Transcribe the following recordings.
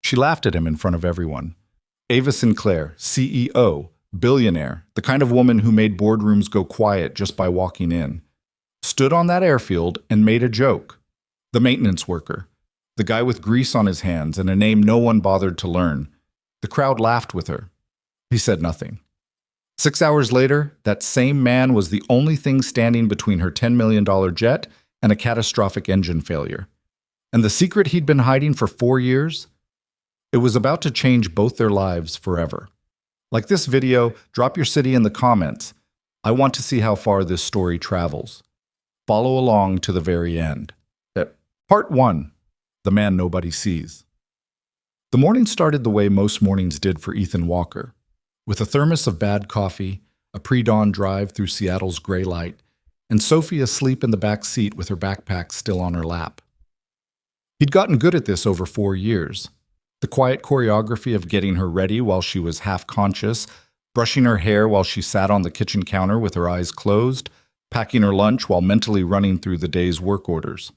She laughed at him in front of everyone. Ava Sinclair, CEO, billionaire, the kind of woman who made boardrooms go quiet just by walking in, stood on that airfield and made a joke. The maintenance worker, the guy with grease on his hands and a name no one bothered to learn. The crowd laughed with her. He said nothing. 6 hours later, that same man was the only thing standing between her $10 million jet and a catastrophic engine failure. And the secret he'd been hiding for 4 years? It was about to change both their lives forever. Like this video, drop your city in the comments. I want to see how far this story travels. Follow along to the very end. Part 1. The Man Nobody Sees. The morning started the way most mornings did for Ethan Walker, with a thermos of bad coffee, a pre-dawn drive through Seattle's gray light, and Sophie asleep in the back seat with her backpack still on her lap. He'd gotten good at this over 4 years. The quiet choreography of getting her ready while she was half-conscious, brushing her hair while she sat on the kitchen counter with her eyes closed, packing her lunch while mentally running through the day's work orders.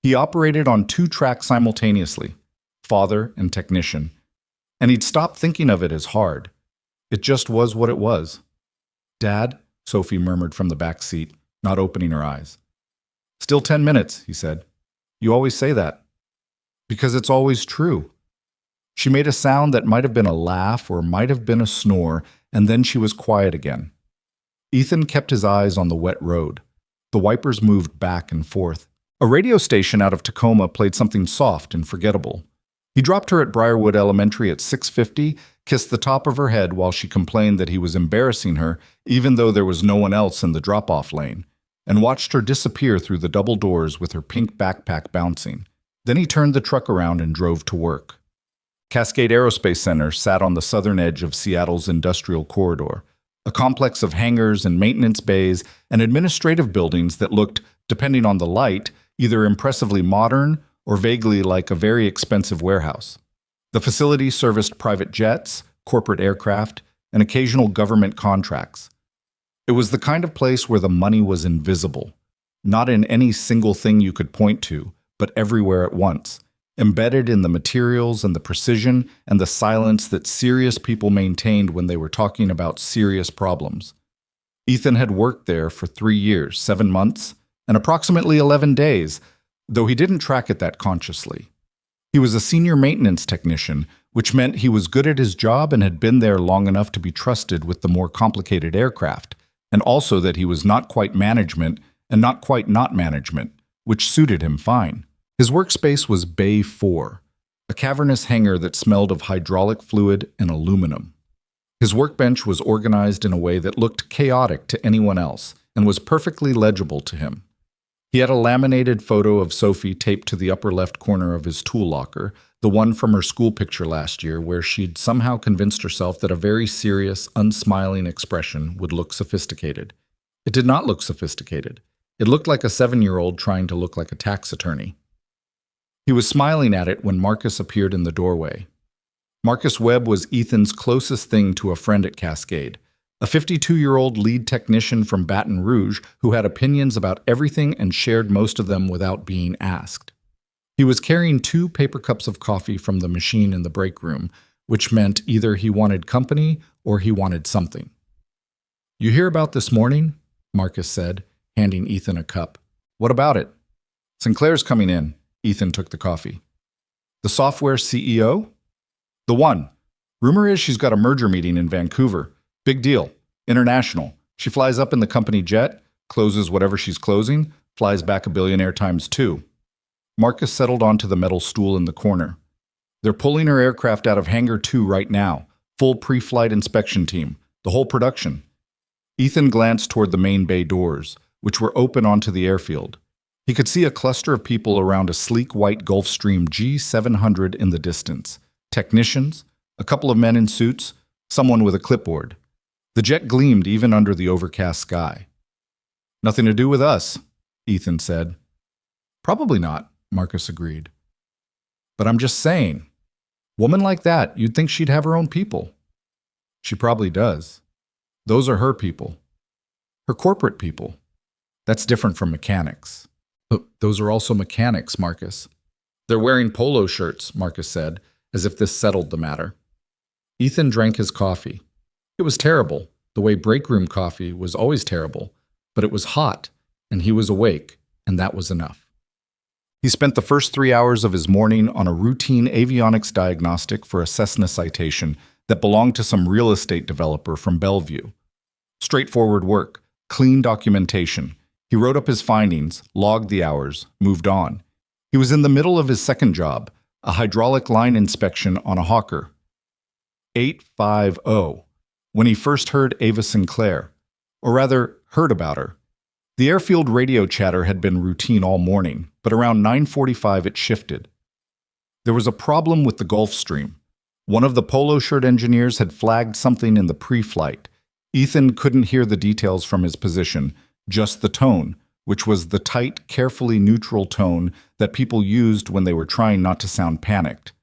He operated on 2 tracks simultaneously, father and technician, and he'd stopped thinking of it as hard. It just was what it was. "Dad," Sophie murmured from the back seat, not opening her eyes. "Still 10 minutes, he said. "You always say that." "Because it's always true." She made a sound that might have been a laugh or might have been a snore, and then she was quiet again. Ethan kept his eyes on the wet road. The wipers moved back and forth. A radio station out of Tacoma played something soft and forgettable. He dropped her at Briarwood Elementary at 6:50, kissed the top of her head while she complained that he was embarrassing her even though there was no one else in the drop-off lane, and watched her disappear through the double doors with her pink backpack bouncing. Then he turned the truck around and drove to work. Cascade Aerospace Center sat on the southern edge of Seattle's industrial corridor, a complex of hangars and maintenance bays and administrative buildings that looked, depending on the light, either impressively modern or vaguely like a very expensive warehouse. The facility serviced private jets, corporate aircraft, and occasional government contracts. It was the kind of place where the money was invisible, not in any single thing you could point to, but everywhere at once, embedded in the materials and the precision and the silence that serious people maintained when they were talking about serious problems. Ethan had worked there for 3 years, 7 months, and approximately 11 days, though he didn't track it that consciously. He was a senior maintenance technician, which meant he was good at his job and had been there long enough to be trusted with the more complicated aircraft, and also that he was not quite management and not quite not management, which suited him fine. His workspace was Bay 4, a cavernous hangar that smelled of hydraulic fluid and aluminum. His workbench was organized in a way that looked chaotic to anyone else and was perfectly legible to him. He had a laminated photo of Sophie taped to the upper left corner of his tool locker, the one from her school picture last year where she'd somehow convinced herself that a very serious, unsmiling expression would look sophisticated. It did not look sophisticated. It looked like a 7-year-old trying to look like a tax attorney. He was smiling at it when Marcus appeared in the doorway. Marcus Webb was Ethan's closest thing to a friend at Cascade, a 52-year-old lead technician from Baton Rouge who had opinions about everything and shared most of them without being asked. He was carrying 2 paper cups of coffee from the machine in the break room, which meant either he wanted company or he wanted something. "You hear about this morning?" Marcus said, handing Ethan a cup. "What about it?" "Sinclair's coming in." Ethan took the coffee. "The software CEO?" "The one. Rumor is she's got a merger meeting in Vancouver. Big deal. International. She flies up in the company jet, closes whatever she's closing, flies back a billionaire times 2. Marcus settled onto the metal stool in the corner. "They're pulling her aircraft out of Hangar 2 right now. Full pre-flight inspection team. The whole production." Ethan glanced toward the main bay doors, which were open onto the airfield. He could see a cluster of people around a sleek white Gulfstream G700 in the distance. Technicians, a couple of men in suits, someone with a clipboard. The jet gleamed even under the overcast sky. "Nothing to do with us," Ethan said. "Probably not," Marcus agreed. "But I'm just saying, woman like that, you'd think she'd have her own people." "She probably does. Those are her people. Her corporate people. That's different from mechanics." "Those are also mechanics, Marcus." "They're wearing polo shirts," Marcus said, as if this settled the matter. Ethan drank his coffee. It was terrible, the way break room coffee was always terrible, but it was hot, and he was awake, and that was enough. He spent the first 3 hours of his morning on a routine avionics diagnostic for a Cessna citation that belonged to some real estate developer from Bellevue. Straightforward work, clean documentation. He wrote up his findings, logged the hours, moved on. He was in the middle of his second job, a hydraulic line inspection on a Hawker. 850, when he first heard Ava Sinclair, or rather, heard about her. The airfield radio chatter had been routine all morning, but around 9:45 it shifted. There was a problem with the Gulfstream. One of the polo shirt engineers had flagged something in the pre-flight. Ethan couldn't hear the details from his position, just the tone, which was the tight, carefully neutral tone that people used when they were trying not to sound panicked.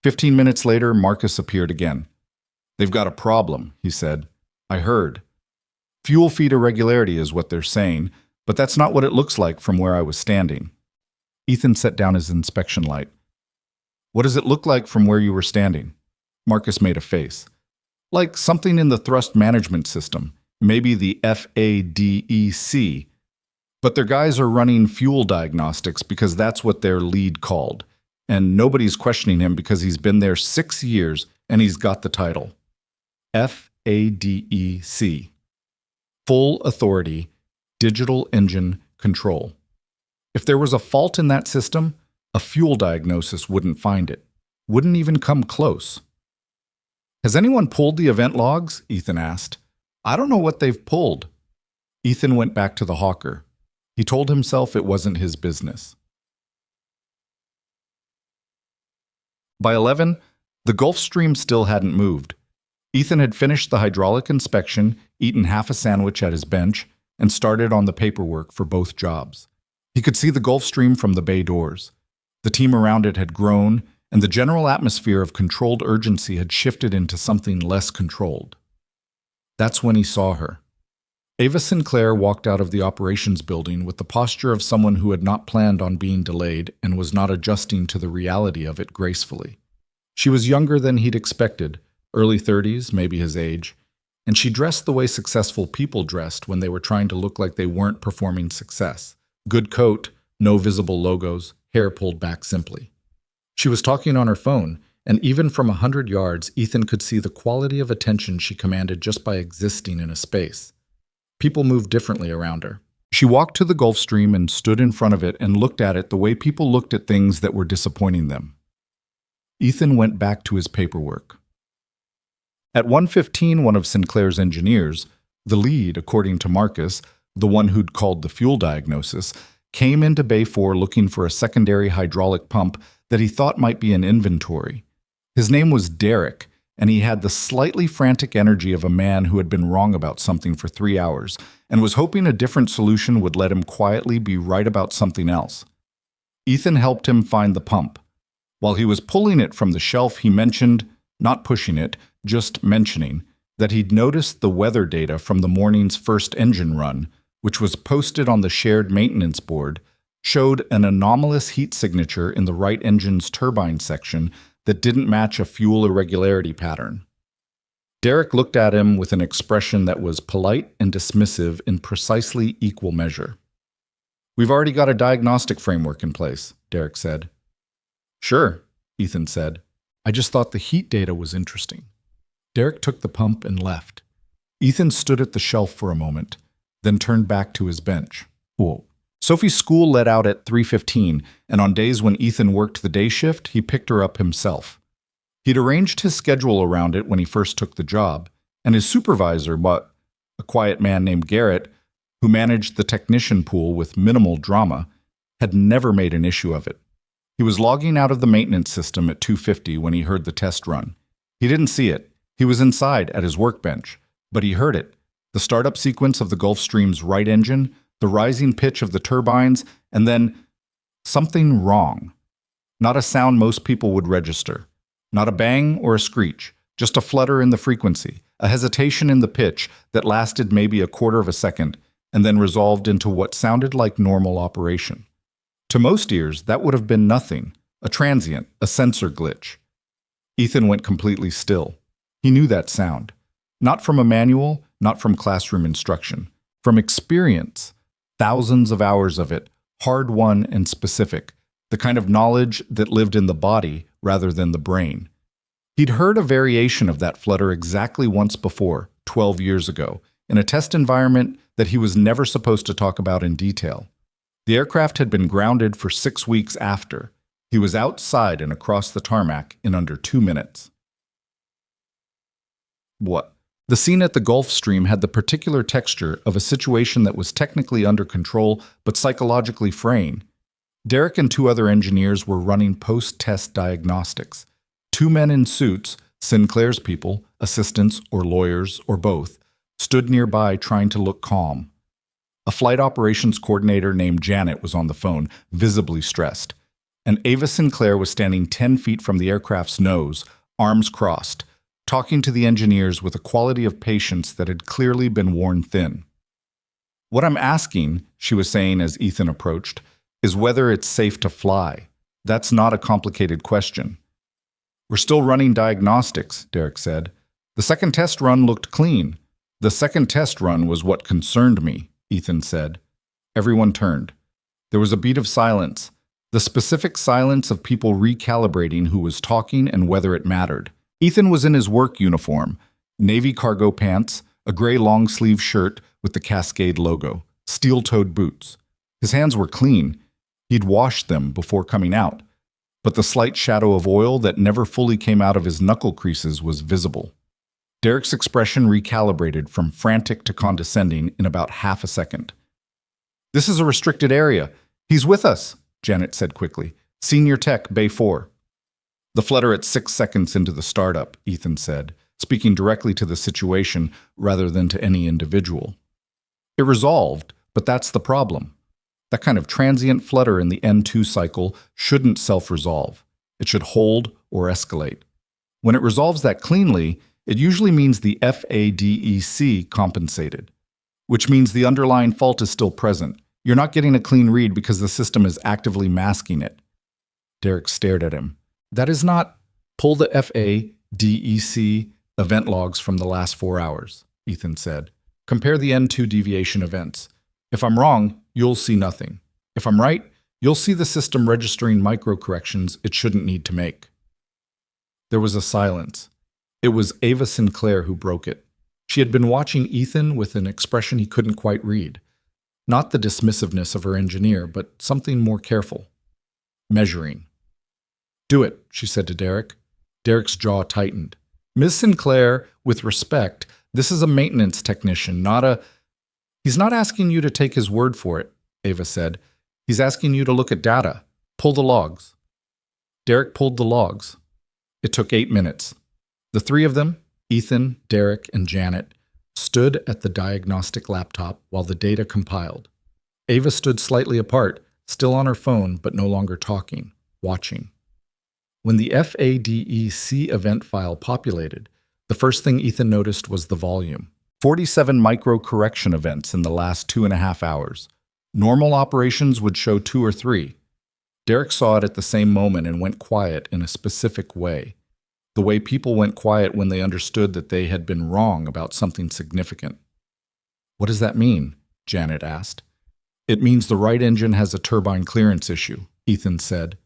15 minutes later, Marcus appeared again. "They've got a problem," he said. "I heard. Fuel feed irregularity is what they're saying, but that's not what it looks like from where I was standing." Ethan set down his inspection light. "What does it look like from where you were standing?" Marcus made a face. "Like something in the thrust management system, maybe the FADEC. But their guys are running fuel diagnostics because that's what their lead called. And nobody's questioning him because he's been there 6 years and he's got the title. FADEC. Full Authority, Digital Engine Control. If there was a fault in that system, a fuel diagnosis wouldn't find it. Wouldn't even come close. "Has anyone pulled the event logs?" Ethan asked. "I don't know what they've pulled." Ethan went back to the Hawker. He told himself it wasn't his business. By 11, the Gulfstream still hadn't moved. Ethan had finished the hydraulic inspection, eaten half a sandwich at his bench, and started on the paperwork for both jobs. He could see the Gulfstream from the bay doors. The team around it had grown, and the general atmosphere of controlled urgency had shifted into something less controlled. That's when he saw her. Ava Sinclair walked out of the operations building with the posture of someone who had not planned on being delayed and was not adjusting to the reality of it gracefully. She was younger than he'd expected, early 30s, maybe his age, and she dressed the way successful people dressed when they were trying to look like they weren't performing success. Good coat, no visible logos, hair pulled back simply. She was talking on her phone, and even from 100 yards, Ethan could see the quality of attention she commanded just by existing in a space. People moved differently around her. She walked to the Gulfstream and stood in front of it and looked at it the way people looked at things that were disappointing them. Ethan went back to his paperwork. At 1:15, one of Sinclair's engineers, the lead, according to Marcus, the one who'd called the fuel diagnosis, came into Bay 4 looking for a secondary hydraulic pump that he thought might be in inventory. His name was Derek, and he had the slightly frantic energy of a man who had been wrong about something for 3 hours and was hoping a different solution would let him quietly be right about something else. Ethan helped him find the pump. While he was pulling it from the shelf, he mentioned, not pushing it, just mentioning, that he'd noticed the weather data from the morning's first engine run, which was posted on the shared maintenance board, showed an anomalous heat signature in the right engine's turbine section that didn't match a fuel irregularity pattern. Derek looked at him with an expression that was polite and dismissive in precisely equal measure. "We've already got a diagnostic framework in place," Derek said. "Sure," Ethan said. "I just thought the heat data was interesting." Derek took the pump and left. Ethan stood at the shelf for a moment, then turned back to his bench. Whoa. Sophie's school let out at 3:15, and on days when Ethan worked the day shift, he picked her up himself. He'd arranged his schedule around it when he first took the job, and his supervisor, a quiet man named Garrett, who managed the technician pool with minimal drama, had never made an issue of it. He was logging out of the maintenance system at 2:50 when he heard the test run. He didn't see it. He was inside at his workbench, but he heard it. The startup sequence of the Gulfstream's right engine, the rising pitch of the turbines, and then something wrong. Not a sound most people would register. Not a bang or a screech, just a flutter in the frequency, a hesitation in the pitch that lasted maybe a quarter of a second and then resolved into what sounded like normal operation. To most ears, that would have been nothing, a transient, a sensor glitch. Ethan went completely still. He knew that sound. Not from a manual, not from classroom instruction. From experience. Thousands of hours of it, hard-won and specific. The kind of knowledge that lived in the body rather than the brain. He'd heard a variation of that flutter exactly once before, 12 years ago, in a test environment that he was never supposed to talk about in detail. The aircraft had been grounded for 6 weeks after. He was outside and across the tarmac in under 2 minutes. What? The scene at the Gulf Stream had the particular texture of a situation that was technically under control but psychologically fraying. Derek and 2 other engineers were running post-test diagnostics. 2 men in suits, Sinclair's people, assistants or lawyers or both, stood nearby trying to look calm. A flight operations coordinator named Janet was on the phone, visibly stressed. And Ava Sinclair was standing 10 feet from the aircraft's nose, arms crossed, talking to the engineers with a quality of patience that had clearly been worn thin. "What I'm asking," she was saying as Ethan approached, "is whether it's safe to fly. That's not a complicated question." "We're still running diagnostics," Derek said. "The second test run looked clean." "The second test run was what concerned me," Ethan said. Everyone turned. There was a beat of silence, the specific silence of people recalibrating who was talking and whether it mattered. Ethan was in his work uniform, navy cargo pants, a gray long-sleeve shirt with the Cascade logo, steel-toed boots. His hands were clean. He'd washed them before coming out, but the slight shadow of oil that never fully came out of his knuckle creases was visible. Derek's expression recalibrated from frantic to condescending in about half a second. "This is a restricted area. He's with us," Janet said quickly. "Senior Tech, Bay 4. "The flutter at 6 seconds into the startup," Ethan said, speaking directly to the situation rather than to any individual. "It resolved, but that's the problem. That kind of transient flutter in the N2 cycle shouldn't self-resolve. It should hold or escalate. When it resolves that cleanly, it usually means the FADEC compensated, which means the underlying fault is still present. You're not getting a clean read because the system is actively masking it." Derek stared at him. "That is not—" "Pull the FADEC event logs from the last 4 hours," Ethan said. "Compare the N2 deviation events. If I'm wrong, you'll see nothing. If I'm right, you'll see the system registering micro-corrections it shouldn't need to make." There was a silence. It was Ava Sinclair who broke it. She had been watching Ethan with an expression he couldn't quite read. Not the dismissiveness of her engineer, but something more careful. Measuring. "Do it," she said to Derek. Derek's jaw tightened. "Ms. Sinclair, with respect, this is a maintenance technician, not a—" "He's not asking you to take his word for it," Ava said. "He's asking you to look at data. Pull the logs." Derek pulled the logs. It took 8 minutes. The 3 of them, Ethan, Derek, and Janet, stood at the diagnostic laptop while the data compiled. Ava stood slightly apart, still on her phone but no longer talking, watching. When the FADEC event file populated, the first thing Ethan noticed was the volume. 47 micro-correction events in the last 2.5 hours. Normal operations would show 2 or 3. Derek saw it at the same moment and went quiet in a specific way. The way people went quiet when they understood that they had been wrong about something significant. "What does that mean?" Janet asked. "It means the right engine has a turbine clearance issue," Ethan said.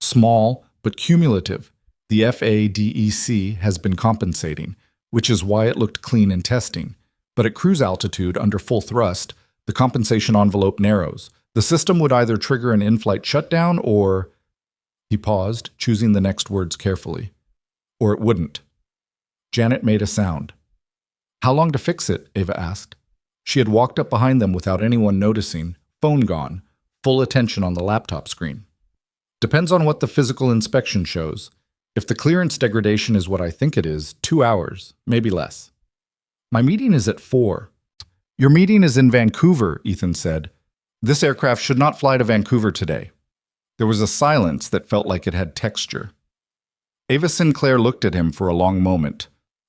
"Small, but cumulative. The FADEC has been compensating, which is why it looked clean in testing. But at cruise altitude, under full thrust, the compensation envelope narrows. The system would either trigger an in-flight shutdown or—" He paused, choosing the next words carefully. "Or it wouldn't." Janet made a sound. "How long to fix it?" Ava asked. She had walked up behind them without anyone noticing, phone gone, full attention on the laptop screen. "Depends on what the physical inspection shows. If the clearance degradation is what I think it is, 2 hours, maybe less." "My meeting is at 4. "Your meeting is in Vancouver," Ethan said. "This aircraft should not fly to Vancouver today." There was a silence that felt like it had texture. Ava Sinclair looked at him for a long moment.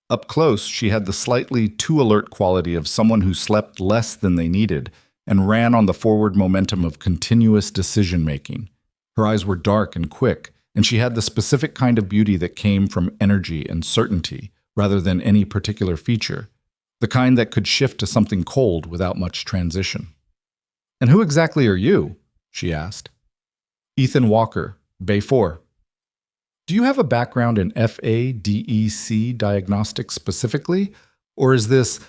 Up close, she had the slightly too alert quality of someone who slept less than they needed and ran on the forward momentum of continuous decision-making. Her eyes were dark and quick, and she had the specific kind of beauty that came from energy and certainty rather than any particular feature, the kind that could shift to something cold without much transition. "And who exactly are you?" she asked. "Ethan Walker, Bay 4. "Do you have a background in FADEC diagnostics specifically? Or is this—"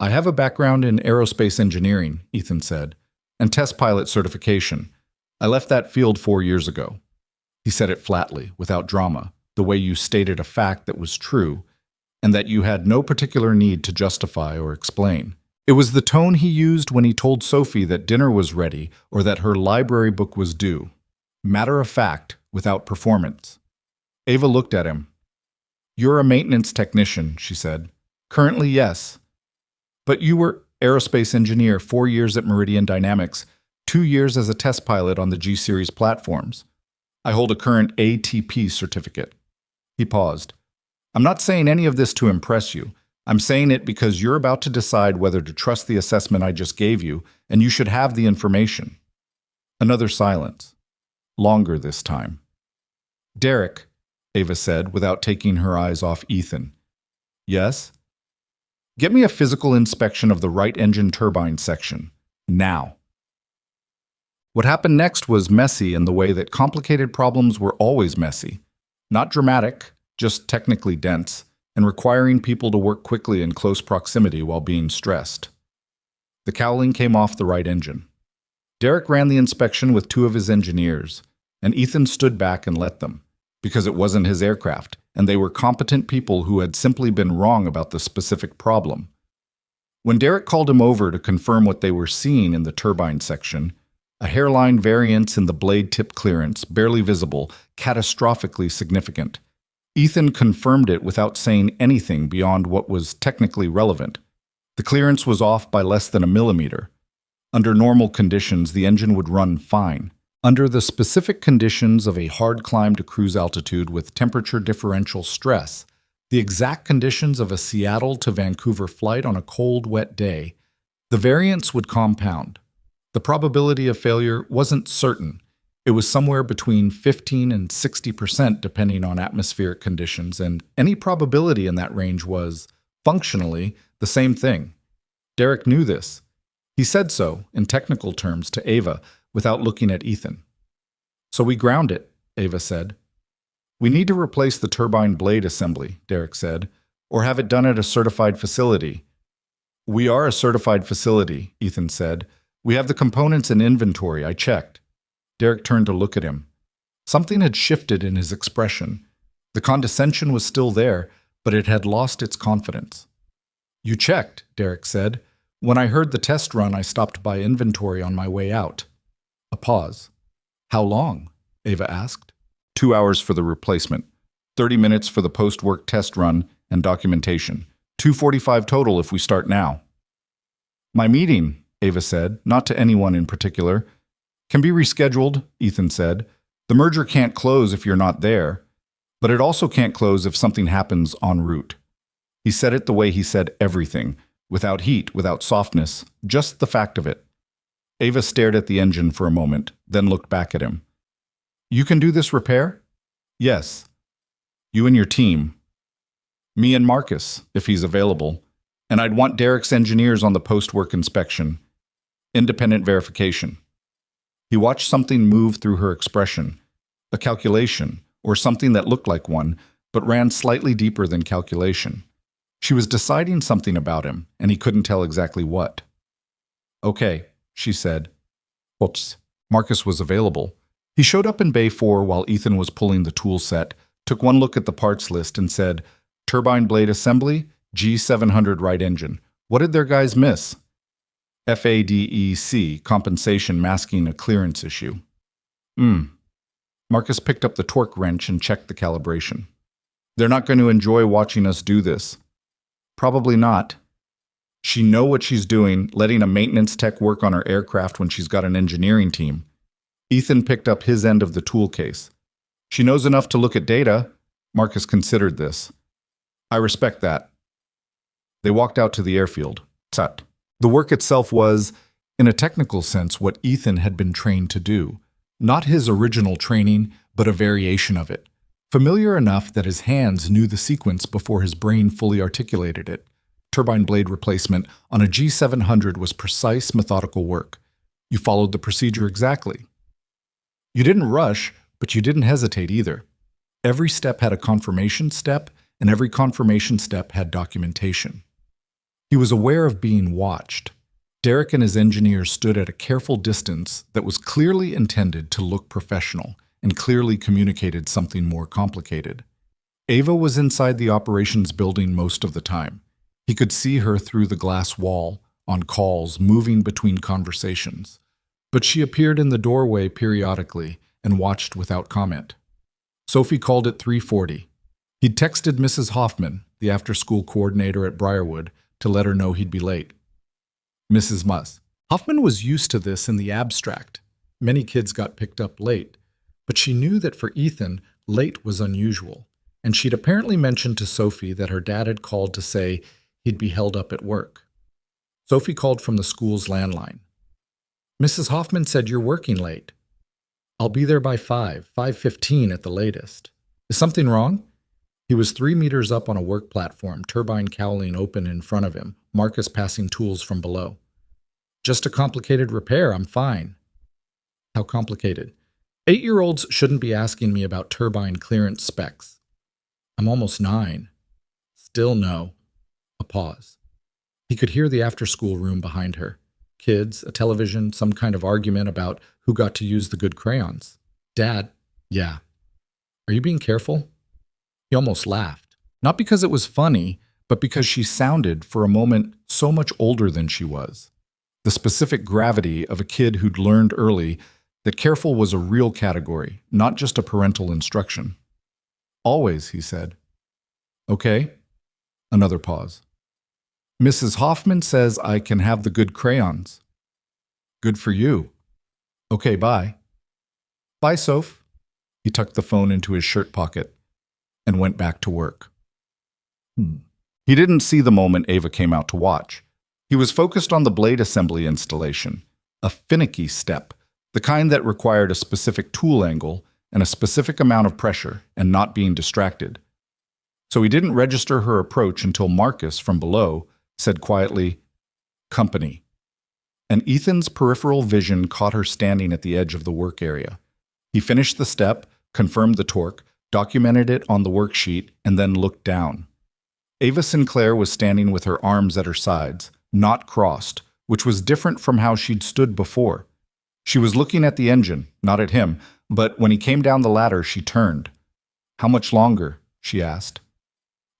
"I have a background in aerospace engineering," Ethan said, "and test pilot certification. I left that field 4 years ago." He said it flatly, without drama, the way you stated a fact that was true, and that you had no particular need to justify or explain. It was the tone he used when he told Sophie that dinner was ready or that her library book was due. Matter of fact, without performance. Ava looked at him. "You're a maintenance technician," she said. "Currently, yes. But you were aerospace engineer 4 years at Meridian Dynamics, 2 years as a test pilot on the G-Series platforms. I hold a current ATP certificate." He paused. "I'm not saying any of this to impress you. I'm saying it because you're about to decide whether to trust the assessment I just gave you, and you should have the information." Another silence. Longer this time. "Derek," Ava said, without taking her eyes off Ethan. "Yes?" "Get me a physical inspection of the right engine turbine section. Now." What happened next was messy in the way that complicated problems were always messy. Not dramatic, just technically dense, and requiring people to work quickly in close proximity while being stressed. The cowling came off the right engine. Derek ran the inspection with 2 of his engineers, and Ethan stood back and let them, because it wasn't his aircraft, and they were competent people who had simply been wrong about the specific problem. When Derek called him over to confirm what they were seeing in the turbine section, a hairline variance in the blade tip clearance, barely visible, catastrophically significant, Ethan confirmed it without saying anything beyond what was technically relevant. The clearance was off by less than a millimeter. Under normal conditions, the engine would run fine. Under the specific conditions of a hard climb to cruise altitude with temperature differential stress, the exact conditions of a Seattle to Vancouver flight on a cold, wet day, the variance would compound. The probability of failure wasn't certain. It was somewhere between 15 and 60% depending on atmospheric conditions, and any probability in that range was, functionally, the same thing. Derek knew this. He said so, in technical terms, to Ava, without looking at Ethan. "So we ground it," Ava said. "We need to replace the turbine blade assembly," Derek said, "or have it done at a certified facility." "We are a certified facility," Ethan said. "We have the components in inventory, I checked." Derek turned to look at him. Something had shifted in his expression. The condescension was still there, but it had lost its confidence. "You checked," Derek said. "When I heard the test run, I stopped by inventory on my way out." A pause. "How long?" Ava asked. 2 hours for the replacement, 30 minutes for the post-work test run and documentation, 2:45 total if we start now. "My meeting," Ava said, not to anyone in particular. "Can be rescheduled," Ethan said. "The merger can't close if you're not there, but it also can't close if something happens en route." He said it the way he said everything, without heat, without softness, just the fact of it. Ava stared at the engine for a moment, then looked back at him. "You can do this repair?" "Yes." "You and your team?" "Me and Marcus, if he's available. And I'd want Derek's engineers on the post-work inspection. Independent verification." He watched something move through her expression, a calculation, or something that looked like one, but ran slightly deeper than calculation. She was deciding something about him, and he couldn't tell exactly what. "Okay," she said. Oops. Marcus was available. He showed up in Bay 4 while Ethan was pulling the tool set, took one look at the parts list and said, "Turbine blade assembly, G700 right engine. What did their guys miss?" FADEC, compensation masking a clearance issue. Marcus picked up the torque wrench and checked the calibration. "They're not going to enjoy watching us do this." "Probably not. She know what she's doing, letting a maintenance tech work on her aircraft when she's got an engineering team." Ethan picked up his end of the tool case. "She knows enough to look at data." Marcus considered this. "I respect that." They walked out to the airfield. Tut. The work itself was, in a technical sense, what Ethan had been trained to do. Not his original training, but a variation of it. Familiar enough that his hands knew the sequence before his brain fully articulated it. Turbine blade replacement on a G700 was precise, methodical work. You followed the procedure exactly. You didn't rush, but you didn't hesitate either. Every step had a confirmation step, and every confirmation step had documentation. He was aware of being watched. Derek and his engineers stood at a careful distance that was clearly intended to look professional and clearly communicated something more complicated. Ava was inside the operations building most of the time. He could see her through the glass wall, on calls, moving between conversations. But she appeared in the doorway periodically and watched without comment. Sophie called at 3:40. He'd texted Mrs. Hoffman, the after-school coordinator at Briarwood, to let her know he'd be late. Mrs. Muss. Hoffman was used to this in the abstract. Many kids got picked up late, but she knew that for Ethan, late was unusual, and she'd apparently mentioned to Sophie that her dad had called to say he'd be held up at work. Sophie called from the school's landline. Mrs. Hoffman said you're working late. I'll be there by 5:15 at the latest. Is something wrong? He was 3 meters up on a work platform, turbine cowling open in front of him, Marcus passing tools from below. Just a complicated repair, I'm fine. How complicated? 8-year-olds shouldn't be asking me about turbine clearance specs. I'm almost 9. Still no. A pause. He could hear the after-school room behind her. Kids, a television, some kind of argument about who got to use the good crayons. Dad, yeah. Are you being careful? He almost laughed. Not because it was funny, but because she sounded, for a moment, so much older than she was. The specific gravity of a kid who'd learned early that careful was a real category, not just a parental instruction. Always, he said. Okay. Another pause. Mrs. Hoffman says I can have the good crayons. Good for you. Okay, bye. Bye, Soph. He tucked the phone into his shirt pocket and went back to work. He didn't see the moment Ava came out to watch. He was focused on the blade assembly installation, a finicky step, the kind that required a specific tool angle and a specific amount of pressure and not being distracted. So he didn't register her approach until Marcus, from below, said quietly, "Company." And Ethan's peripheral vision caught her standing at the edge of the work area. He finished the step, confirmed the torque, documented it on the worksheet, and then looked down. Ava Sinclair was standing with her arms at her sides, not crossed, which was different from how she'd stood before. She was looking at the engine, not at him, but when he came down the ladder, she turned. How much longer? She asked.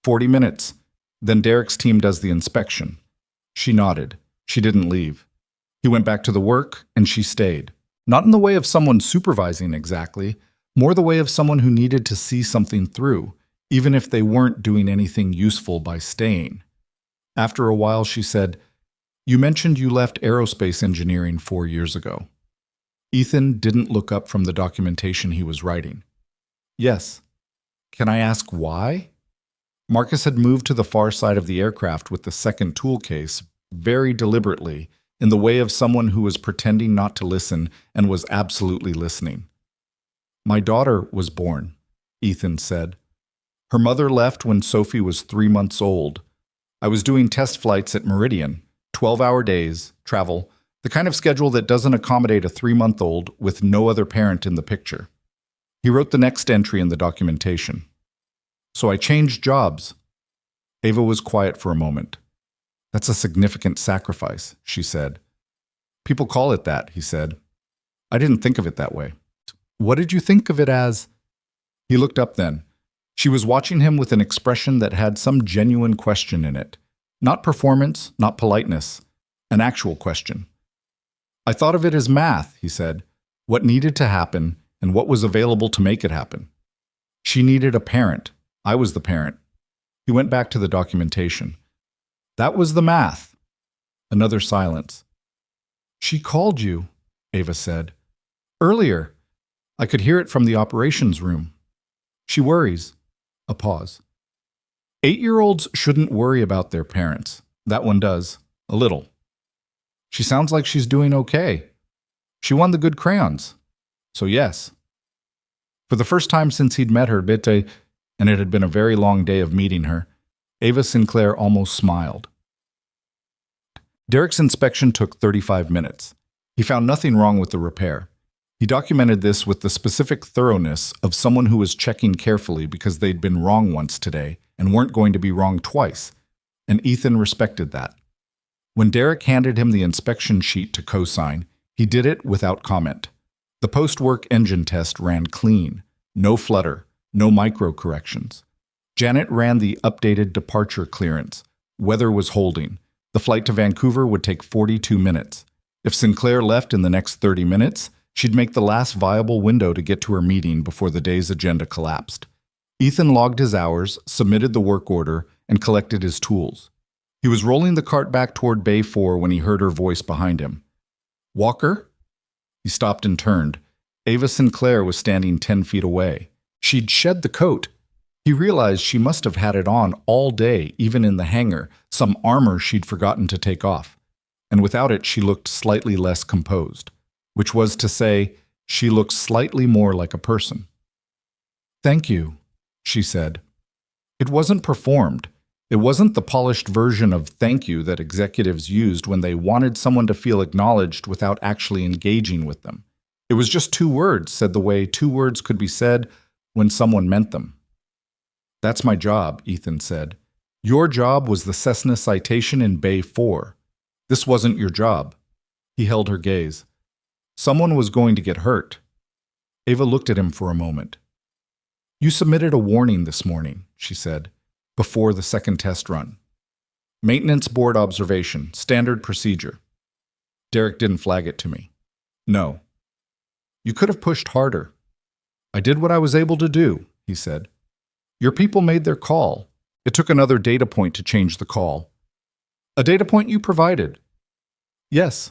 40 minutes. Then Derek's team does the inspection. She nodded. She didn't leave. He went back to the work, and she stayed. Not in the way of someone supervising exactly, more the way of someone who needed to see something through, even if they weren't doing anything useful by staying. After a while, she said, "You mentioned you left aerospace engineering 4 years ago." Ethan didn't look up from the documentation he was writing. Yes. Can I ask why? Marcus had moved to the far side of the aircraft with the second tool case, very deliberately, in the way of someone who was pretending not to listen and was absolutely listening. My daughter was born, Ethan said. Her mother left when Sophie was 3 months old. I was doing test flights at Meridian, 12-hour days, travel, the kind of schedule that doesn't accommodate a 3-month-old with no other parent in the picture. He wrote the next entry in the documentation. So I changed jobs. Ava was quiet for a moment. That's a significant sacrifice, she said. People call it that, he said. I didn't think of it that way. What did you think of it as? He looked up then. She was watching him with an expression that had some genuine question in it. Not performance, not politeness. An actual question. I thought of it as math, he said. What needed to happen and what was available to make it happen. She needed a parent. I was the parent. He went back to the documentation. That was the math. Another silence. She called you, Ava said. Earlier. I could hear it from the operations room. She worries. A pause. 8-year-olds shouldn't worry about their parents. That one does. A little. She sounds like she's doing okay. She won the good crayons. So yes. For the first time since he'd met her, Bitte, and it had been a very long day of meeting her, Ava Sinclair almost smiled. Derek's inspection took 35 minutes. He found nothing wrong with the repair. He documented this with the specific thoroughness of someone who was checking carefully because they'd been wrong once today and weren't going to be wrong twice, and Ethan respected that. When Derek handed him the inspection sheet to co-sign, he did it without comment. The post-work engine test ran clean, no flutter, no micro-corrections. Janet ran the updated departure clearance. Weather was holding. The flight to Vancouver would take 42 minutes. If Sinclair left in the next 30 minutes, she'd make the last viable window to get to her meeting before the day's agenda collapsed. Ethan logged his hours, submitted the work order, and collected his tools. He was rolling the cart back toward Bay 4 when he heard her voice behind him. "Walker?" He stopped and turned. Ava Sinclair was standing 10 feet away. She'd shed the coat. He realized she must have had it on all day, even in the hangar, some armor she'd forgotten to take off. And without it, she looked slightly less composed, which was to say, she looked slightly more like a person. "Thank you," she said. It wasn't performed. It wasn't the polished version of thank you that executives used when they wanted someone to feel acknowledged without actually engaging with them. It was just 2 words, said the way 2 words could be said when someone meant them. "That's my job," Ethan said. "Your job was the Cessna citation in Bay 4. This wasn't your job." He held her gaze. "Someone was going to get hurt." Ava looked at him for a moment. "You submitted a warning this morning," she said, "before the second test run. Maintenance board observation, standard procedure." Derek didn't flag it to me. "No." "You could have pushed harder." "I did what I was able to do," he said. "Your people made their call. It took another data point to change the call." "A data point you provided." "Yes."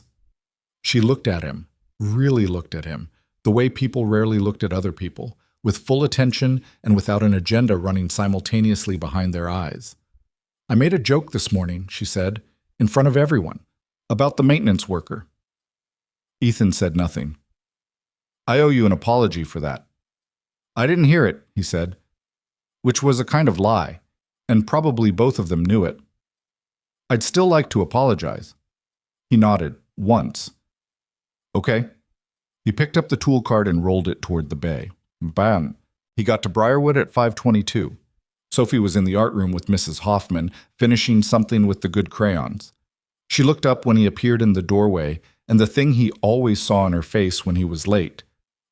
She looked at him, really looked at him, the way people rarely looked at other people, with full attention and without an agenda running simultaneously behind their eyes. "I made a joke this morning," she said, "in front of everyone, about the maintenance worker." Ethan said nothing. "I owe you an apology for that." "I didn't hear it," he said, which was a kind of lie, and probably both of them knew it. "I'd still like to apologize." He nodded, once. "Okay." He picked up the tool cart and rolled it toward the bay. Bam! He got to Briarwood at 5:22. Sophie was in the art room with Mrs. Hoffman, finishing something with the good crayons. She looked up when he appeared in the doorway, and the thing he always saw in her face when he was late.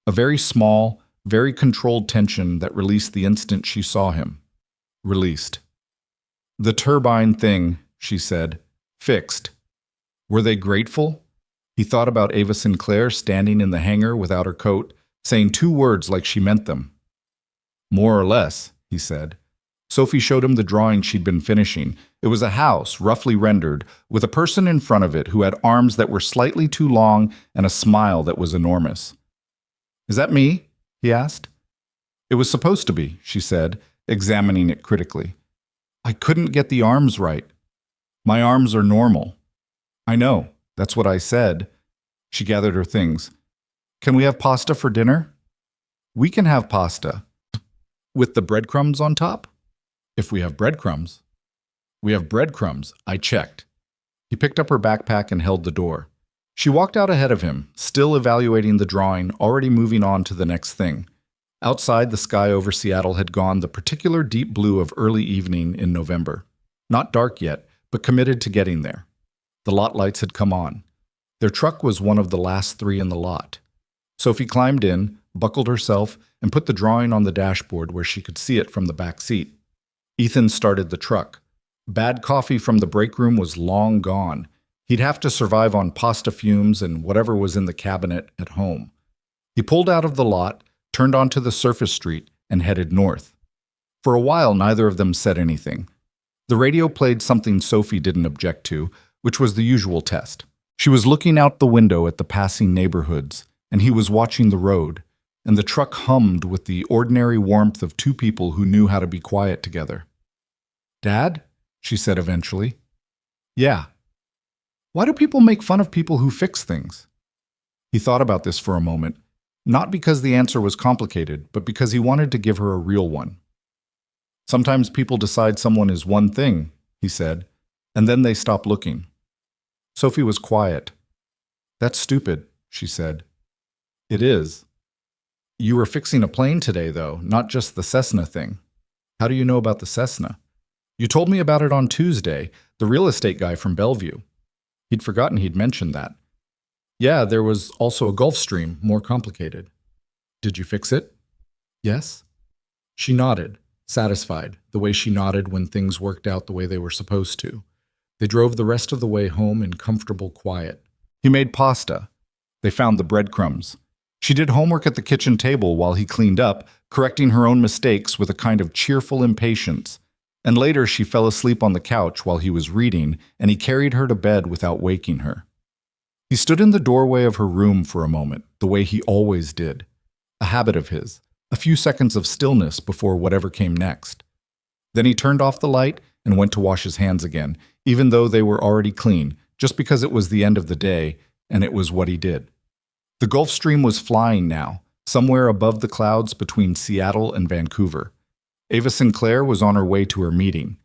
A very small, very controlled tension that released the instant she saw him. Released. "The turbine thing," she said. "Fixed." Were they grateful? He thought about Ava Sinclair standing in the hangar without her coat, saying 2 words like she meant them. "More or less," he said. Sophie showed him the drawing she'd been finishing. It was a house, roughly rendered, with a person in front of it who had arms that were slightly too long and a smile that was enormous. "Is that me?" he asked. "It was supposed to be," she said, examining it critically. "I couldn't get the arms right." "My arms are normal." "I know. That's what I said." She gathered her things. "Can we have pasta for dinner?" "We can have pasta." "With the breadcrumbs on top?" "If we have breadcrumbs." "We have breadcrumbs." I checked. He picked up her backpack and held the door. She walked out ahead of him, still evaluating the drawing, already moving on to the next thing. Outside, the sky over Seattle had gone the particular deep blue of early evening in November. Not dark yet, but committed to getting there. The lot lights had come on. Their truck was one of the last 3 in the lot. Sophie climbed in, buckled herself, and put the drawing on the dashboard where she could see it from the back seat. Ethan started the truck. Bad coffee from the break room was long gone. He'd have to survive on pasta fumes and whatever was in the cabinet at home. He pulled out of the lot, turned onto the surface street, and headed north. For a while, neither of them said anything. The radio played something Sophie didn't object to, which was the usual test. She was looking out the window at the passing neighborhoods, and he was watching the road, and the truck hummed with the ordinary warmth of 2 people who knew how to be quiet together. "Dad?" she said eventually. "Yeah." "Why do people make fun of people who fix things?" He thought about this for a moment. Not because the answer was complicated, but because he wanted to give her a real one. Sometimes people decide someone is one thing, he said, and then they stop looking. Sophie was quiet. That's stupid, she said. It is. You were fixing a plane today, though, not just the Cessna thing. How do you know about the Cessna? You told me about it on Tuesday, the real estate guy from Bellevue. He'd forgotten he'd mentioned that. Yeah, there was also a Gulfstream, more complicated. Did you fix it? Yes. She nodded, satisfied, the way she nodded when things worked out the way they were supposed to. They drove the rest of the way home in comfortable quiet. He made pasta. They found the breadcrumbs. She did homework at the kitchen table while he cleaned up, correcting her own mistakes with a kind of cheerful impatience. And later she fell asleep on the couch while he was reading, and he carried her to bed without waking her. He stood in the doorway of her room for a moment, the way he always did. A habit of his, a few seconds of stillness before whatever came next. Then he turned off the light and went to wash his hands again, even though they were already clean, just because it was the end of the day, and it was what he did. The Gulfstream was flying now, somewhere above the clouds between Seattle and Vancouver. Ava Sinclair was on her way to her meeting.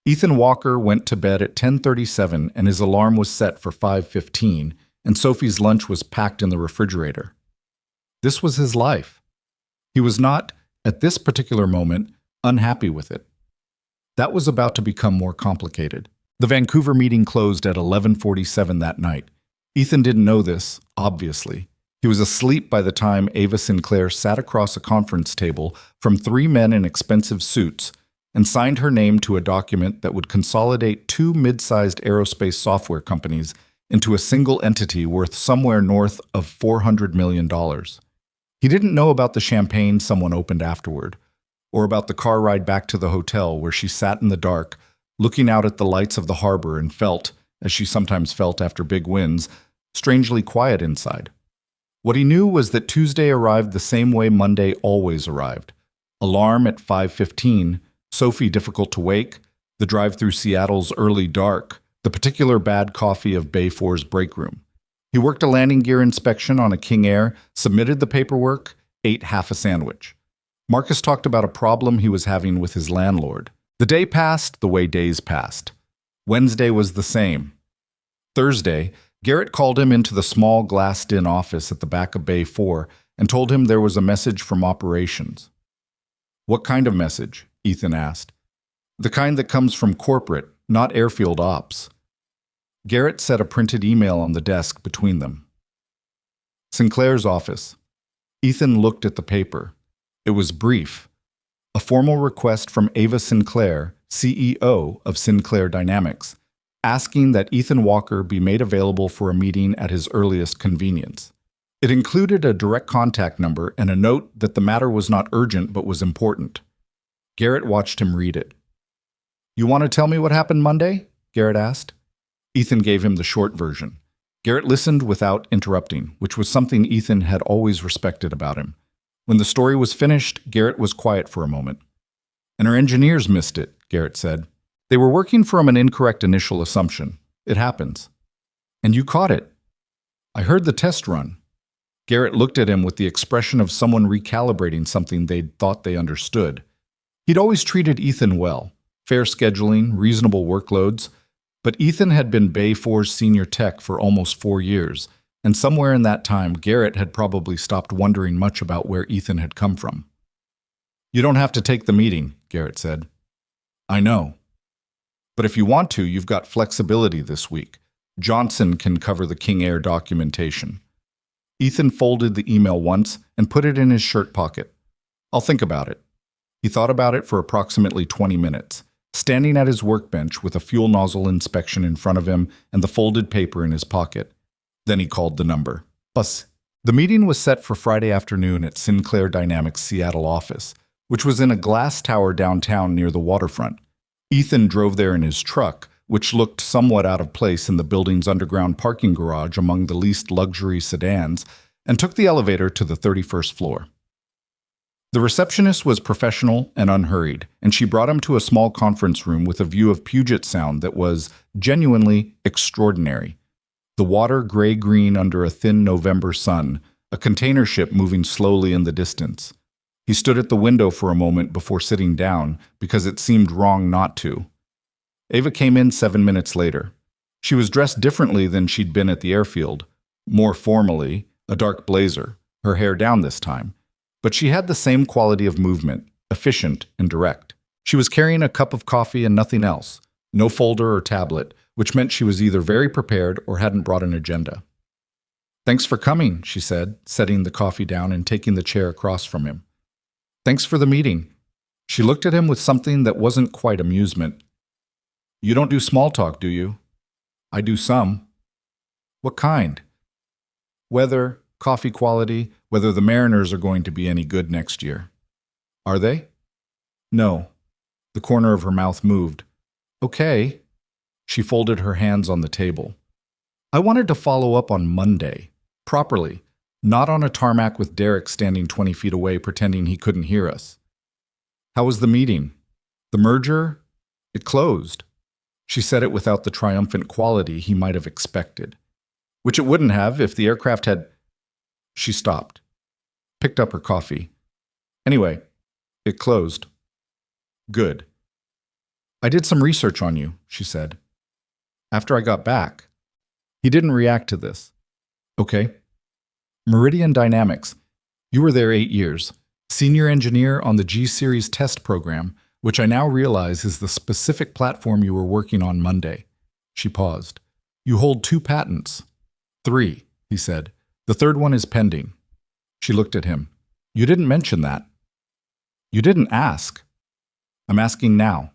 Ethan Walker went to bed at 10:37 and his alarm was set for 5:15, and Sophie's lunch was packed in the refrigerator. This was his life. He was not, at this particular moment, unhappy with it. That was about to become more complicated. The Vancouver meeting closed at 11:47 that night. Ethan didn't know this, obviously. He was asleep by the time Ava Sinclair sat across a conference table from 3 men in expensive suits and signed her name to a document that would consolidate 2 mid-sized aerospace software companies into a single entity worth somewhere north of $400 million. He didn't know about the champagne someone opened afterward, or about the car ride back to the hotel where she sat in the dark, looking out at the lights of the harbor and felt, as she sometimes felt after big wins, strangely quiet inside. What he knew was that Tuesday arrived the same way Monday always arrived. Alarm at 5:15, Sophie difficult to wake, the drive through Seattle's early dark, the particular bad coffee of Bay 4's break room. He worked a landing gear inspection on a King Air, submitted the paperwork, ate half a sandwich. Marcus talked about a problem he was having with his landlord. The day passed the way days passed. Wednesday was the same. Thursday, Garrett called him into the small glassed-in office at the back of Bay 4 and told him there was a message from operations. What kind of message? Ethan asked. The kind that comes from corporate, not airfield ops. Garrett set a printed email on the desk between them. Sinclair's office. Ethan looked at the paper. It was brief. A formal request from Ava Sinclair, CEO of Sinclair Dynamics, asking that Ethan Walker be made available for a meeting at his earliest convenience. It included a direct contact number and a note that the matter was not urgent but was important. Garrett watched him read it. You want to tell me what happened Monday? Garrett asked. Ethan gave him the short version. Garrett listened without interrupting, which was something Ethan had always respected about him. When the story was finished, Garrett was quiet for a moment. And our engineers missed it, Garrett said. They were working from an incorrect initial assumption. It happens. And you caught it. I heard the test run. Garrett looked at him with the expression of someone recalibrating something they'd thought they understood. He'd always treated Ethan well, fair scheduling, reasonable workloads, but Ethan had been Bay 4's senior tech for almost 4 years, and somewhere in that time, Garrett had probably stopped wondering much about where Ethan had come from. You don't have to take the meeting, Garrett said. I know. But if you want to, you've got flexibility this week. Johnson can cover the King Air documentation. Ethan folded the email once and put it in his shirt pocket. I'll think about it. He thought about it for approximately 20 minutes, standing at his workbench with a fuel nozzle inspection in front of him and the folded paper in his pocket. Then he called the number. Bus. The meeting was set for Friday afternoon at Sinclair Dynamics' Seattle office, which was in a glass tower downtown near the waterfront. Ethan drove there in his truck, which looked somewhat out of place in the building's underground parking garage among the least luxury sedans, and took the elevator to the 31st floor. The receptionist was professional and unhurried, and she brought him to a small conference room with a view of Puget Sound that was genuinely extraordinary. The water gray-green under a thin November sun, a container ship moving slowly in the distance. He stood at the window for a moment before sitting down because it seemed wrong not to. Ava came in 7 minutes later. She was dressed differently than she'd been at the airfield. More formally, a dark blazer, her hair down this time. But she had the same quality of movement, efficient and direct. She was carrying a cup of coffee and nothing else, no folder or tablet, which meant she was either very prepared or hadn't brought an agenda. "Thanks for coming," she said, setting the coffee down and taking the chair across from him. "Thanks for the meeting." She looked at him with something that wasn't quite amusement. "You don't do small talk, do you?" "I do some." "What kind?" "Weather, coffee quality, whether the Mariners are going to be any good next year." "Are they?" "No." The corner of her mouth moved. "Okay." She folded her hands on the table. "I wanted to follow up on Monday, properly, not on a tarmac with Derek standing 20 feet away pretending he couldn't hear us." "How was the meeting?" "The merger? It closed." She said it without the triumphant quality he might have expected. Which it wouldn't have if the aircraft had... She stopped, picked up her coffee. "Anyway, it closed." "Good." "I did some research on you," she said. "After I got back." He didn't react to this. "Okay." "Meridian Dynamics. You were there 8 years. Senior engineer on the G-Series test program, which I now realize is the specific platform you were working on Monday." She paused. "You hold 2 patents." "3, he said. "The third one is pending." She looked at him. "You didn't mention that." "You didn't ask." "I'm asking now."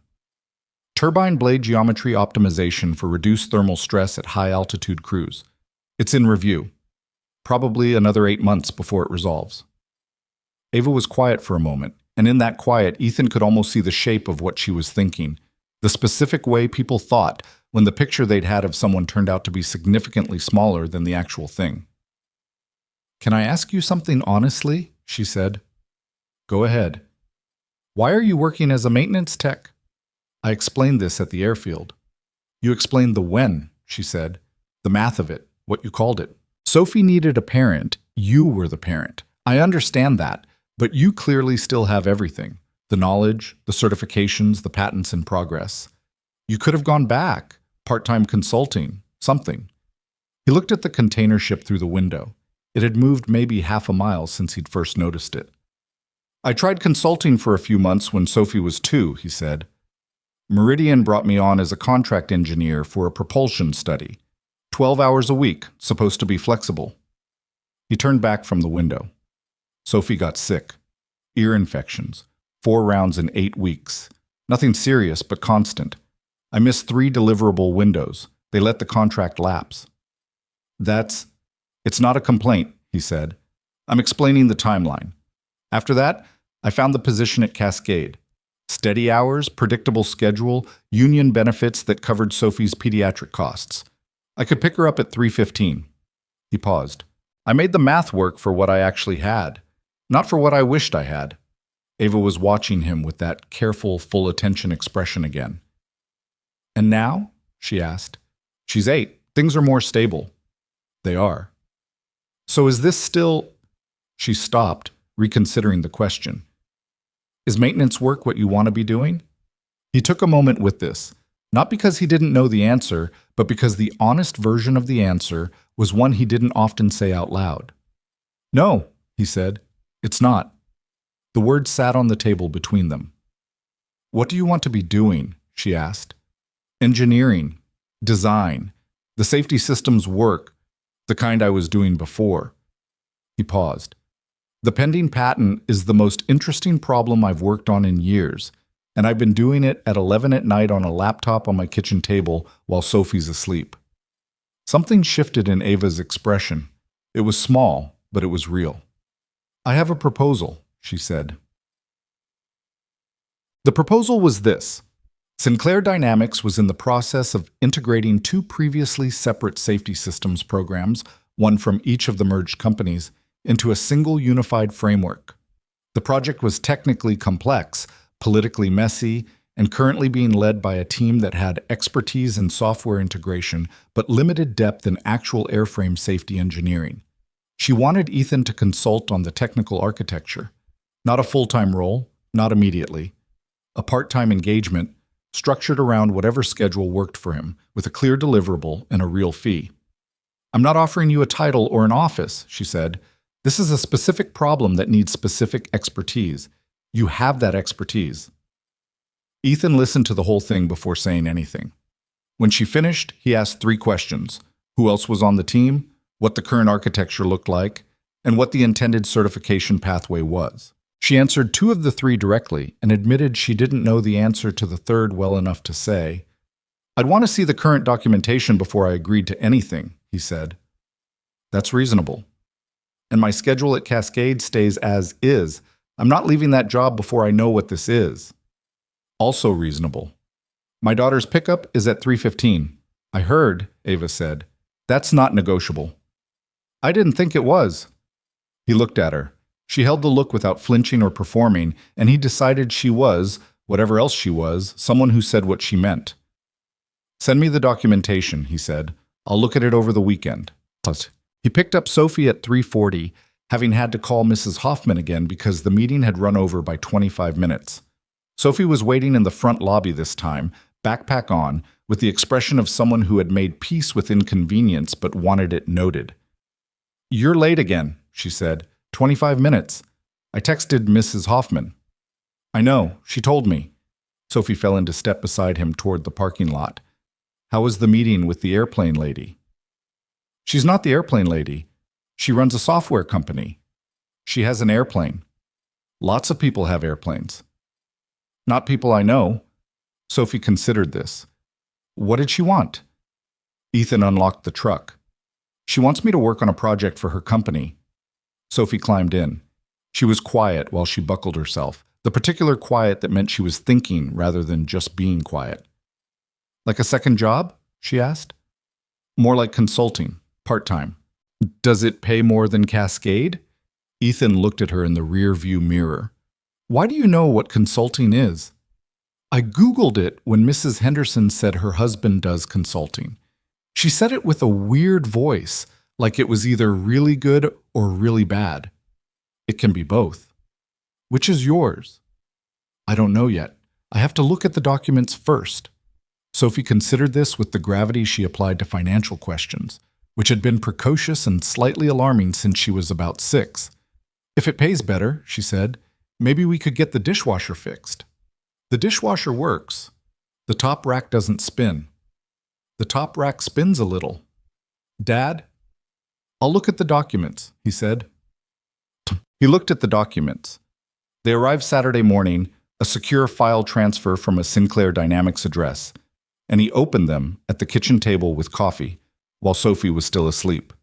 "Turbine blade geometry optimization for reduced thermal stress at high-altitude cruise. It's in review. Probably another 8 months before it resolves." Ava was quiet for a moment, and in that quiet, Ethan could almost see the shape of what she was thinking, the specific way people thought when the picture they'd had of someone turned out to be significantly smaller than the actual thing. "Can I ask you something honestly?" she said. "Go ahead." "Why are you working as a maintenance tech?" "I explained this at the airfield." "You explained the when," she said. "The math of it, what you called it. Sophie needed a parent. You were the parent. I understand that, but you clearly still have everything. The knowledge, the certifications, the patents in progress. You could have gone back, part-time consulting, something." He looked at the container ship through the window. It had moved maybe half a mile since he'd first noticed it. "I tried consulting for a few months when Sophie was 2, he said. Meridian brought me on as a contract engineer for a propulsion study. 12 hours a week, supposed to be flexible." He turned back from the window. Sophie got sick. Ear infections. 4 rounds in 8 weeks. Nothing serious, but constant. I missed 3 deliverable windows. They let the contract lapse. It's not a complaint, he said. I'm explaining the timeline. After that, I found the position at Cascade. Steady hours, predictable schedule, union benefits that covered Sophie's pediatric costs. I could pick her up at 3:15. He paused. I made the math work for what I actually had, not for what I wished I had. Ava was watching him with that careful, full attention expression again. "And now?" she asked. "She's 8. Things are more stable." "They are." "So is this still—" She stopped, reconsidering the question. "Is maintenance work what you want to be doing?" He took a moment with this, not because he didn't know the answer, but because the honest version of the answer was one he didn't often say out loud. "No," he said, "it's not." The words sat on the table between them. "What do you want to be doing?" she asked. "Engineering, design, the safety systems work, the kind I was doing before." He paused. "The pending patent is the most interesting problem I've worked on in years, and I've been doing it at 11 at night on a laptop on my kitchen table while Sophie's asleep." Something shifted in Ava's expression. It was small, but it was real. "I have a proposal," she said. The proposal was this. Sinclair Dynamics was in the process of integrating 2 previously separate safety systems programs, one from each of the merged companies, into a single unified framework. The project was technically complex, politically messy, and currently being led by a team that had expertise in software integration but limited depth in actual airframe safety engineering. She wanted Ethan to consult on the technical architecture. Not a full-time role, not immediately. A part-time engagement, structured around whatever schedule worked for him, with a clear deliverable and a real fee. "I'm not offering you a title or an office," she said. "This is a specific problem that needs specific expertise. You have that expertise." Ethan listened to the whole thing before saying anything. When she finished, he asked 3 questions: who else was on the team, what the current architecture looked like, and what the intended certification pathway was. She answered 2 of the 3 directly and admitted she didn't know the answer to the third well enough to say, "I'd want to see the current documentation before I agreed to anything," he said. "That's reasonable. And my schedule at Cascade stays as is. I'm not leaving that job before I know what this is." "Also reasonable. My daughter's pickup is at 3:15. "I heard," Ava said. "That's not negotiable." "I didn't think it was." He looked at her. She held the look without flinching or performing, and he decided she was, whatever else she was, someone who said what she meant. "Send me the documentation," he said. "I'll look at it over the weekend." He picked up Sophie at 3:40, having had to call Mrs. Hoffman again because the meeting had run over by 25 minutes. Sophie was waiting in the front lobby this time, backpack on, with the expression of someone who had made peace with inconvenience but wanted it noted. "You're late again," she said. 25 minutes. I texted Mrs. Hoffman." "I know. She told me." Sophie fell into step beside him toward the parking lot. "How was the meeting with the airplane lady?" "She's not the airplane lady. She runs a software company. She has an airplane. Lots of people have airplanes." "Not people I know." Sophie considered this. "What did she want?" Ethan unlocked the truck. "She wants me to work on a project for her company." Sophie climbed in. She was quiet while she buckled herself, the particular quiet that meant she was thinking rather than just being quiet. "Like a second job?" she asked. "More like consulting, part-time." "Does it pay more than Cascade?" Ethan looked at her in the rear-view mirror. "Why do you know what consulting is?" "I Googled it when Mrs. Henderson said her husband does consulting. She said it with a weird voice, like it was either really good or really bad. It can be both." "Which is yours?" "I don't know yet. I have to look at the documents first." Sophie considered this with the gravity she applied to financial questions, which had been precocious and slightly alarming since she was about 6. "If it pays better," she said, "maybe we could get the dishwasher fixed." "The dishwasher works. The top rack doesn't spin." "The top rack spins a little." "Dad?" "I'll look at the documents," he said. He looked at the documents. They arrived Saturday morning, a secure file transfer from a Sinclair Dynamics address, and he opened them at the kitchen table with coffee, while Sophie was still asleep.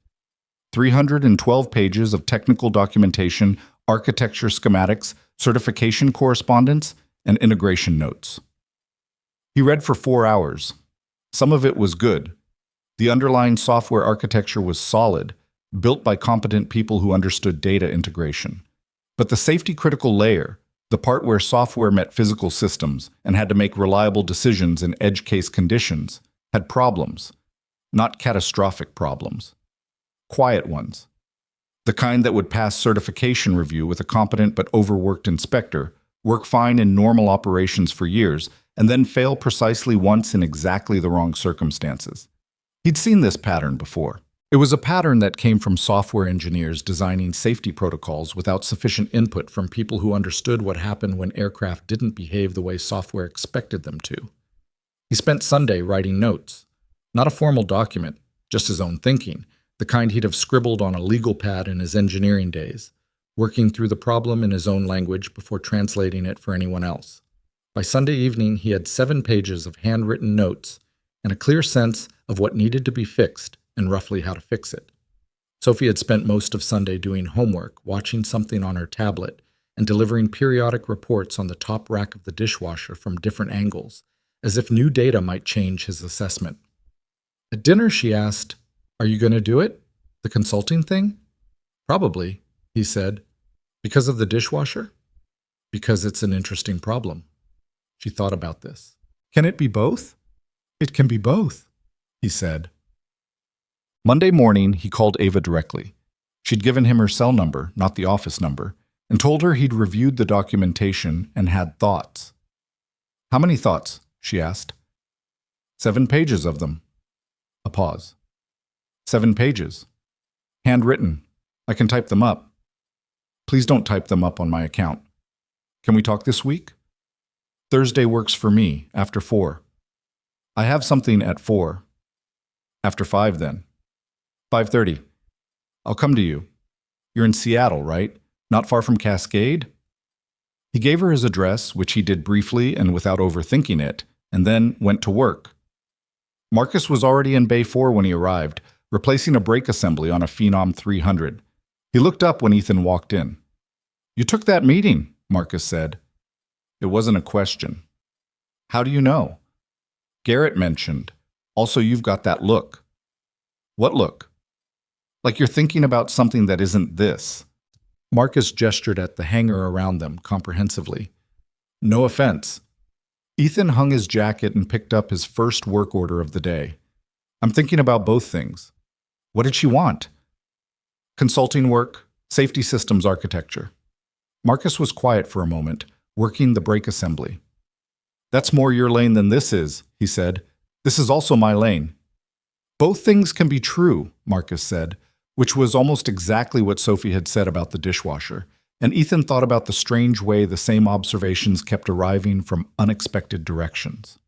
312 pages of technical documentation, architecture schematics, certification correspondence, and integration notes. He read for 4 hours. Some of it was good. The underlying software architecture was solid, built by competent people who understood data integration. But the safety-critical layer, the part where software met physical systems and had to make reliable decisions in edge case conditions, had problems. Not catastrophic problems. Quiet ones. The kind that would pass certification review with a competent but overworked inspector, work fine in normal operations for years, and then fail precisely once in exactly the wrong circumstances. He'd seen this pattern before. It was a pattern that came from software engineers designing safety protocols without sufficient input from people who understood what happened when aircraft didn't behave the way software expected them to. He spent Sunday writing notes. Not a formal document, just his own thinking, the kind he'd have scribbled on a legal pad in his engineering days, working through the problem in his own language before translating it for anyone else. By Sunday evening, he had 7 pages of handwritten notes and a clear sense of what needed to be fixed and roughly how to fix it. Sophie had spent most of Sunday doing homework, watching something on her tablet, and delivering periodic reports on the top rack of the dishwasher from different angles, as if new data might change his assessment. At dinner, she asked, "Are you going to do it? The consulting thing?" "Probably," he said. "Because of the dishwasher?" "Because it's an interesting problem." She thought about this. "Can it be both?" "It can be both," he said. Monday morning, he called Ava directly. She'd given him her cell number, not the office number, and told her he'd reviewed the documentation and had thoughts. "How many thoughts?" she asked. 7 pages of them. A pause. 7 pages. Handwritten. I can type them up. Please don't type them up on my account. Can we talk this week? Thursday works for me, after 4. I have something at 4. After 5 then. 5:30. I'll come to you. You're in Seattle, right? Not far from Cascade? He gave her his address, which he did briefly and without overthinking it, and then went to work. Marcus was already in Bay 4 when he arrived, replacing a brake assembly on a Phenom 300. He looked up when Ethan walked in. "You took that meeting," Marcus said. It wasn't a question. "How do you know?" "Garrett mentioned. Also, you've got that look." "What look?" "Like you're thinking about something that isn't this." Marcus gestured at the hangar around them comprehensively. "No offense." Ethan hung his jacket and picked up his first work order of the day. "I'm thinking about both things." "What did she want?" "Consulting work, safety systems architecture." Marcus was quiet for a moment, working the brake assembly. "That's more your lane than this is," he said. "This is also my lane." "Both things can be true," Marcus said, which was almost exactly what Sophie had said about the dishwasher, and Ethan thought about the strange way the same observations kept arriving from unexpected directions.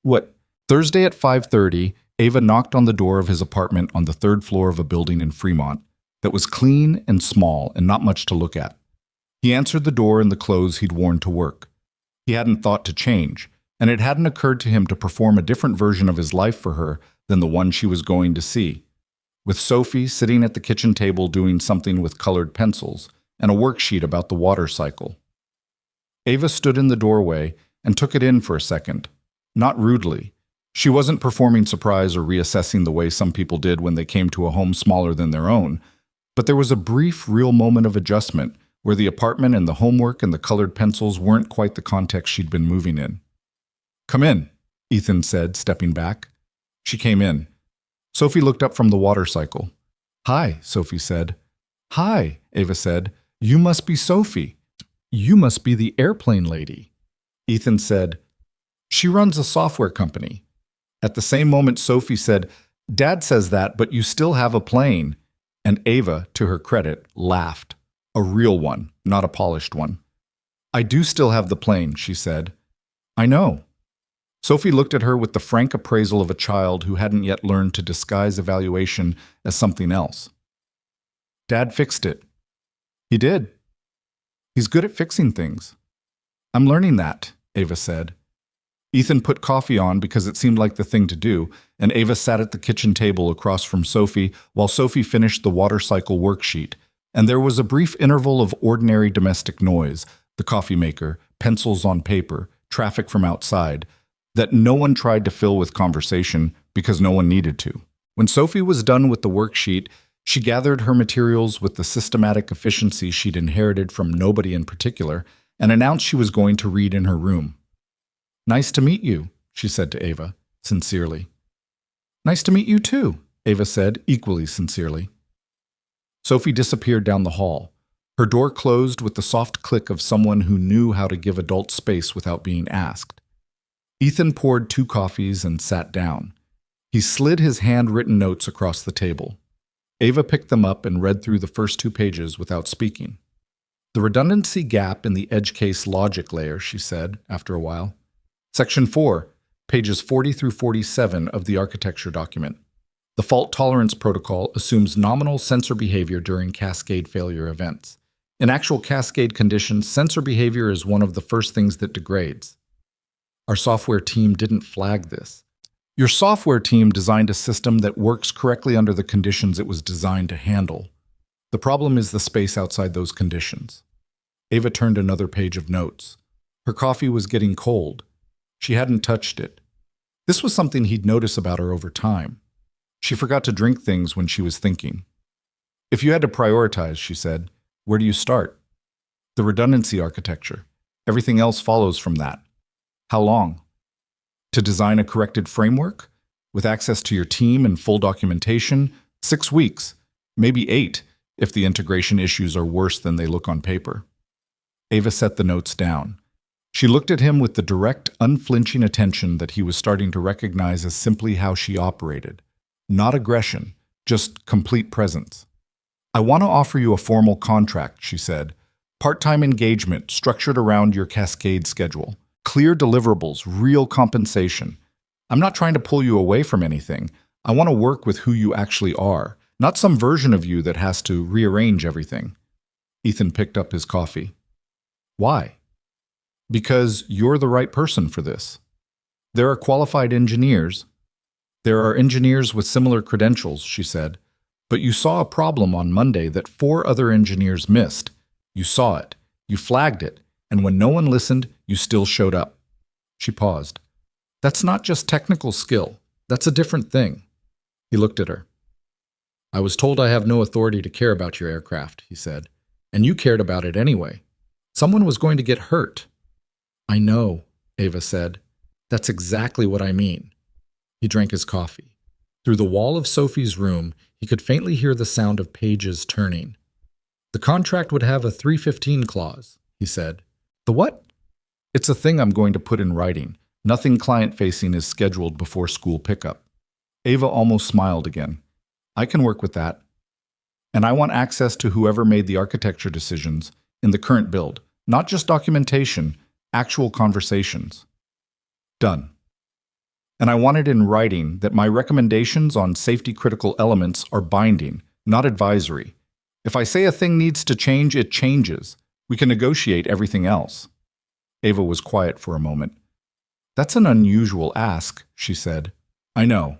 "What?" Thursday at 5:30, Ava knocked on the door of his apartment on the 3rd floor of a building in Fremont that was clean and small and not much to look at. He answered the door in the clothes he'd worn to work. He hadn't thought to change, and it hadn't occurred to him to perform a different version of his life for her than the one she was going to see, with Sophie sitting at the kitchen table doing something with colored pencils and a worksheet about the water cycle. Ava stood in the doorway and took it in for a second, not rudely. She wasn't performing surprise or reassessing the way some people did when they came to a home smaller than their own, but there was a brief, real moment of adjustment where the apartment and the homework and the colored pencils weren't quite the context she'd been moving in. "Come in," Ethan said, stepping back. She came in. Sophie looked up from the water cycle. "Hi," Sophie said. "Hi," Ava said. "You must be Sophie. You must be the airplane lady." Ethan said, "She runs a software company." At the same moment, Sophie said, "Dad says that, but you still have a plane." And Ava, to her credit, laughed. A real one, not a polished one. "I do still have the plane," she said. "I know." Sophie looked at her with the frank appraisal of a child who hadn't yet learned to disguise evaluation as something else. "Dad fixed it." "He did. He's good at fixing things." "I'm learning that," Ava said. Ethan put coffee on because it seemed like the thing to do, and Ava sat at the kitchen table across from Sophie while Sophie finished the water cycle worksheet, and there was a brief interval of ordinary domestic noise, the coffee maker, pencils on paper, traffic from outside, that no one tried to fill with conversation because no one needed to. When Sophie was done with the worksheet, she gathered her materials with the systematic efficiency she'd inherited from nobody in particular and announced she was going to read in her room. "Nice to meet you," she said to Ava, sincerely. "Nice to meet you too," Ava said, equally sincerely. Sophie disappeared down the hall. Her door closed with the soft click of someone who knew how to give adults space without being asked. Ethan poured 2 coffees and sat down. He slid his handwritten notes across the table. Ava picked them up and read through the first 2 pages without speaking. "The redundancy gap in the edge case logic layer," she said, after a while. "Section 4, pages 40 through 47 of the architecture document. The fault tolerance protocol assumes nominal sensor behavior during cascade failure events. In actual cascade conditions, sensor behavior is one of the first things that degrades. Our software team didn't flag this. Your software team designed a system that works correctly under the conditions it was designed to handle. The problem is the space outside those conditions." Ava turned another page of notes. Her coffee was getting cold. She hadn't touched it. This was something he'd noticed about her over time. She forgot to drink things when she was thinking. "If you had to prioritize," she said, "where do you start?" "The redundancy architecture. Everything else follows from that." "How long?" "To design a corrected framework? With access to your team and full documentation, 6 weeks. Maybe 8, if the integration issues are worse than they look on paper. Ava set the notes down. She looked at him with the direct, unflinching attention that he was starting to recognize as simply how she operated. Not aggression, just complete presence. I want to offer you a formal contract, she said. Part-time engagement structured around your cascade schedule. Clear deliverables, real compensation. I'm not trying to pull you away from anything. I want to work with who you actually are, not some version of you that has to rearrange everything. Ethan picked up his coffee. Why? Because you're the right person for this. There are qualified engineers. There are engineers with similar credentials, she said. But you saw a problem on Monday that 4 other engineers missed. You saw it. You flagged it. And when no one listened, you still showed up. She paused. That's not just technical skill. That's a different thing. He looked at her. I was told I have no authority to care about your aircraft, he said. And you cared about it anyway. Someone was going to get hurt. I know, Ava said. That's exactly what I mean. He drank his coffee. Through the wall of Sophie's room, he could faintly hear the sound of pages turning. The contract would have a 315 clause, he said. The what? It's a thing I'm going to put in writing. Nothing client-facing is scheduled before school pickup. Ava almost smiled again. I can work with that. And I want access to whoever made the architecture decisions in the current build. Not just documentation, actual conversations. Done. And I want it in writing that my recommendations on safety-critical elements are binding, not advisory. If I say a thing needs to change, it changes. We can negotiate everything else. Ava was quiet for a moment. That's an unusual ask, she said. I know.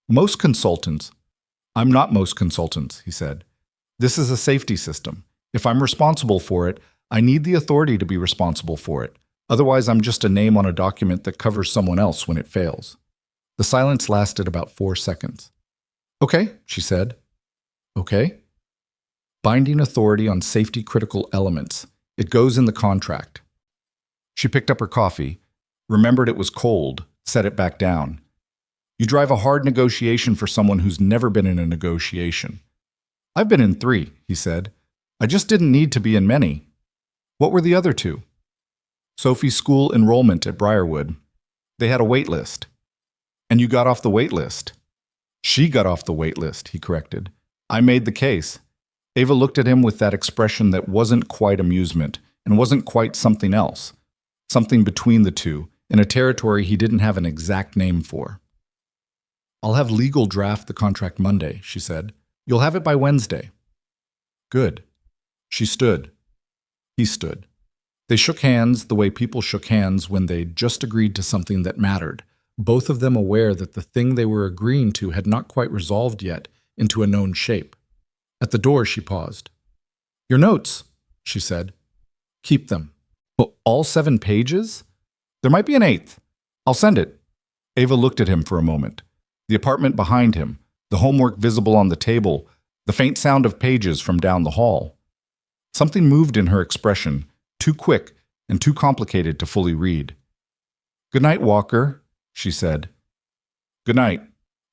Most consultants. I'm not most consultants, he said. This is a safety system. If I'm responsible for it, I need the authority to be responsible for it. Otherwise, I'm just a name on a document that covers someone else when it fails. The silence lasted about 4 seconds. Okay, she said. Okay. Binding authority on safety-critical elements. It goes in the contract. She picked up her coffee, remembered it was cold, set it back down. You drive a hard negotiation for someone who's never been in a negotiation. I've been in 3, he said. I just didn't need to be in many. What were the other 2? Sophie's school enrollment at Briarwood. They had a wait list. And you got off the wait list. She got off the wait list, he corrected. I made the case. Ava looked at him with that expression that wasn't quite amusement and wasn't quite something else. Something between the two, in a territory he didn't have an exact name for. I'll have legal draft the contract Monday, she said. You'll have it by Wednesday. Good. She stood. He stood. They shook hands the way people shook hands when they'd just agreed to something that mattered, both of them aware that the thing they were agreeing to had not quite resolved yet into a known shape. At the door, she paused. Your notes, she said. Keep them. All 7 pages? There might be an 8th. I'll send it. Ava looked at him for a moment. The apartment behind him, the homework visible on the table, the faint sound of pages from down the hall. Something moved in her expression, too quick and too complicated to fully read. Good night, Walker, she said. Good night,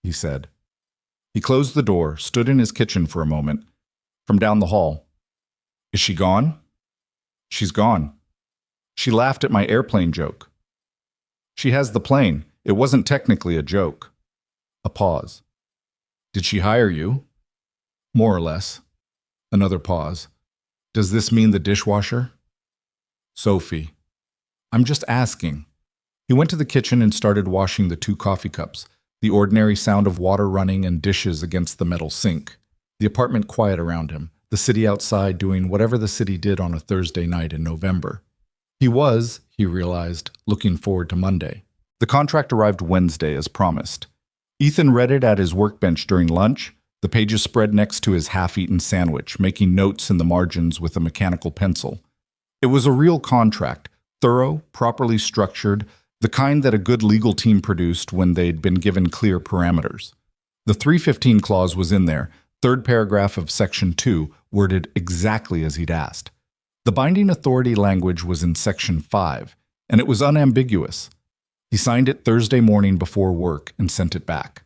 he said. He closed the door, stood in his kitchen for a moment. From down the hall. Is she gone? She's gone. She laughed at my airplane joke. She has the plane. It wasn't technically a joke. A pause. Did she hire you? More or less. Another pause. Does this mean the dishwasher? Sophie. I'm just asking. He went to the kitchen and started washing the 2 coffee cups, the ordinary sound of water running and dishes against the metal sink. The apartment quiet around him, the city outside doing whatever the city did on a Thursday night in November. He was, he realized, looking forward to Monday. The contract arrived Wednesday as promised. Ethan read it at his workbench during lunch, the pages spread next to his half-eaten sandwich, making notes in the margins with a mechanical pencil. It was a real contract, thorough, properly structured, the kind that a good legal team produced when they'd been given clear parameters. The 315 clause was in there, 3rd paragraph of Section 2, worded exactly as he'd asked. The binding authority language was in Section 5, and it was unambiguous. He signed it Thursday morning before work and sent it back.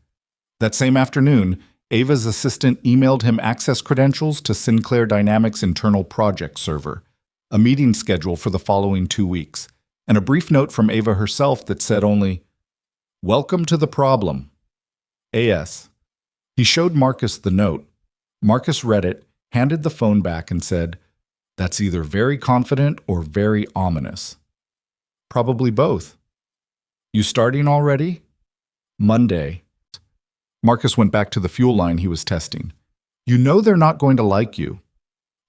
That same afternoon, Ava's assistant emailed him access credentials to Sinclair Dynamics' internal project server, a meeting schedule for the following 2 weeks, and a brief note from Ava herself that said only, "Welcome to the problem. A.S." He showed Marcus the note. Marcus read it, handed the phone back, and said, "That's either very confident or very ominous." "Probably both." "You starting already?" "Monday." Marcus went back to the fuel line he was testing. "You know they're not going to like you.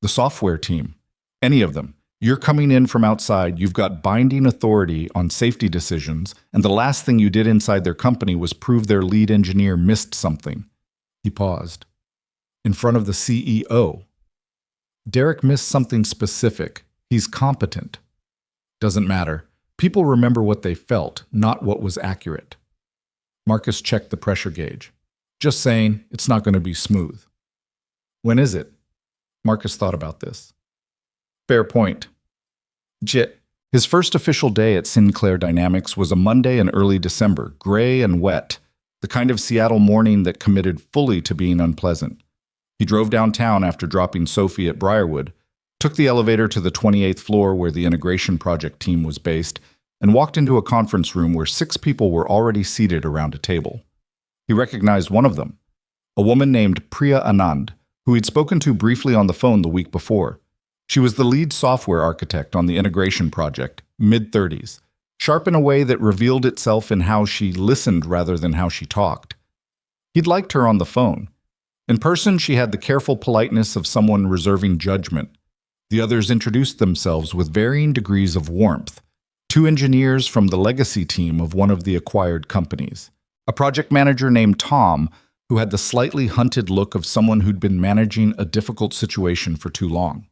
The software team. Any of them. You're coming in from outside, you've got binding authority on safety decisions, and the last thing you did inside their company was prove their lead engineer missed something." He paused. "In front of the CEO. Derek missed something specific. He's competent." "Doesn't matter. People remember what they felt, not what was accurate." Marcus checked the pressure gauge. "Just saying, it's not going to be smooth." "When is it?" Marcus thought about this. "Fair point." His first official day at Sinclair Dynamics was a Monday in early December, gray and wet, the kind of Seattle morning that committed fully to being unpleasant. He drove downtown after dropping Sophie at Briarwood, took the elevator to the 28th floor where the integration project team was based, and walked into a conference room where 6 people were already seated around a table. He recognized one of them, a woman named Priya Anand, who he'd spoken to briefly on the phone the week before. She was the lead software architect on the integration project, mid-30s, sharp in a way that revealed itself in how she listened rather than how she talked. He'd liked her on the phone. In person, she had the careful politeness of someone reserving judgment. The others introduced themselves with varying degrees of warmth. 2 engineers from the legacy team of one of the acquired companies. A project manager named Tom, who had the slightly hunted look of someone who'd been managing a difficult situation for too long.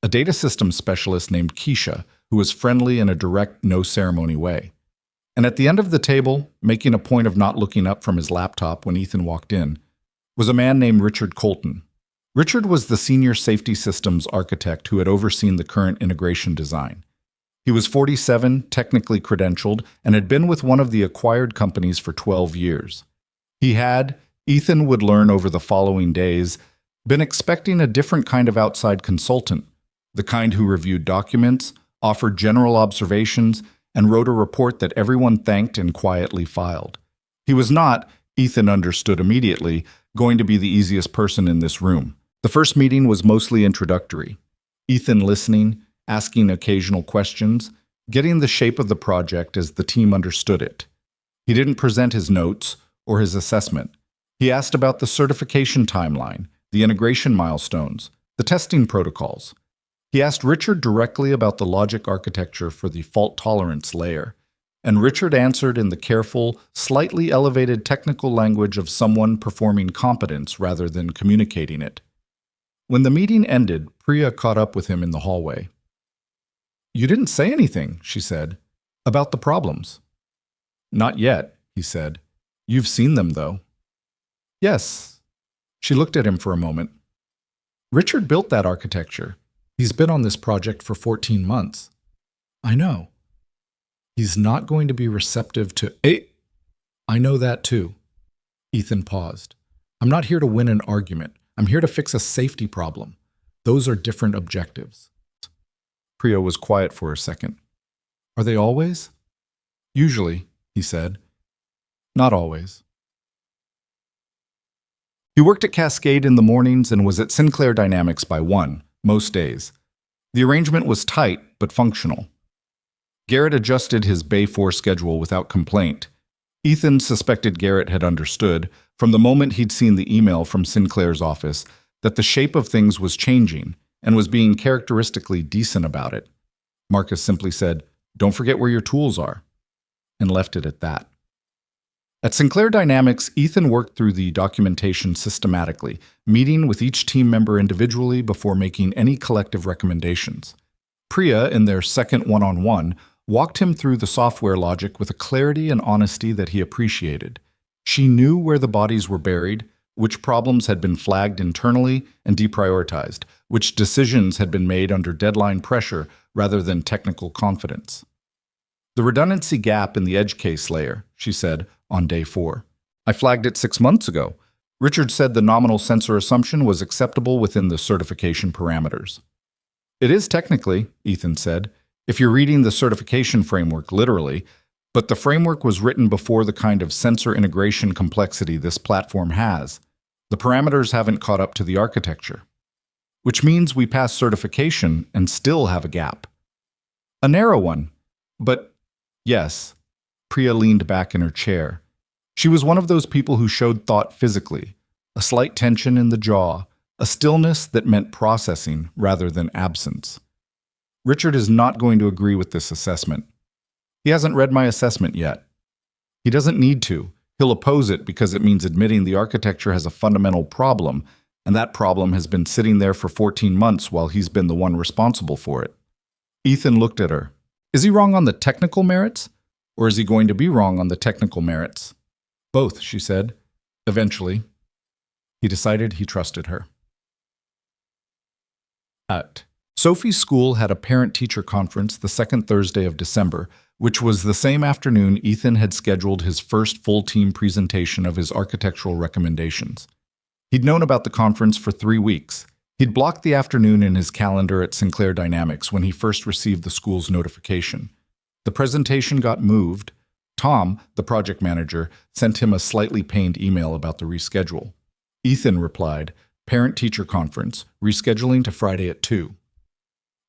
A data systems specialist named Keisha, who was friendly in a direct, no-ceremony way. And at the end of the table, making a point of not looking up from his laptop when Ethan walked in, was a man named Richard Colton. Richard was the senior safety systems architect who had overseen the current integration design. He was 47, technically credentialed, and had been with one of the acquired companies for 12 years. He had, Ethan would learn over the following days, been expecting a different kind of outside consultant, the kind who reviewed documents, offered general observations, and wrote a report that everyone thanked and quietly filed. He was not, Ethan understood immediately, going to be the easiest person in this room. The first meeting was mostly introductory. Ethan listening, asking occasional questions, getting the shape of the project as the team understood it. He didn't present his notes or his assessment. He asked about the certification timeline, the integration milestones, the testing protocols. He asked Richard directly about the logic architecture for the fault tolerance layer, and Richard answered in the careful, slightly elevated technical language of someone performing competence rather than communicating it. When the meeting ended, Priya caught up with him in the hallway. "You didn't say anything," she said, "about the problems." "Not yet," he said. "You've seen them, though." "Yes." She looked at him for a moment. "Richard built that architecture. He's been on this project for 14 months. "I know." "He's not going to be receptive to I know that too." Ethan paused. "I'm not here to win an argument. I'm here to fix a safety problem. Those are different objectives." Priya was quiet for a second. "Are they always?" "Usually," he said. "Not always." He worked at Cascade in the mornings and was at Sinclair Dynamics by 1, most days. The arrangement was tight, but functional. Garrett adjusted his Bay 4 schedule without complaint. Ethan suspected Garrett had understood, from the moment he'd seen the email from Sinclair's office, that the shape of things was changing and was being characteristically decent about it. Marcus simply said, "Don't forget where your tools are," and left it at that. At Sinclair Dynamics, Ethan worked through the documentation systematically, meeting with each team member individually before making any collective recommendations. Priya, in their second one-on-one, walked him through the software logic with a clarity and honesty that he appreciated. She knew where the bodies were buried, which problems had been flagged internally and deprioritized, which decisions had been made under deadline pressure rather than technical confidence. "The redundancy gap in the edge case layer," she said on day 4. "I flagged it 6 months ago. Richard said the nominal sensor assumption was acceptable within the certification parameters. It is technically, Ethan said, if you're reading the certification framework literally, but the framework was written before the kind of sensor integration complexity this platform has. The parameters haven't caught up to the architecture. Which means we pass certification and still have a gap. A narrow one, but yes, Priya leaned back in her chair. She was one of those people who showed thought physically, a slight tension in the jaw, a stillness that meant processing rather than absence. Richard is not going to agree with this assessment. He hasn't read my assessment yet. He doesn't need to. He'll oppose it because it means admitting the architecture has a fundamental problem, and that problem has been sitting there for 14 months while he's been the one responsible for it. Ethan looked at her. Is he wrong on the technical merits? Or is he going to be wrong on the technical merits? Both, she said. Eventually. He decided he trusted her. Sophie's school had a parent-teacher conference the second Thursday of December, which was the same afternoon Ethan had scheduled his first full-team presentation of his architectural recommendations. He'd known about the conference for 3 weeks. He'd blocked the afternoon in his calendar at Sinclair Dynamics when he first received the school's notification. The presentation got moved. Tom, the project manager, sent him a slightly pained email about the reschedule. Ethan replied, Parent-teacher conference, rescheduling to Friday at 2.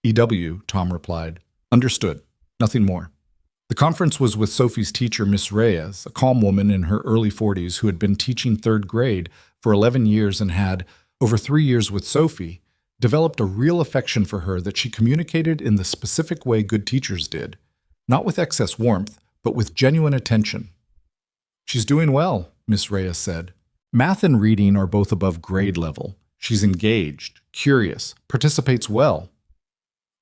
EW, Tom replied. Understood. Nothing more. The conference was with Sophie's teacher, Miss Reyes, a calm woman in her early 40s who had been teaching 3rd grade for 11 years and had, over 3 years with Sophie, developed a real affection for her that she communicated in the specific way good teachers did, not with excess warmth, but with genuine attention. She's doing well, Miss Reyes said. Math and reading are both above grade level. She's engaged, curious, participates well.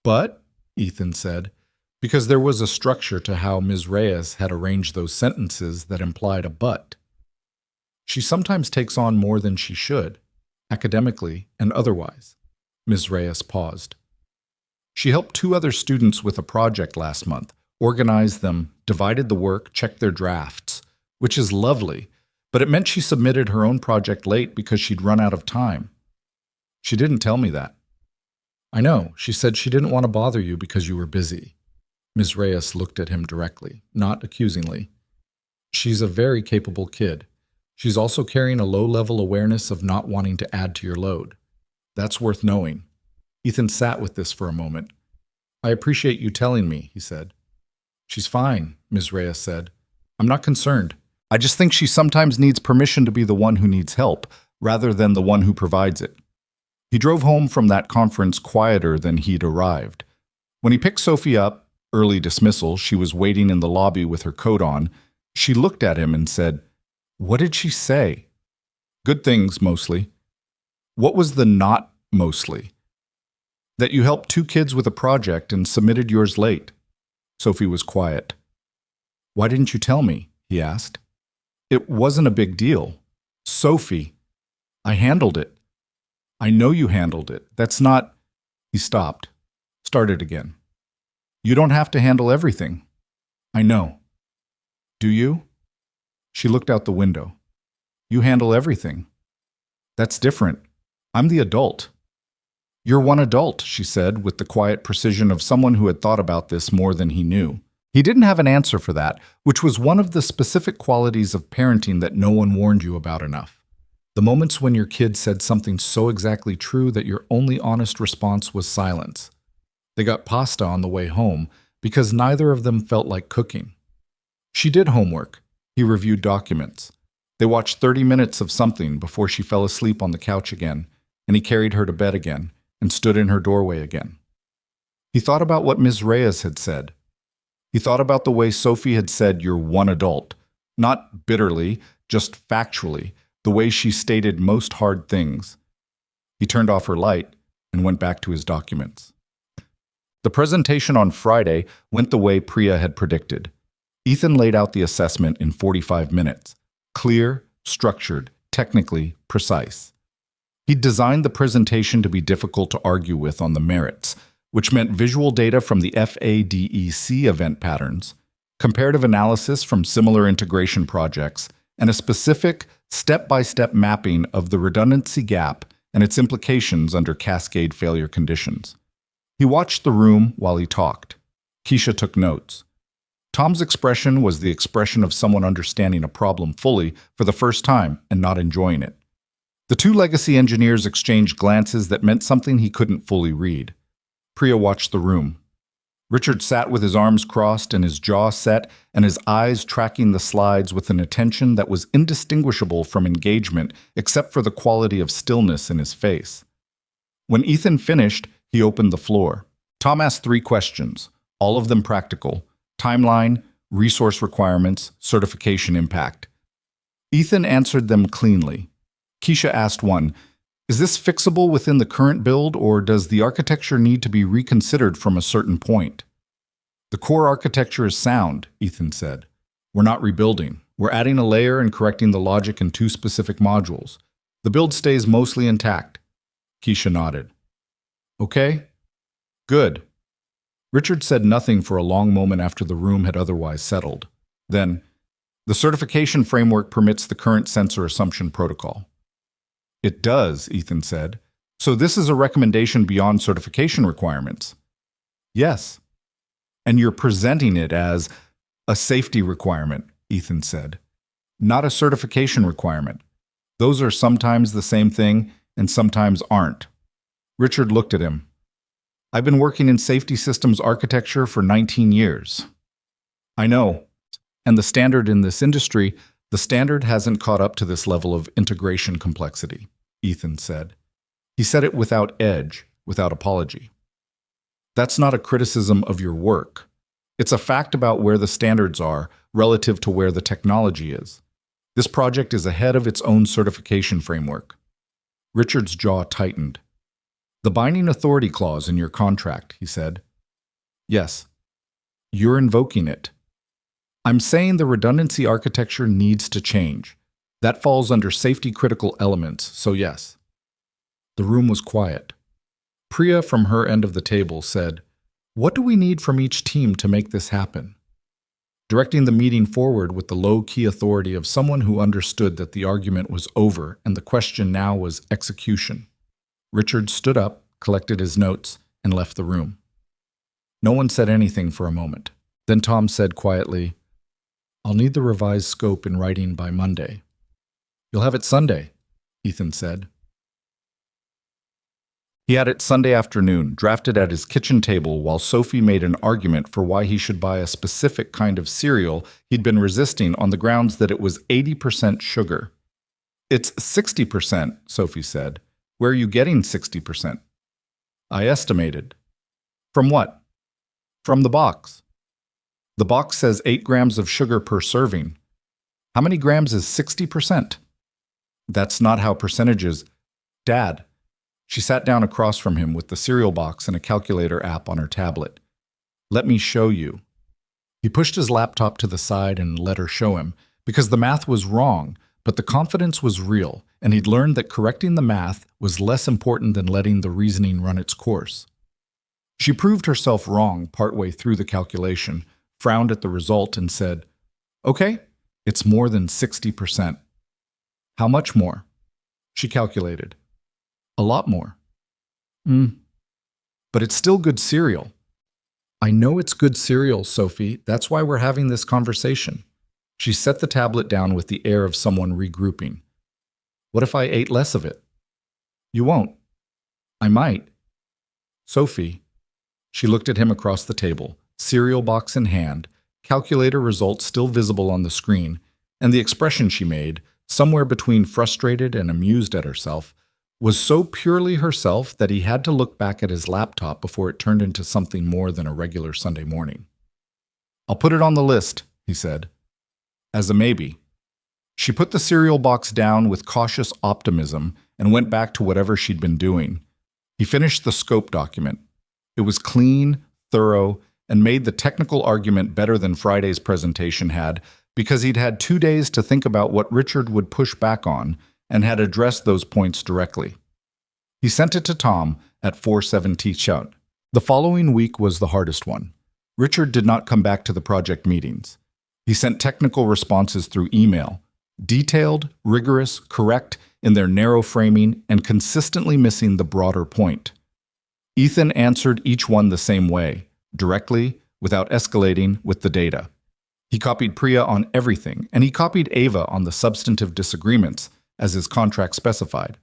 But, Ethan said, because there was a structure to how Ms. Reyes had arranged those sentences that implied a but. She sometimes takes on more than she should, academically and otherwise. Ms. Reyes paused. She helped 2 other students with a project last month, organized them, divided the work, checked their drafts, which is lovely, but it meant she submitted her own project late because she'd run out of time. She didn't tell me that. I know, she said she didn't want to bother you because you were busy. Ms. Reyes looked at him directly, not accusingly. She's a very capable kid. She's also carrying a low-level awareness of not wanting to add to your load. That's worth knowing. Ethan sat with this for a moment. I appreciate you telling me, he said. She's fine, Ms. Reyes said. I'm not concerned. I just think she sometimes needs permission to be the one who needs help, rather than the one who provides it. He drove home from that conference quieter than he'd arrived. When he picked Sophie up, early dismissal, she was waiting in the lobby with her coat on. She looked at him and said, What did she say? Good things, mostly. What was the not mostly? That you helped 2 kids with a project and submitted yours late. Sophie was quiet. Why didn't you tell me? He asked. It wasn't a big deal. Sophie, I handled it. I know you handled it. That's not... He stopped. Started again. You don't have to handle everything. I know. Do you? She looked out the window. You handle everything. That's different. I'm the adult. You're one adult, she said, with the quiet precision of someone who had thought about this more than he knew. He didn't have an answer for that, which was one of the specific qualities of parenting that no one warned you about enough. The moments when your kid said something so exactly true that your only honest response was silence. They got pasta on the way home because neither of them felt like cooking. She did homework. He reviewed documents. They watched 30 minutes of something before she fell asleep on the couch again, and he carried her to bed again and stood in her doorway again. He thought about what Ms. Reyes had said. He thought about the way Sophie had said you're one adult, not bitterly, just factually, the way she stated most hard things. He turned off her light and went back to his documents. The presentation on Friday went the way Priya had predicted. Ethan laid out the assessment in 45 minutes. Clear, structured, technically precise. He'd designed the presentation to be difficult to argue with on the merits, which meant visual data from the FADEC event patterns, comparative analysis from similar integration projects, and a specific, step-by-step mapping of the redundancy gap and its implications under cascade failure conditions. He watched the room while he talked. Keisha took notes. Tom's expression was the expression of someone understanding a problem fully for the first time and not enjoying it. The two legacy engineers exchanged glances that meant something he couldn't fully read. Priya watched the room. Richard sat with his arms crossed and his jaw set and his eyes tracking the slides with an attention that was indistinguishable from engagement except for the quality of stillness in his face. When Ethan finished, he opened the floor. Tom asked 3 questions, all of them practical: timeline, resource requirements, certification impact. Ethan answered them cleanly. Keisha asked one, "Is this fixable within the current build, or does the architecture need to be reconsidered from a certain point?" "The core architecture is sound," Ethan said. "We're not rebuilding. We're adding a layer and correcting the logic in 2 specific modules. The build stays mostly intact." Keisha nodded. "Okay. Good." Richard said nothing for a long moment after the room had otherwise settled. Then, "The certification framework permits the current sensor assumption protocol." "It does," Ethan said. "So this is a recommendation beyond certification requirements?" "Yes." "And you're presenting it as a safety requirement," Ethan said. "Not a certification requirement. Those are sometimes the same thing and sometimes aren't." Richard looked at him. "I've been working in safety systems architecture for 19 years. I know. And the standard in this industry, the standard hasn't caught up to this level of integration complexity," Ethan said. He said it without edge, without apology. "That's not a criticism of your work. It's a fact about where the standards are relative to where the technology is. This project is ahead of its own certification framework." Richard's jaw tightened. "The binding authority clause in your contract," he said. "Yes." "You're invoking it." "I'm saying the redundancy architecture needs to change. That falls under safety-critical elements, so yes." The room was quiet. Priya, from her end of the table, said, "What do we need from each team to make this happen?" Directing the meeting forward with the low-key authority of someone who understood that the argument was over and the question now was execution. Richard stood up, collected his notes, and left the room. No one said anything for a moment. Then Tom said quietly, "I'll need the revised scope in writing by Monday." "You'll have it Sunday," Ethan said. He had it Sunday afternoon, drafted at his kitchen table while Sophie made an argument for why he should buy a specific kind of cereal he'd been resisting on the grounds that it was 80% sugar. "It's 60%, Sophie said. "Where are you getting 60%? "I estimated." "From what?" "From the box." "The box says 8 grams of sugar per serving. How many grams is 60%? "That's not how percentages—" "Dad." She sat down across from him with the cereal box and a calculator app on her tablet. "Let me show you." He pushed his laptop to the side and let her show him, because the math was wrong, but the confidence was real, and he'd learned that correcting the math was less important than letting the reasoning run its course. She proved herself wrong partway through the calculation, frowned at the result, and said, "Okay, it's more than 60%. "How much more?" She calculated. "A lot more." "But it's still good cereal." "I know it's good cereal, Sophie. That's why we're having this conversation." She set the tablet down with the air of someone regrouping. "What if I ate less of it?" "You won't." "I might." "Sophie." She looked at him across the table, cereal box in hand, calculator results still visible on the screen, and the expression she made, somewhere between frustrated and amused at herself, was so purely herself that he had to look back at his laptop before it turned into something more than a regular Sunday morning. "I'll put it on the list," he said. "As a maybe." She put the cereal box down with cautious optimism and went back to whatever she'd been doing. He finished the scope document. It was clean, thorough, and made the technical argument better than Friday's presentation had, because he'd had 2 days to think about what Richard would push back on and had addressed those points directly. He sent it to Tom at 4:17 shout. The following week was the hardest one. Richard did not come back to the project meetings. He sent technical responses through email, Detailed, rigorous, correct in their narrow framing, and consistently missing the broader point. Ethan answered each one the same way, directly, without escalating with the data. He copied Priya on everything, and he copied Ava on the substantive disagreements, as his contract specified.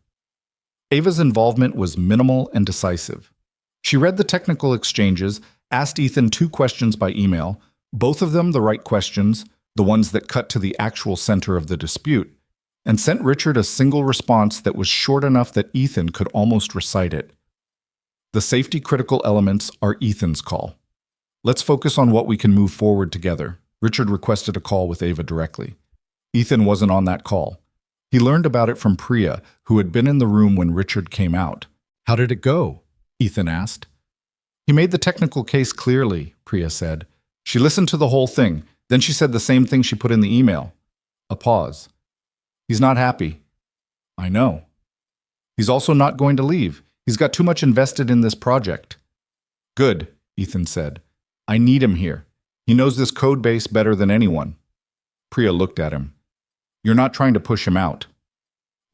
Ava's involvement was minimal and decisive. She read the technical exchanges, asked Ethan 2 questions by email, both of them the right questions, the ones that cut to the actual center of the dispute, and sent Richard a single response that was short enough that Ethan could almost recite it. The safety-critical elements are Ethan's call. Let's focus on what we can move forward together. Richard requested a call with Ava directly. Ethan wasn't on that call. He learned about it from Priya, who had been in the room when Richard came out. "How did it go?" Ethan asked. "He made the technical case clearly," Priya said. "She listened to the whole thing. Then she said the same thing she put in the email." A pause. "He's not happy." "I know." "He's also not going to leave. He's got too much invested in this project." "Good," Ethan said. "I need him here. He knows this code base better than anyone." Priya looked at him. "You're not trying to push him out."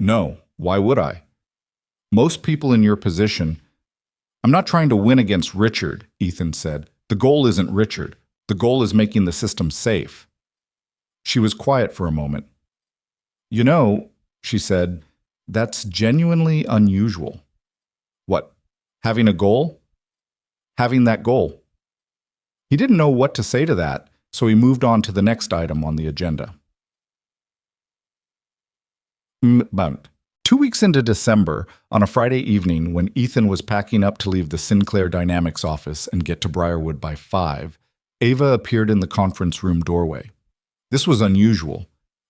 "No, why would I?" "Most people in your position—" "I'm not trying to win against Richard," Ethan said. "The goal isn't Richard. The goal is making the system safe." She was quiet for a moment. "You know," she said, "that's genuinely unusual." "What? Having a goal?" "Having that goal." He didn't know what to say to that, so he moved on to the next item on the agenda. About 2 weeks into December, on a Friday evening when Ethan was packing up to leave the Sinclair Dynamics office and get to Briarwood by 5, Ava appeared in the conference room doorway. This was unusual.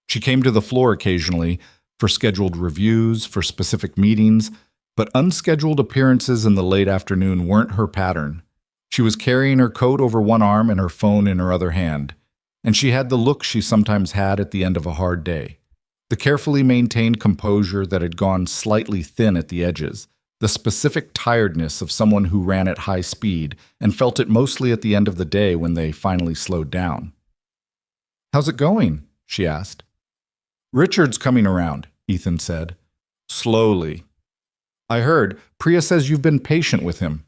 She came to the floor occasionally for scheduled reviews, for specific meetings, but unscheduled appearances in the late afternoon weren't her pattern. She was carrying her coat over one arm and her phone in her other hand, and she had the look she sometimes had at the end of a hard day. The carefully maintained composure that had gone slightly thin at the edges, the specific tiredness of someone who ran at high speed and felt it mostly at the end of the day when they finally slowed down. "How's it going?" she asked. "Richard's coming around," Ethan said. "Slowly." "I heard. Priya says you've been patient with him.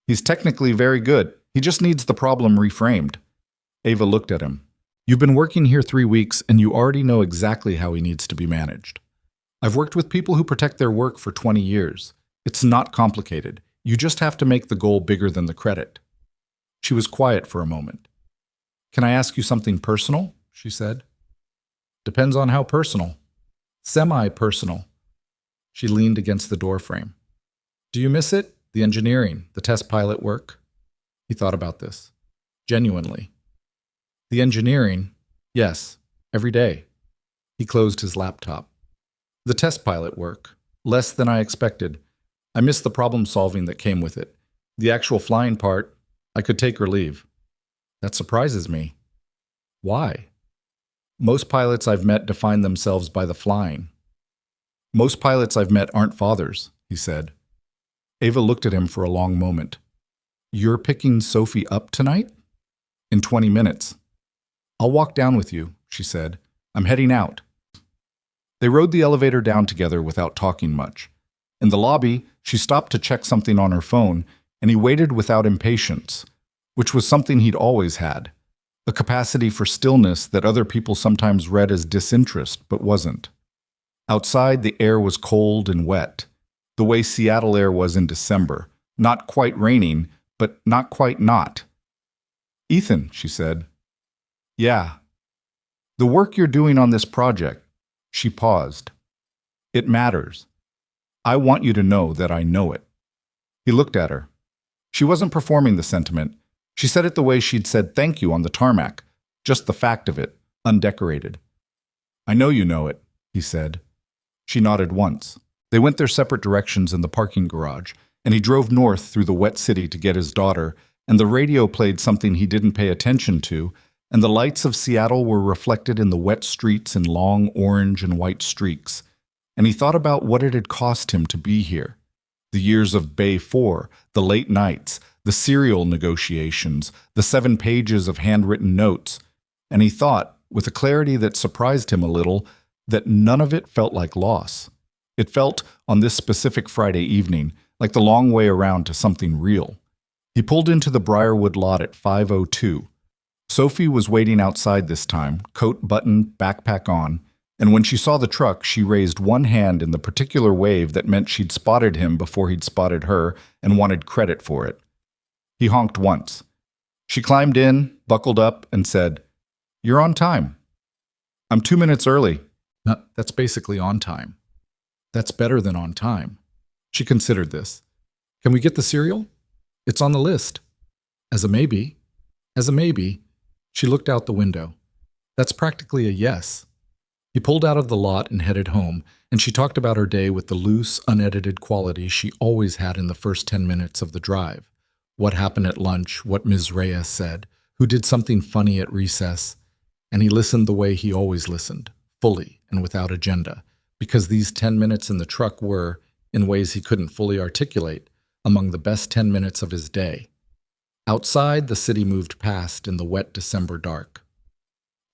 He's technically very good. He just needs the problem reframed." Ava looked at him. "You've been working here 3 weeks, and you already know exactly how he needs to be managed. I've worked with people who protect their work for 20 years. It's not complicated. You just have to make the goal bigger than the credit." She was quiet for a moment. "Can I ask you something personal?" she said. "Depends on how personal." "Semi-personal." She leaned against the doorframe. "Do you miss it? The engineering, the test pilot work?" He thought about this. Genuinely. "The engineering? Yes, every day." He closed his laptop. "The test pilot work? Less than I expected. I miss the problem-solving that came with it. The actual flying part, I could take or leave." "That surprises me." "Why?" "Most pilots I've met define themselves by the flying." "Most pilots I've met aren't fathers," he said. Ava looked at him for a long moment. "You're picking Sophie up tonight?" "In 20 minutes. "I'll walk down with you," she said. "I'm heading out." They rode the elevator down together without talking much. In the lobby, she stopped to check something on her phone, and he waited without impatience, which was something he'd always had, a capacity for stillness that other people sometimes read as disinterest, but wasn't. Outside, the air was cold and wet, the way Seattle air was in December, not quite raining, but not quite not. "Ethan," she said. "Yeah." "The work you're doing on this project," she paused. "It matters. I want you to know that I know it." He looked at her. She wasn't performing the sentiment. She said it the way she'd said thank you on the tarmac, just the fact of it, undecorated. "I know you know it," he said. She nodded once. They went their separate directions in the parking garage, and he drove north through the wet city to get his daughter, and the radio played something he didn't pay attention to, and the lights of Seattle were reflected in the wet streets in long orange and white streaks, and he thought about what it had cost him to be here. The years of Bay 4, the late nights, the serial negotiations, the 7 pages of handwritten notes, and he thought, with a clarity that surprised him a little, that none of it felt like loss. It felt, on this specific Friday evening, like the long way around to something real. He pulled into the Briarwood lot at 5:02. Sophie was waiting outside this time, coat buttoned, backpack on, and when she saw the truck, she raised one hand in the particular wave that meant she'd spotted him before he'd spotted her and wanted credit for it. He honked once. She climbed in, buckled up, and said, "You're on time." "I'm 2 minutes early." That's basically on time. That's better than on time. She considered this. "Can we get the cereal?" "It's on the list." As a maybe. As a maybe. She looked out the window. That's practically a yes. He pulled out of the lot and headed home, and she talked about her day with the loose, unedited quality she always had in the first 10 minutes of the drive. What happened at lunch, what Ms. Reyes said, who did something funny at recess, and he listened the way he always listened, fully and without agenda, because these 10 minutes in the truck were, in ways he couldn't fully articulate, among the best 10 minutes of his day. Outside, the city moved past in the wet December dark.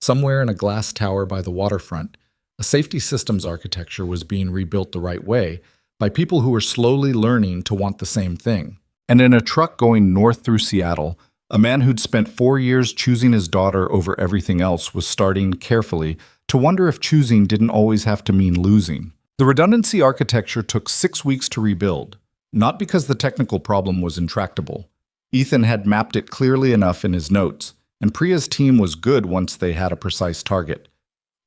Somewhere in a glass tower by the waterfront, a safety systems architecture was being rebuilt the right way by people who were slowly learning to want the same thing. And in a truck going north through Seattle, a man who'd spent 4 years choosing his daughter over everything else was starting, carefully, to wonder if choosing didn't always have to mean losing. The redundancy architecture took 6 weeks to rebuild, not because the technical problem was intractable. Ethan had mapped it clearly enough in his notes, and Priya's team was good once they had a precise target.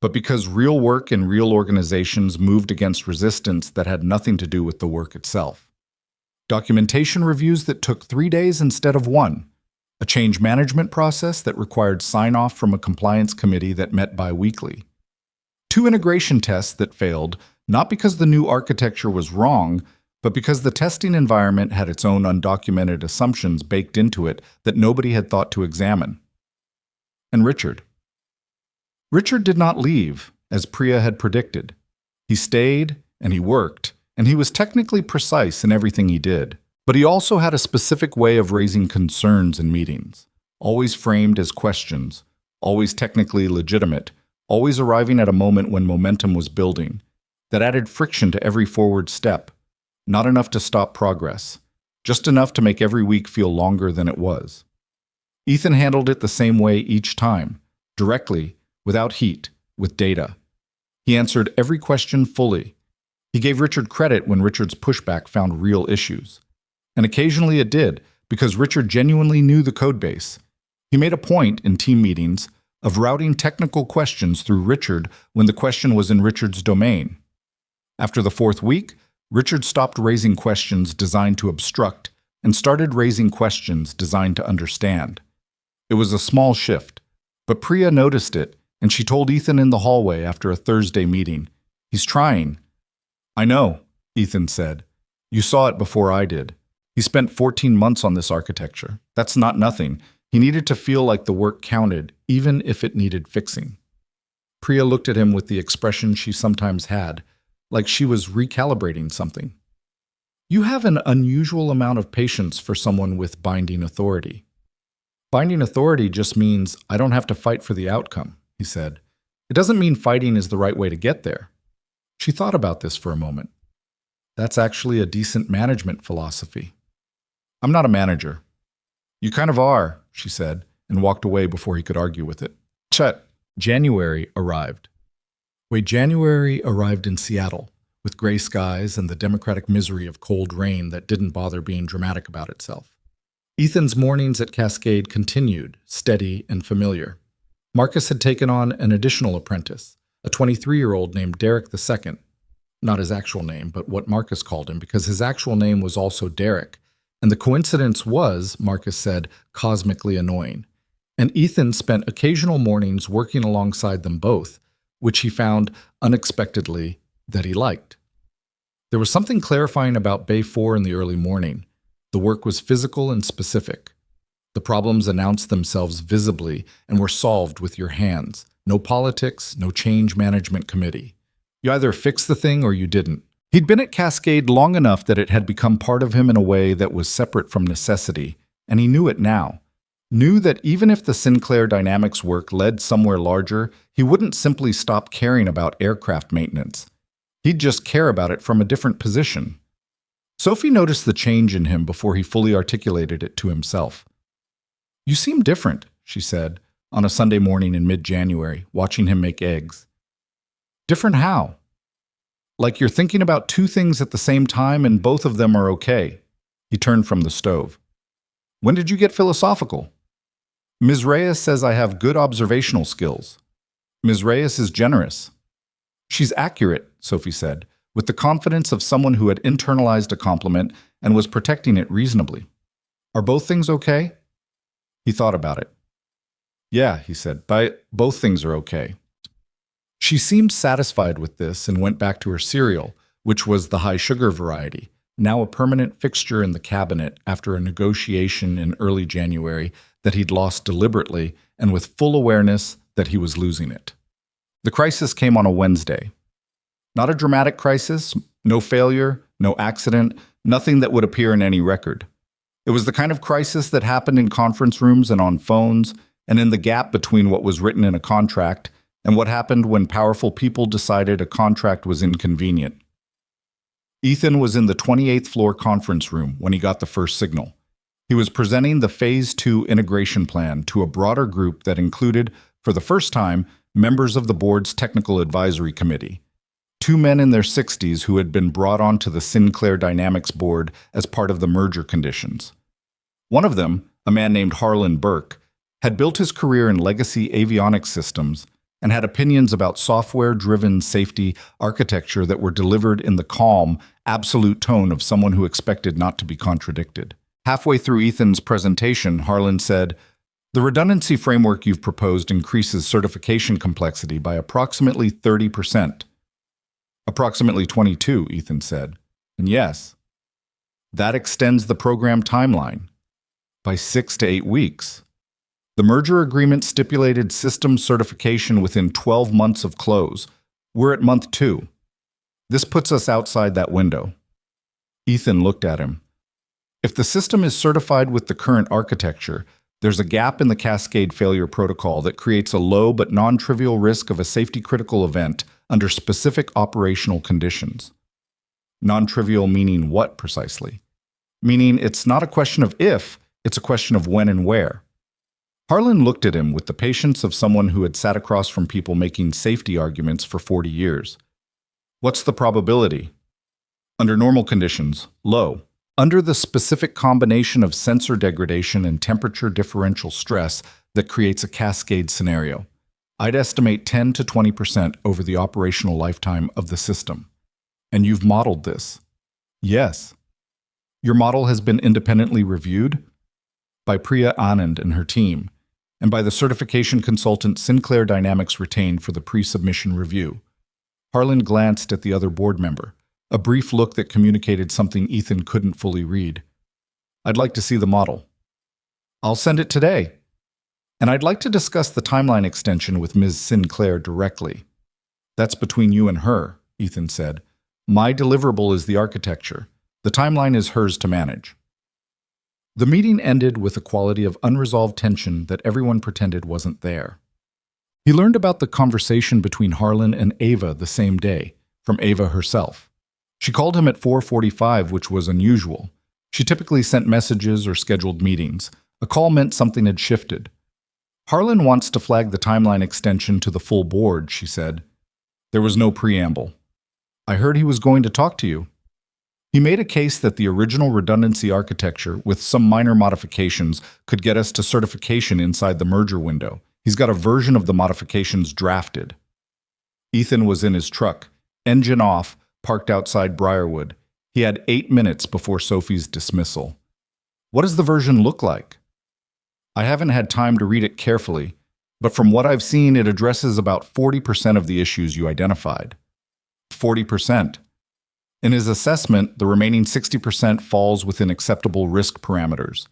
But because real work in real organizations moved against resistance that had nothing to do with the work itself. Documentation reviews that took 3 days instead of 1. A change management process that required sign-off from a compliance committee that met bi-weekly. 2 integration tests that failed, not because the new architecture was wrong, but because the testing environment had its own undocumented assumptions baked into it that nobody had thought to examine. And Richard. Richard did not leave, as Priya had predicted. He stayed, and he worked, and he was technically precise in everything he did. But he also had a specific way of raising concerns in meetings, always framed as questions, always technically legitimate, always arriving at a moment when momentum was building, that added friction to every forward step, not enough to stop progress, just enough to make every week feel longer than it was. Ethan handled it the same way each time, directly, without heat, with data. He answered every question fully. He gave Richard credit when Richard's pushback found real issues. And occasionally it did, because Richard genuinely knew the codebase. He made a point, in team meetings, of routing technical questions through Richard when the question was in Richard's domain. After the 4th week, Richard stopped raising questions designed to obstruct and started raising questions designed to understand. It was a small shift, but Priya noticed it, and she told Ethan in the hallway after a Thursday meeting, "He's trying." "I know," Ethan said. "You saw it before I did. He spent 14 months on this architecture. That's not nothing. He needed to feel like the work counted, even if it needed fixing." Priya looked at him with the expression she sometimes had, like she was recalibrating something. "You have an unusual amount of patience for someone with binding authority." "Binding authority just means I don't have to fight for the outcome," he said. "It doesn't mean fighting is the right way to get there." She thought about this for a moment. That's actually a decent management philosophy. "I'm not a manager." "You kind of are," she said, and walked away before he could argue with it. Chet. January arrived. January arrived in Seattle, with gray skies and the democratic misery of cold rain that didn't bother being dramatic about itself. Ethan's mornings at Cascade continued, steady and familiar. Marcus had taken on an additional apprentice, a 23-year-old named Derek II. Not his actual name, but what Marcus called him, because his actual name was also Derek, and the coincidence was, Marcus said, cosmically annoying. And Ethan spent occasional mornings working alongside them both, which he found, unexpectedly, that he liked. There was something clarifying about Bay 4 in the early morning. The work was physical and specific. The problems announced themselves visibly and were solved with your hands. No politics, no change management committee. You either fixed the thing or you didn't. He'd been at Cascade long enough that it had become part of him in a way that was separate from necessity, and he knew it now. Knew that even if the Sinclair Dynamics work led somewhere larger, he wouldn't simply stop caring about aircraft maintenance. He'd just care about it from a different position. Sophie noticed the change in him before he fully articulated it to himself. "You seem different," she said, on a Sunday morning in mid-January, watching him make eggs. "Different how?" "Like you're thinking about two things at the same time and both of them are okay." He turned from the stove. "When did you get philosophical?" "Ms. Reyes says I have good observational skills." "Ms. Reyes is generous." "She's accurate," Sophie said, with the confidence of someone who had internalized a compliment and was protecting it reasonably. "Are both things okay?" He thought about it. "Yeah," he said, "both things are okay." She seemed satisfied with this and went back to her cereal, which was the high-sugar variety, now a permanent fixture in the cabinet after a negotiation in early January that he'd lost deliberately and with full awareness that he was losing it. The crisis came on a Wednesday. Not a dramatic crisis, no failure, no accident, nothing that would appear in any record. It was the kind of crisis that happened in conference rooms and on phones, and in the gap between what was written in a contract and what happened when powerful people decided a contract was inconvenient. Ethan was in the 28th floor conference room when he got the first signal. He was presenting the Phase 2 integration plan to a broader group that included, for the first time, members of the board's technical advisory committee. Two men in their 60s who had been brought onto the Sinclair Dynamics board as part of the merger conditions. One of them, a man named Harlan Burke, had built his career in legacy avionics systems and had opinions about software-driven safety architecture that were delivered in the calm, absolute tone of someone who expected not to be contradicted. Halfway through Ethan's presentation, Harlan said, "The redundancy framework you've proposed increases certification complexity by approximately 30%. "Approximately 22, Ethan said. "And yes, that extends the program timeline by 6 to 8 weeks. The merger agreement stipulated system certification within 12 months of close. We're at month 2. This puts us outside that window." Ethan looked at him. "If the system is certified with the current architecture, there's a gap in the cascade failure protocol that creates a low but non-trivial risk of a safety-critical event under specific operational conditions." Non-trivial meaning what precisely? Meaning it's not a question of if, it's a question of when and where. Harlan looked at him with the patience of someone who had sat across from people making safety arguments for 40 years. "What's the probability?" "Under normal conditions, low. Under the specific combination of sensor degradation and temperature differential stress that creates a cascade scenario, I'd estimate 10 to 20% over the operational lifetime of the system." "And you've modeled this?" "Yes." "Your model has been independently reviewed?" "By Priya Anand and her team, and by the certification consultant Sinclair Dynamics retained for the pre-submission review." Harlan glanced at the other board member, a brief look that communicated something Ethan couldn't fully read. "I'd like to see the model." "I'll send it today. And I'd like to discuss the timeline extension with Ms. Sinclair directly." "That's between you and her," Ethan said. "My deliverable is the architecture. The timeline is hers to manage." The meeting ended with a quality of unresolved tension that everyone pretended wasn't there. He learned about the conversation between Harlan and Ava the same day, from Ava herself. She called him at 4:45, which was unusual. She typically sent messages or scheduled meetings. A call meant something had shifted. "Harlan wants to flag the timeline extension to the full board," she said. There was no preamble. "I heard he was going to talk to you." He made a case that the original redundancy architecture, with some minor modifications, could get us to certification inside the merger window. He's got a version of the modifications drafted. Ethan was in his truck, engine off, parked outside Briarwood. He had 8 minutes before Sophie's dismissal. "What does the version look like?" "I haven't had time to read it carefully, but from what I've seen, it addresses about 40% of the issues you identified." 40%. In his assessment, the remaining 60% falls within acceptable risk parameters.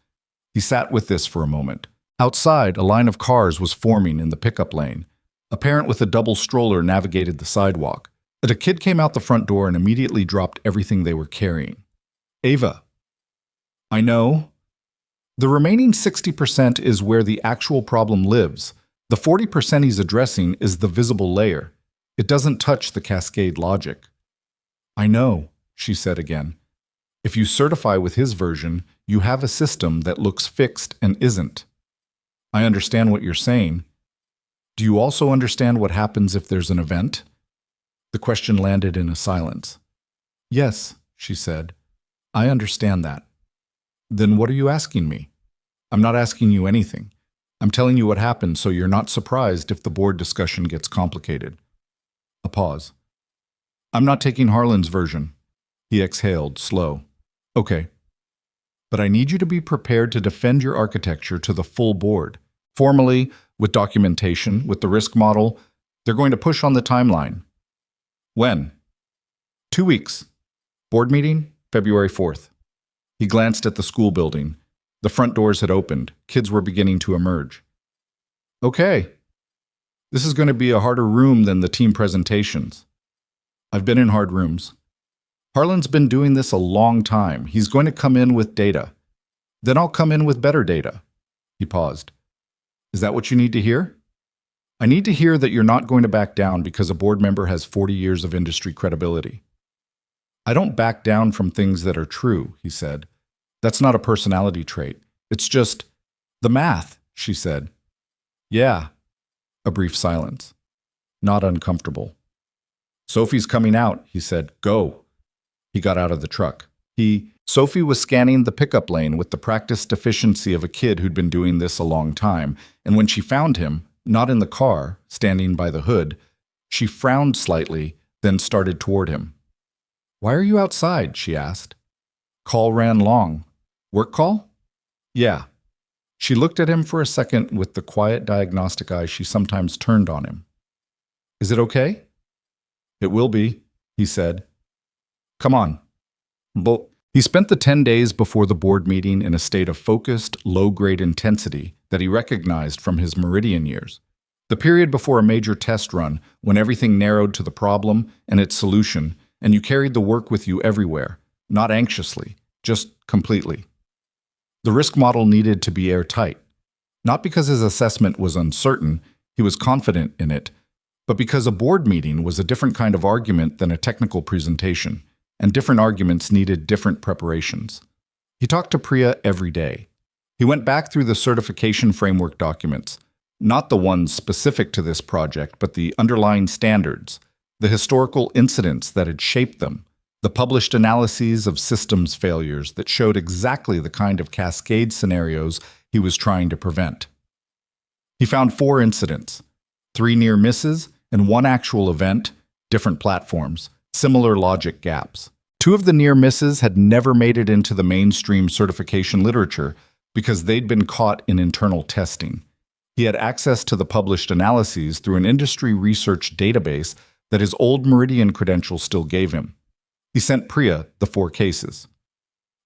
He sat with this for a moment. Outside, a line of cars was forming in the pickup lane. A parent with a double stroller navigated the sidewalk. But a kid came out the front door and immediately dropped everything they were carrying. "Ava." "I know." The remaining 60% is where the actual problem lives. The 40% he's addressing is the visible layer. It doesn't touch the cascade logic. I know, she said again. If you certify with his version, you have a system that looks fixed and isn't. I understand what you're saying. Do you also understand what happens if there's an event? The question landed in a silence. Yes, she said. I understand that. Then what are you asking me? I'm not asking you anything. I'm telling you what happened so you're not surprised if the board discussion gets complicated. A pause. I'm not taking Harlan's version. He exhaled, slow. Okay. But I need you to be prepared to defend your architecture to the full board. Formally, with documentation, with the risk model, they're going to push on the timeline. When? 2 weeks. Board meeting, February 4th. He glanced at the school building. The front doors had opened. Kids were beginning to emerge. Okay. This is going to be a harder room than the team presentations. I've been in hard rooms. Harlan's been doing this a long time. He's going to come in with data. Then I'll come in with better data. He paused. Is that what you need to hear? I need to hear that you're not going to back down because a board member has 40 years of industry credibility. I don't back down from things that are true, he said. That's not a personality trait. It's just the math, she said. Yeah. A brief silence. Not uncomfortable. Sophie's coming out, he said. Go. He got out of the truck. Sophie was scanning the pickup lane with the practiced efficiency of a kid who'd been doing this a long time, and when she found him, not in the car, standing by the hood, she frowned slightly, then started toward him. Why are you outside? She asked. Call ran long. Work call? Yeah. She looked at him for a second with the quiet diagnostic eye she sometimes turned on him. Is it okay? It will be, he said. Come on. He spent the 10 days before the board meeting in a state of focused, low-grade intensity that he recognized from his Meridian years. The period before a major test run, when everything narrowed to the problem and its solution, and you carried the work with you everywhere, not anxiously, just completely. The risk model needed to be airtight, not because his assessment was uncertain, he was confident in it, but because a board meeting was a different kind of argument than a technical presentation, and different arguments needed different preparations. He talked to Priya every day. He went back through the certification framework documents, not the ones specific to this project, but the underlying standards, the historical incidents that had shaped them, the published analyses of systems failures that showed exactly the kind of cascade scenarios he was trying to prevent. He found 4 incidents, 3 near misses, and 1 actual event, different platforms, similar logic gaps. 2 of the near misses had never made it into the mainstream certification literature because they'd been caught in internal testing. He had access to the published analyses through an industry research database that his old Meridian credentials still gave him. He sent Priya the 4 cases.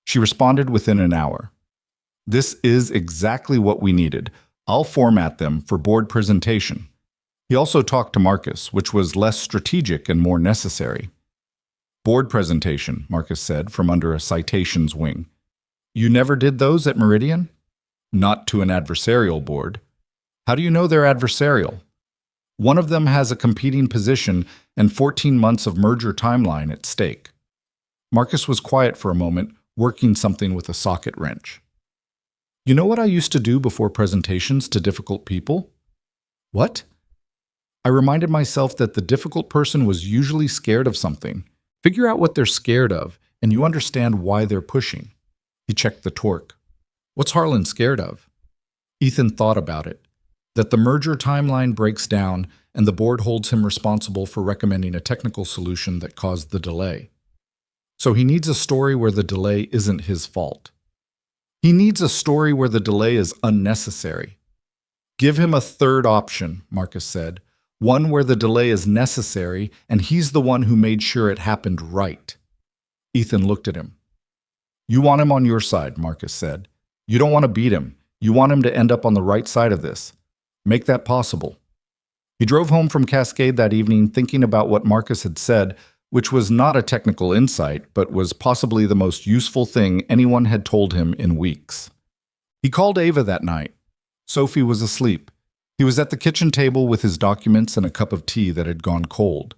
She responded within an hour. This is exactly what we needed. I'll format them for board presentation. He also talked to Marcus, which was less strategic and more necessary. Board presentation, Marcus said from under a citations wing. You never did those at Meridian? Not to an adversarial board. How do you know they're adversarial? One of them has a competing position and 14 months of merger timeline at stake. Marcus was quiet for a moment, working something with a socket wrench. You know what I used to do before presentations to difficult people? What? I reminded myself that the difficult person was usually scared of something. Figure out what they're scared of, and you understand why they're pushing. He checked the torque. What's Harlan scared of? Ethan thought about it. That the merger timeline breaks down and the board holds him responsible for recommending a technical solution that caused the delay. So he needs a story where the delay isn't his fault. He needs a story where the delay is unnecessary. Give him a third option, Marcus said. One where the delay is necessary and he's the one who made sure it happened right. Ethan looked at him. You want him on your side, Marcus said. You don't want to beat him. You want him to end up on the right side of this. Make that possible. He drove home from Cascade that evening thinking about what Marcus had said, which was not a technical insight, but was possibly the most useful thing anyone had told him in weeks. He called Ava that night. Sophie was asleep. He was at the kitchen table with his documents and a cup of tea that had gone cold.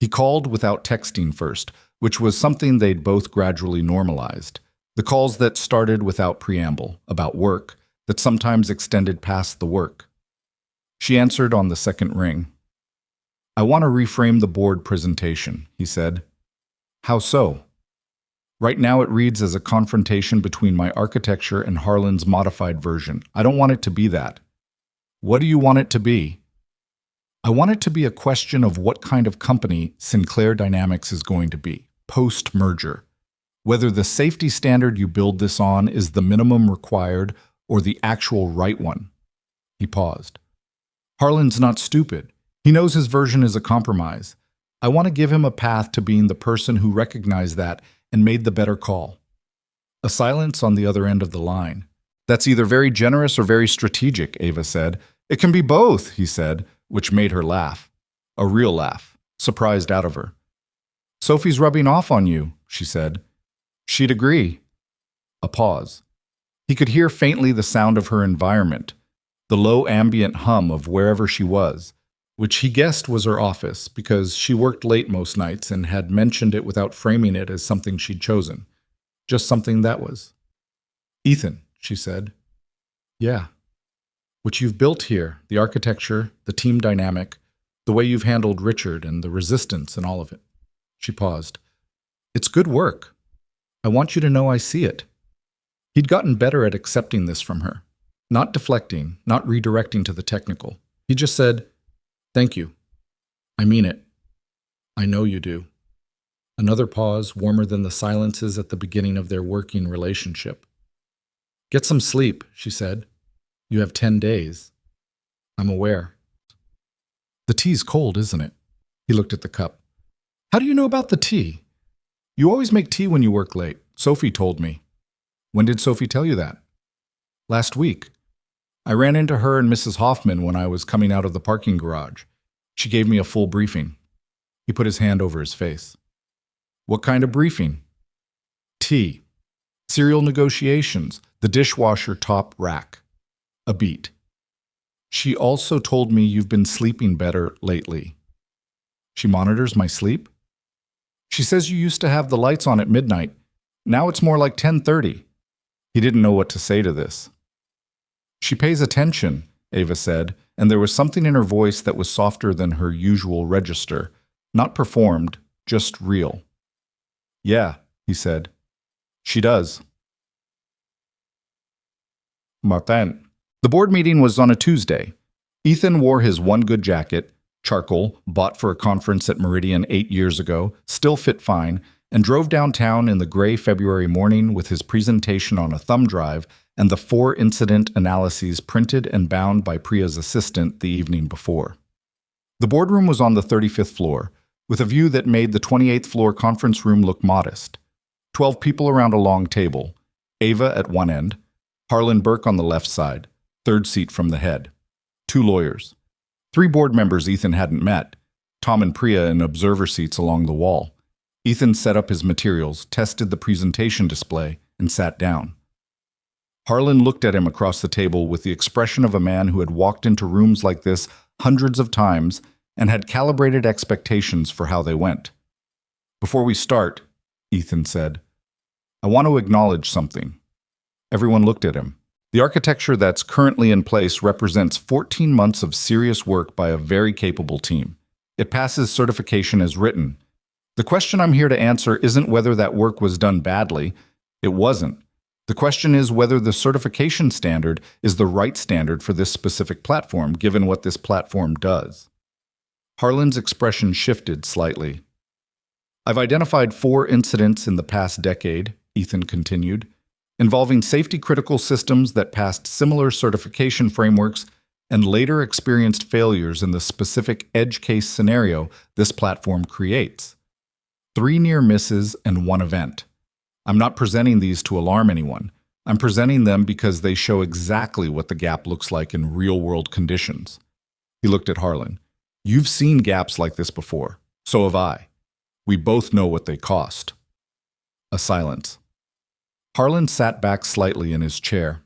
He called without texting first, which was something they'd both gradually normalized. The calls that started without preamble, about work, that sometimes extended past the work. She answered on the second ring. "I want to reframe the board presentation," he said. "How so?" "Right now it reads as a confrontation between my architecture and Harlan's modified version. I don't want it to be that." "What do you want it to be?" "I want it to be a question of what kind of company Sinclair Dynamics is going to be, post-merger. Whether the safety standard you build this on is the minimum required or the actual right one." He paused. "Harlan's not stupid. He knows his version is a compromise. I want to give him a path to being the person who recognized that and made the better call." A silence on the other end of the line. "That's either very generous or very strategic," Ava said. "It can be both," he said, which made her laugh. A real laugh, surprised out of her. "Sophie's rubbing off on you," she said. "She'd agree." A pause. He could hear faintly the sound of her environment, the low ambient hum of wherever she was, which he guessed was her office because she worked late most nights and had mentioned it without framing it as something she'd chosen. Just something that was. "Ethan," she said. "Yeah. What you've built here, the architecture, the team dynamic, the way you've handled Richard and the resistance and all of it." She paused. "It's good work. I want you to know I see it." He'd gotten better at accepting this from her. Not deflecting, not redirecting to the technical. He just said, "Thank you. I mean it. I know you do." Another pause, warmer than the silences at the beginning of their working relationship. "Get some sleep," she said. "You have 10 days. I'm aware." "The tea's cold, isn't it?" He looked at the cup. "How do you know about the tea?" "You always make tea when you work late. Sophie told me." "When did Sophie tell you that?" "Last week. I ran into her and Mrs. Hoffman when I was coming out of the parking garage. She gave me a full briefing." He put his hand over his face. "What kind of briefing?" "Tea. Cereal negotiations. The dishwasher top rack. A beat." "She also told me you've been sleeping better lately." "She monitors my sleep?" "She says you used to have the lights on at midnight. Now it's more like 10:30. He didn't know what to say to this. "She pays attention," Ava said, and there was something in her voice that was softer than her usual register. Not performed, just real. "Yeah," he said. "She does." Martin. The board meeting was on a Tuesday. Ethan wore his one good jacket, charcoal, bought for a conference at Meridian 8 years ago, still fit fine, and drove downtown in the gray February morning with his presentation on a thumb drive and the 4 incident analyses printed and bound by Priya's assistant the evening before. The boardroom was on the 35th floor, with a view that made the 28th floor conference room look modest. 12 people around a long table, Ava at one end, Harlan Burke on the left side, third seat from the head. 2 lawyers. 3 board members Ethan hadn't met, Tom and Priya in observer seats along the wall. Ethan set up his materials, tested the presentation display, and sat down. Harlan looked at him across the table with the expression of a man who had walked into rooms like this hundreds of times and had calibrated expectations for how they went. "Before we start," Ethan said, "I want to acknowledge something." Everyone looked at him. The architecture that's currently in place represents 14 months of serious work by a very capable team. It passes certification as written. The question I'm here to answer isn't whether that work was done badly. It wasn't. The question is whether the certification standard is the right standard for this specific platform, given what this platform does. Harlan's expression shifted slightly. "I've identified 4 incidents in the past decade," Ethan continued, "involving safety-critical systems that passed similar certification frameworks and later experienced failures in the specific edge case scenario this platform creates. 3 near misses and 1 event. I'm not presenting these to alarm anyone. I'm presenting them because they show exactly what the gap looks like in real-world conditions." He looked at Harlan. "You've seen gaps like this before. So have I. We both know what they cost." A silence. Harlan sat back slightly in his chair.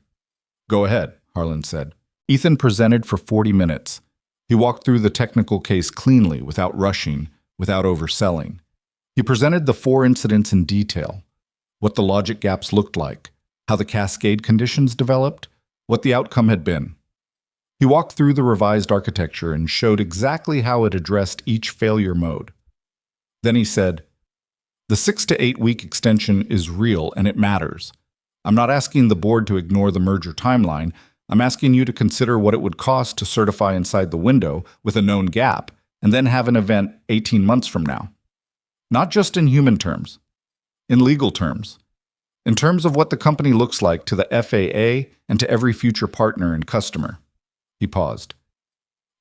Go ahead, Harlan said. Ethan presented for 40 minutes. He walked through the technical case cleanly, without rushing, without overselling. He presented the 4 incidents in detail, what the logic gaps looked like, how the cascade conditions developed, what the outcome had been. He walked through the revised architecture and showed exactly how it addressed each failure mode. Then he said, "The 6 to 8 week extension is real and it matters. I'm not asking the board to ignore the merger timeline. I'm asking you to consider what it would cost to certify inside the window with a known gap and then have an event 18 months from now. Not just in human terms, in legal terms, in terms of what the company looks like to the FAA and to every future partner and customer." He paused.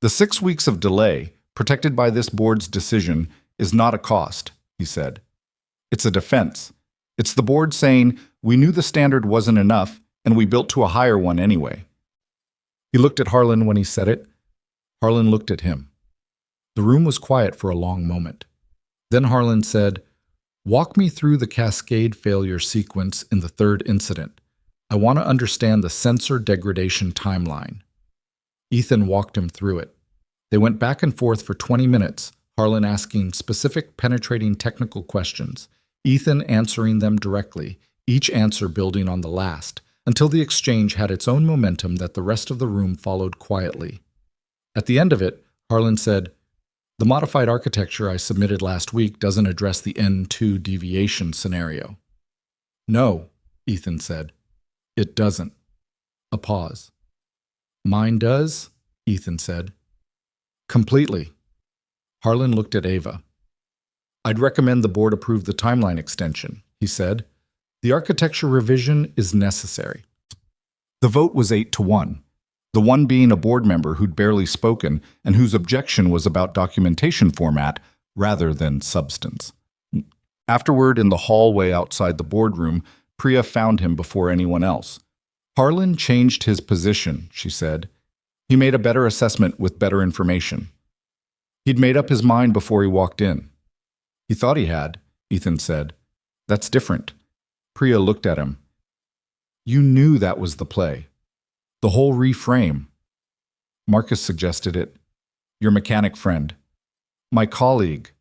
"The 6 weeks of delay, protected by this board's decision, is not a cost," he said. "It's a defense. It's the board saying, we knew the standard wasn't enough, and we built to a higher one anyway." He looked at Harlan when he said it. Harlan looked at him. The room was quiet for a long moment. Then Harlan said, "Walk me through the cascade failure sequence in the 3rd incident. I want to understand the sensor degradation timeline." Ethan walked him through it. They went back and forth for 20 minutes, Harlan asking specific, penetrating technical questions, Ethan answering them directly, each answer building on the last, until the exchange had its own momentum that the rest of the room followed quietly. At the end of it, Harlan said, "The modified architecture I submitted last week doesn't address the N2 deviation scenario." "No," Ethan said. "It doesn't." A pause. "Mine does?" Ethan said. "Completely." Harlan looked at Ava. "I'd recommend the board approve the timeline extension," he said. "The architecture revision is necessary." The vote was 8-1, the one being a board member who'd barely spoken and whose objection was about documentation format rather than substance. Afterward, in the hallway outside the boardroom, Priya found him before anyone else. "Harlan changed his position," she said. "He made a better assessment with better information. He'd made up his mind before he walked in." "He thought he had," Ethan said. "That's different." Priya looked at him. "You knew that was the play. The whole reframe." Marcus suggested it. "Your mechanic friend." "My colleague."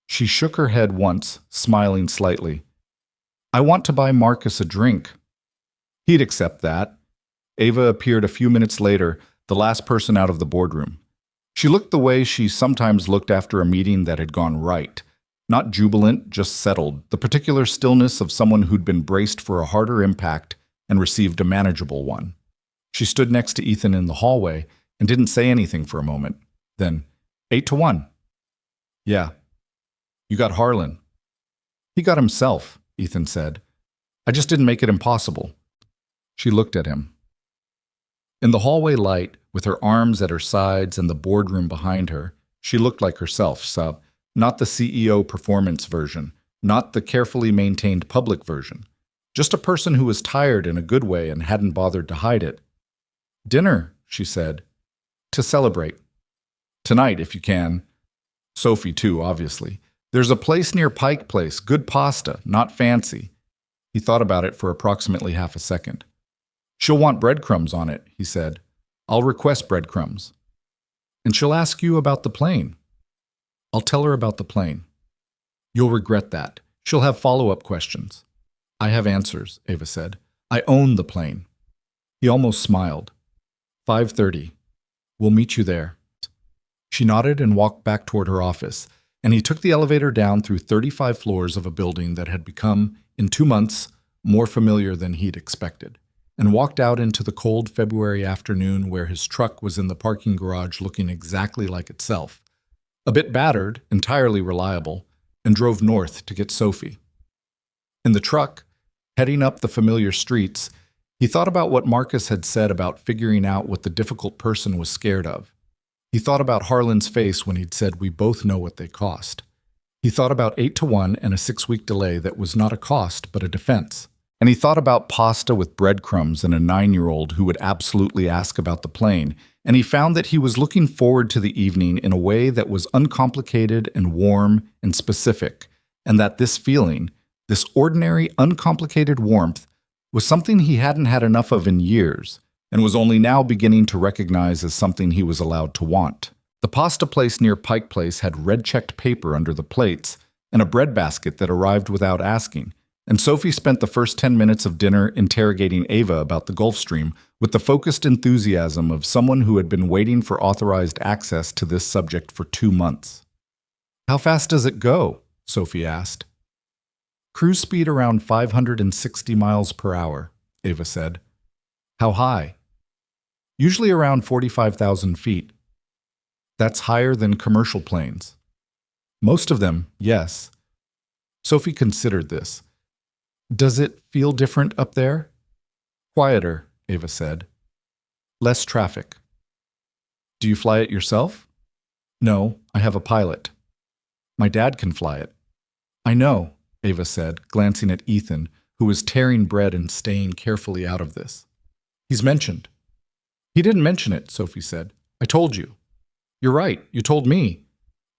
She shook her head once, smiling slightly. "I want to buy Marcus a drink." He'd accept that. Ava appeared a few minutes later, the last person out of the boardroom. She looked the way she sometimes looked after a meeting that had gone right. Not jubilant, just settled, the particular stillness of someone who'd been braced for a harder impact and received a manageable one. She stood next to Ethan in the hallway and didn't say anything for a moment. Then, 8-1. "Yeah. You got Harlan." "He got himself," Ethan said. "I just didn't make it impossible." She looked at him. In the hallway light, with her arms at her sides and the boardroom behind her, she looked like herself, not the CEO performance version, not the carefully maintained public version, just a person who was tired in a good way and hadn't bothered to hide it. "Dinner," she said. "To celebrate. Tonight, if you can. Sophie, too, obviously. There's a place near Pike Place, good pasta, not fancy." He thought about it for approximately half a second. "She'll want breadcrumbs on it," he said. "I'll request breadcrumbs." "And she'll ask you about the plane." "I'll tell her about the plane." "You'll regret that. She'll have follow-up questions." "I have answers," Ava said. "I own the plane." He almost smiled. 5:30. "We'll meet you there." She nodded and walked back toward her office, and he took the elevator down through 35 floors of a building that had become, in 2 months, more familiar than he'd expected, and walked out into the cold February afternoon where his truck was in the parking garage looking exactly like itself, a bit battered, entirely reliable, and drove north to get Sophie. In the truck, heading up the familiar streets, he thought about what Marcus had said about figuring out what the difficult person was scared of. He thought about Harlan's face when he'd said, "We both know what they cost." He thought about 8-1 and a 6-week delay that was not a cost but a defense. And he thought about pasta with breadcrumbs and a 9-year-old who would absolutely ask about the plane, and he found that he was looking forward to the evening in a way that was uncomplicated and warm and specific, and that this feeling, this ordinary, uncomplicated warmth, was something he hadn't had enough of in years, and was only now beginning to recognize as something he was allowed to want. The pasta place near Pike Place had red-checked paper under the plates and a breadbasket that arrived without asking, and Sophie spent the first 10 minutes of dinner interrogating Ava about the Gulf Stream with the focused enthusiasm of someone who had been waiting for authorized access to this subject for 2 months. "How fast does it go?" Sophie asked. "Cruise speed around 560 miles per hour, Ava said. "How high?" "Usually around 45,000 feet. That's higher than commercial planes." "Most of them, yes." Sophie considered this. "Does it feel different up there?" "Quieter," Ava said. "Less traffic." "Do you fly it yourself?" "No, I have a pilot." "My dad can fly it." "I know," Ava said, glancing at Ethan, who was tearing bread and staying carefully out of this. "He's mentioned." "He didn't mention it," Sophie said. "I told you." "You're right, you told me."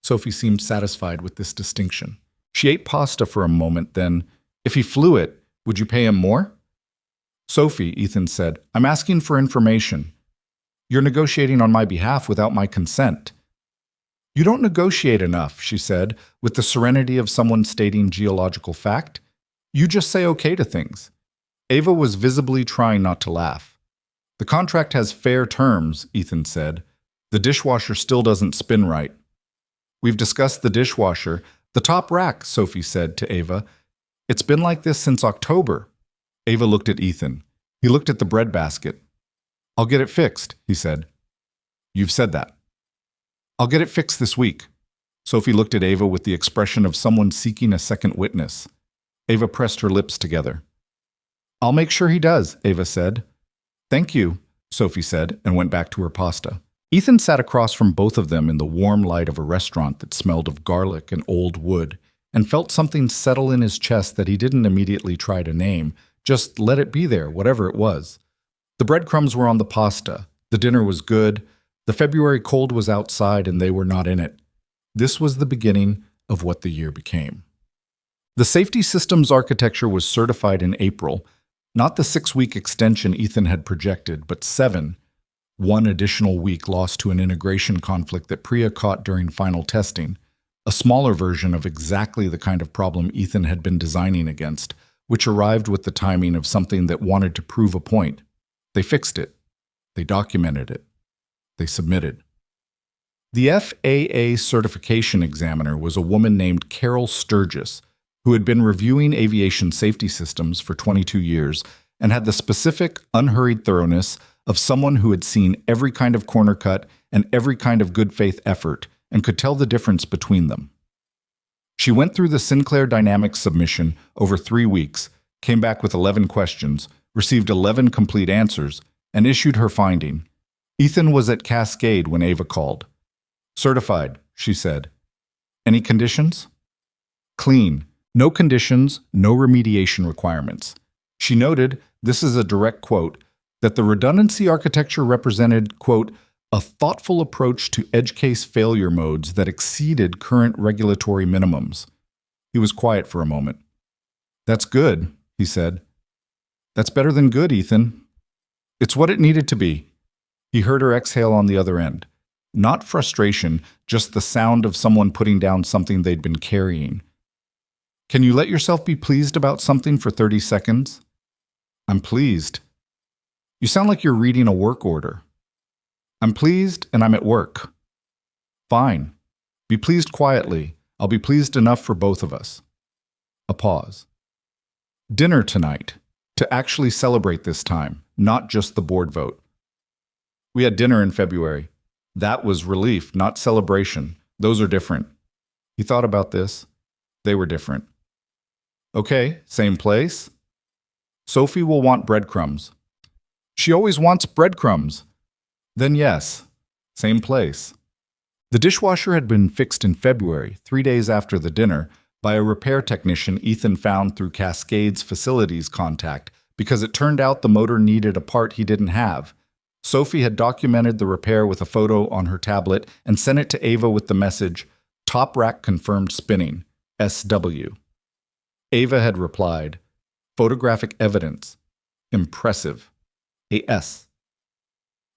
Sophie seemed satisfied with this distinction. She ate pasta for a moment, then, "If he flew it, would you pay him more?" "Sophie," Ethan said, "I'm asking for information. You're negotiating on my behalf without my consent." "You don't negotiate enough," she said, with the serenity of someone stating geological fact. "You just say okay to things." Ava was visibly trying not to laugh. "The contract has fair terms," Ethan said. "The dishwasher still doesn't spin right." "We've discussed the dishwasher. The top rack," Sophie said to Ava. "It's been like this since October." Ava looked at Ethan. He looked at the breadbasket. "I'll get it fixed," he said. "You've said that." "I'll get it fixed this week." Sophie looked at Ava with the expression of someone seeking a second witness. Ava pressed her lips together. "I'll make sure he does," Ava said. "Thank you," Sophie said, and went back to her pasta. Ethan sat across from both of them in the warm light of a restaurant that smelled of garlic and old wood, and felt something settle in his chest that he didn't immediately try to name, just let it be there, whatever it was. The breadcrumbs were on the pasta, the dinner was good, the February cold was outside and they were not in it. This was the beginning of what the year became. The safety systems architecture was certified in April, not the 6-week extension Ethan had projected, but 7, one additional week lost to an integration conflict that Priya caught during final testing, a smaller version of exactly the kind of problem Ethan had been designing against, which arrived with the timing of something that wanted to prove a point. They fixed it. They documented it. They submitted. The FAA certification examiner was a woman named Carol Sturgis, who had been reviewing aviation safety systems for 22 years and had the specific, unhurried thoroughness of someone who had seen every kind of corner cut and every kind of good faith effort and could tell the difference between them. She went through the Sinclair Dynamics submission over 3 weeks, came back with 11 questions, received 11 complete answers, and issued her finding. Ethan was at Cascade when Ava called. "Certified," she said. "Any conditions?" "Clean. No conditions, no remediation requirements." She noted, this is a direct quote, that the redundancy architecture represented, quote, "a thoughtful approach to edge case failure modes that exceeded current regulatory minimums." He was quiet for a moment. "That's good," he said. "That's better than good, Ethan." "It's what it needed to be." He heard her exhale on the other end. Not frustration, just the sound of someone putting down something they'd been carrying. "Can you let yourself be pleased about something for 30 seconds? "I'm pleased." "You sound like you're reading a work order." "I'm pleased and I'm at work." "Fine. Be pleased quietly. I'll be pleased enough for both of us." A pause. "Dinner tonight. To actually celebrate this time, not just the board vote." "We had dinner in February. That was relief, not celebration. Those are different." He thought about this. They were different. "Okay, same place?" "Sophie will want breadcrumbs." "She always wants breadcrumbs." "Then yes, same place." The dishwasher had been fixed in February, 3 days after the dinner, by a repair technician Ethan found through Cascade's facilities contact, because it turned out the motor needed a part he didn't have. Sophie had documented the repair with a photo on her tablet and sent it to Ava with the message, "Top rack confirmed spinning, SW." Ava had replied, "Photographic evidence. Impressive. A S."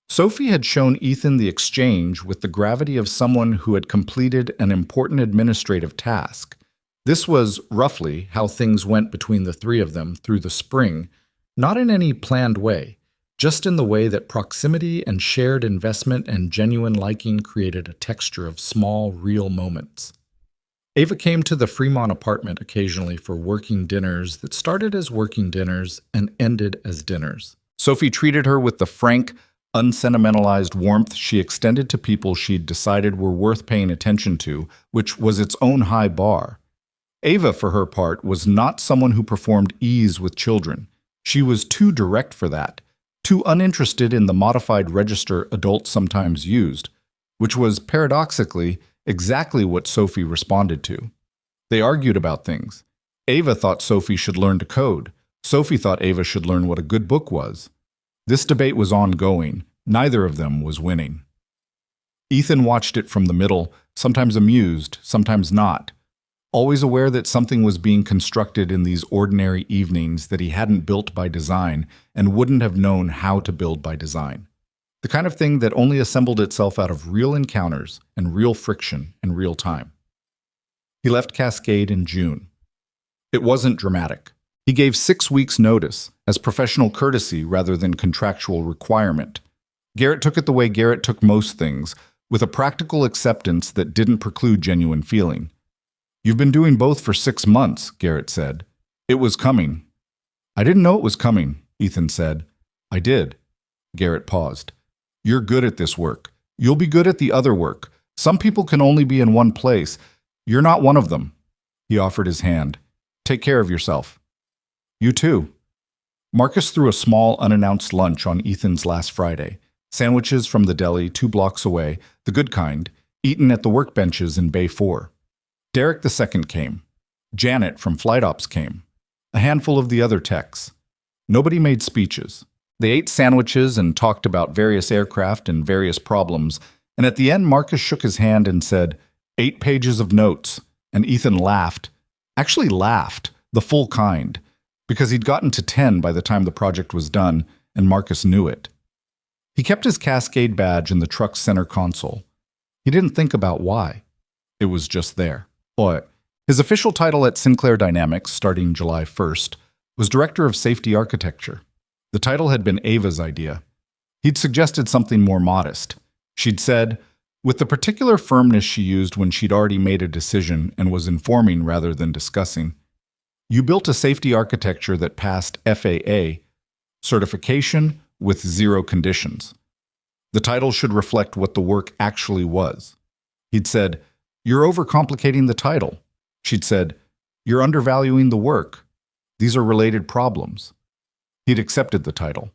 Sophie had shown Ethan the exchange with the gravity of someone who had completed an important administrative task. This was, roughly, how things went between the three of them through the spring, not in any planned way, just in the way that proximity and shared investment and genuine liking created a texture of small, real moments. Ava came to the Fremont apartment occasionally for working dinners that started as working dinners and ended as dinners. Sophie treated her with the frank, unsentimentalized warmth she extended to people she'd decided were worth paying attention to, which was its own high bar. Ava, for her part, was not someone who performed ease with children. She was too direct for that, too uninterested in the modified register adults sometimes used, which was, paradoxically, exactly what Sophie responded to. They argued about things. Ava thought Sophie should learn to code. Sophie thought Ava should learn what a good book was. This debate was ongoing. Neither of them was winning. Ethan watched it from the middle, sometimes amused, sometimes not, always aware that something was being constructed in these ordinary evenings that he hadn't built by design and wouldn't have known how to build by design. The kind of thing that only assembled itself out of real encounters and real friction in real time. He left Cascade in June. It wasn't dramatic. He gave 6 weeks' notice, as professional courtesy rather than contractual requirement. Garrett took it the way Garrett took most things, with a practical acceptance that didn't preclude genuine feeling. "You've been doing both for 6 months," Garrett said. "It was coming." "I didn't know it was coming," Ethan said. "I did." Garrett paused. "You're good at this work. You'll be good at the other work. Some people can only be in one place. You're not one of them." He offered his hand. "Take care of yourself." "You too." Marcus threw a small, unannounced lunch on Ethan's last Friday. Sandwiches from the deli 2 blocks away, the good kind, eaten at the workbenches in Bay 4. Derek II came. Janet from Flight Ops came. A handful of the other techs. Nobody made speeches. They ate sandwiches and talked about various aircraft and various problems, and at the end Marcus shook his hand and said, 8 pages of notes, and Ethan laughed. Actually laughed, the full kind, because he'd gotten to 10 by the time the project was done, and Marcus knew it. He kept his Cascade badge in the truck's center console. He didn't think about why. It was just there. His official title at Sinclair Dynamics, starting July 1st, was Director of Safety Architecture. The title had been Ava's idea. He'd suggested something more modest. She'd said, with the particular firmness she used when she'd already made a decision and was informing rather than discussing, "You built a safety architecture that passed FAA certification with 0 conditions. The title should reflect what the work actually was." He'd said, "You're overcomplicating the title." She'd said, "You're undervaluing the work. These are related problems." He'd accepted the title.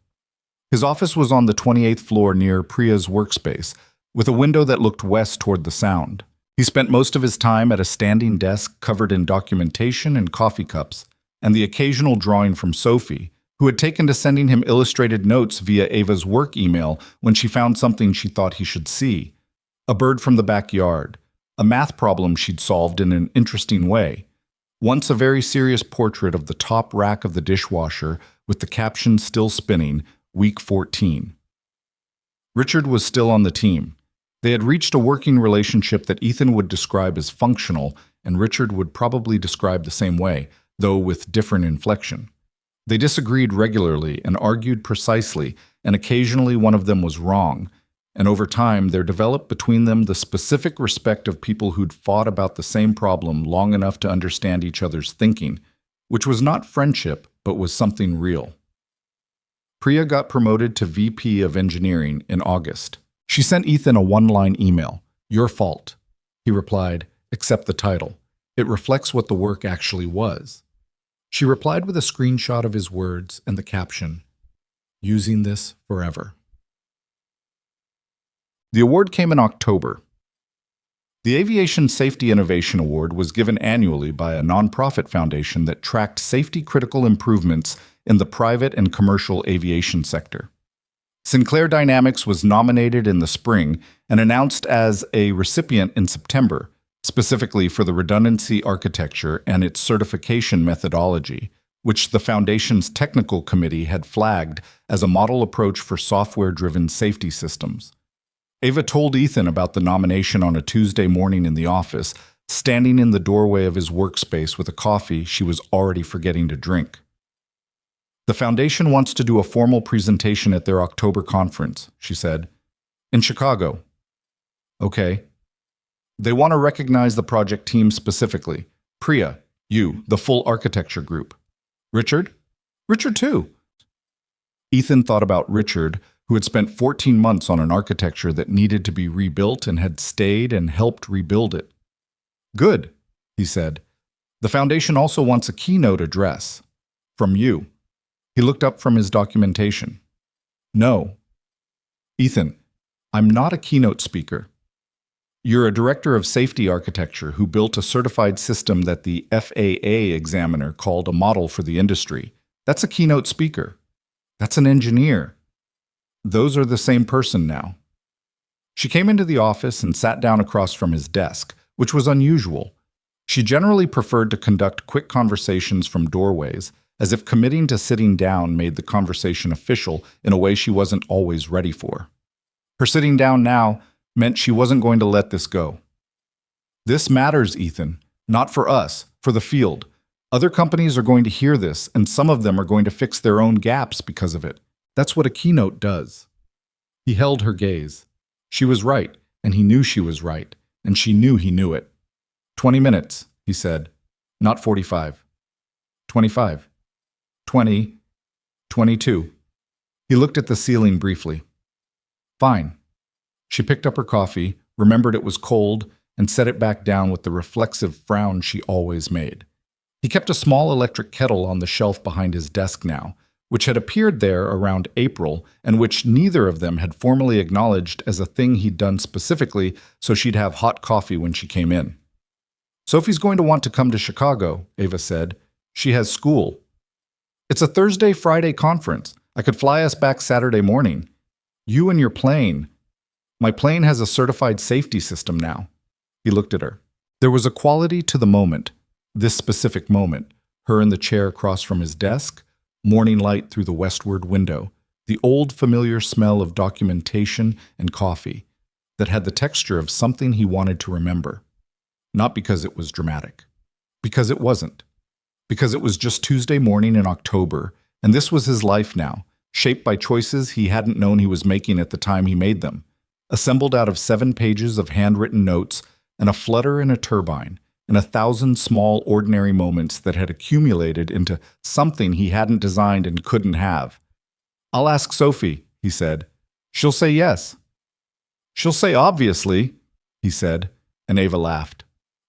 His office was on the 28th floor near Priya's workspace, with a window that looked west toward the Sound. He spent most of his time at a standing desk covered in documentation and coffee cups, and the occasional drawing from Sophie, who had taken to sending him illustrated notes via Ava's work email when she found something she thought he should see. A bird from the backyard, a math problem she'd solved in an interesting way. Once a very serious portrait of the top rack of the dishwasher with the caption still spinning, Week 14. Richard was still on the team. They had reached a working relationship that Ethan would describe as functional, and Richard would probably describe the same way, though with different inflection. They disagreed regularly and argued precisely, and occasionally one of them was wrong, and over time there developed between them the specific respect of people who'd fought about the same problem long enough to understand each other's thinking, which was not friendship, but was something real. Priya got promoted to VP of Engineering in August. She sent Ethan a 1-line email, "Your fault." He replied, "Accept the title. It reflects what the work actually was." She replied with a screenshot of his words and the caption, "Using this forever." The award came in October. The Aviation Safety Innovation Award was given annually by a nonprofit foundation that tracked safety-critical improvements in the private and commercial aviation sector. Sinclair Dynamics was nominated in the spring and announced as a recipient in September, specifically for the redundancy architecture and its certification methodology, which the Foundation's technical committee had flagged as a model approach for software-driven safety systems. Ava told Ethan about the nomination on a Tuesday morning in the office, standing in the doorway of his workspace with a coffee she was already forgetting to drink. The Foundation wants to do a formal presentation at their October conference, she said. In Chicago. Okay. They want to recognize the project team specifically. Priya, you, the full architecture group. Richard? Richard too. Ethan thought about Richard, who had spent 14 months on an architecture that needed to be rebuilt and had stayed and helped rebuild it. Good, he said. The Foundation also wants a keynote address. From you. He looked up from his documentation. No. Ethan, I'm not a keynote speaker. You're a director of safety architecture who built a certified system that the FAA examiner called a model for the industry. That's a keynote speaker. That's an engineer. Those are the same person now. She came into the office and sat down across from his desk, which was unusual. She generally preferred to conduct quick conversations from doorways, as if committing to sitting down made the conversation official in a way she wasn't always ready for. Her sitting down now meant she wasn't going to let this go. This matters, Ethan. Not for us, for the field. Other companies are going to hear this, and some of them are going to fix their own gaps because of it. That's what a keynote does. He held her gaze. She was right, and he knew she was right, and she knew he knew it. 20 minutes, he said. Not 45. 25. 20. 22. He looked at the ceiling briefly. Fine. She picked up her coffee, remembered it was cold, and set it back down with the reflexive frown she always made. He kept a small electric kettle on the shelf behind his desk now, which had appeared there around April and which neither of them had formally acknowledged as a thing he'd done specifically so she'd have hot coffee when she came in. Sophie's going to want to come to Chicago, Ava said. She has school. It's a Thursday-Friday conference. I could fly us back Saturday morning. You and your plane. My plane has a certified safety system now. He looked at her. There was a quality to the moment, this specific moment, her in the chair across from his desk, morning light through the westward window, the old familiar smell of documentation and coffee that had the texture of something he wanted to remember. Not because it was dramatic. Because it wasn't. Because it was just Tuesday morning in October, and this was his life now, shaped by choices he hadn't known he was making at the time he made them. Assembled out of 7 pages of handwritten notes and a flutter in a turbine, and 1,000 small ordinary moments that had accumulated into something he hadn't designed and couldn't have. I'll ask Sophie, he said. She'll say yes. She'll say obviously, he said, and Ava laughed.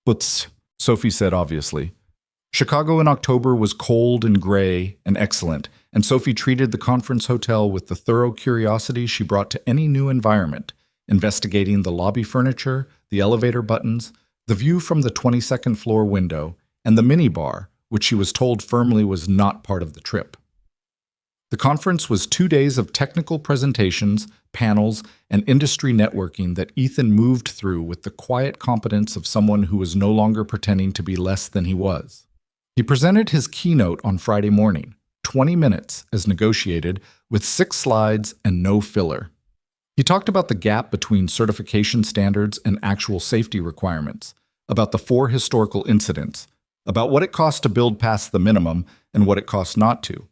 But Sophie said obviously. Chicago in October was cold and gray and excellent, and Sophie treated the conference hotel with the thorough curiosity she brought to any new environment, investigating the lobby furniture, the elevator buttons, the view from the 22nd floor window, and the minibar, which she was told firmly was not part of the trip. The conference was 2 days of technical presentations, panels, and industry networking that Ethan moved through with the quiet competence of someone who was no longer pretending to be less than he was. He presented his keynote on Friday morning, 20 minutes as negotiated, with 6 slides and no filler. He talked about the gap between certification standards and actual safety requirements, about the 4 historical incidents, about what it costs to build past the minimum and what it costs not to.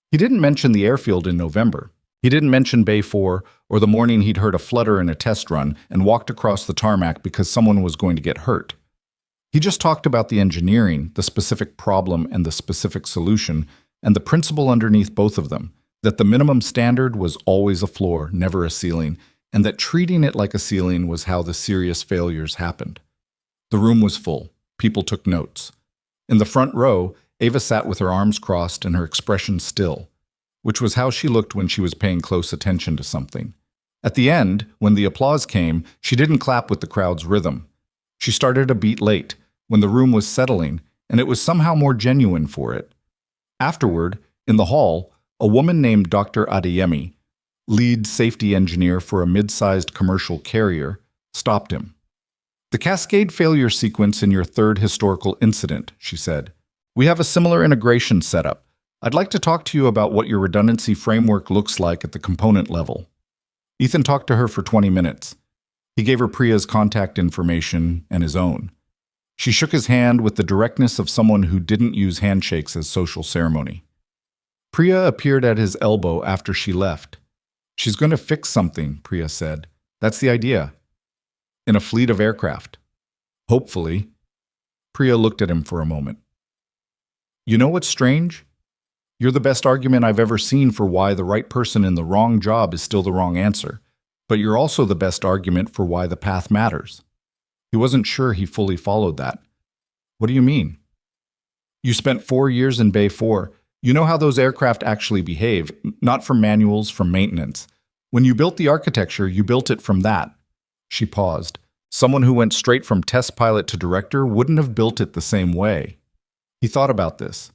He didn't mention the airfield in November. He didn't mention Bay 4 or the morning he'd heard a flutter in a test run and walked across the tarmac because someone was going to get hurt. He just talked about the engineering, the specific problem and the specific solution, and the principle underneath both of them, that the minimum standard was always a floor, never a ceiling, and that treating it like a ceiling was how the serious failures happened. The room was full. People took notes. In the front row, Ava sat with her arms crossed and her expression still, which was how she looked when she was paying close attention to something. At the end, when the applause came, she didn't clap with the crowd's rhythm. She started a beat late, when the room was settling, and it was somehow more genuine for it. Afterward, in the hall, a woman named Dr. Adeyemi, lead safety engineer for a mid-sized commercial carrier, stopped him. The cascade failure sequence in your 3rd historical incident, she said. We have a similar integration setup. I'd like to talk to you about what your redundancy framework looks like at the component level. Ethan talked to her for 20 minutes. He gave her Priya's contact information and his own. She shook his hand with the directness of someone who didn't use handshakes as social ceremony. Priya appeared at his elbow after she left. She's going to fix something, Priya said. That's the idea. In a fleet of aircraft. Hopefully. Priya looked at him for a moment. You know what's strange? You're the best argument I've ever seen for why the right person in the wrong job is still the wrong answer. But you're also the best argument for why the path matters. He wasn't sure he fully followed that. What do you mean? You spent 4 years in Bay 4. You know how those aircraft actually behave, not from manuals, from maintenance. When you built the architecture, you built it from that. She paused. Someone who went straight from test pilot to director wouldn't have built it the same way. He thought about this.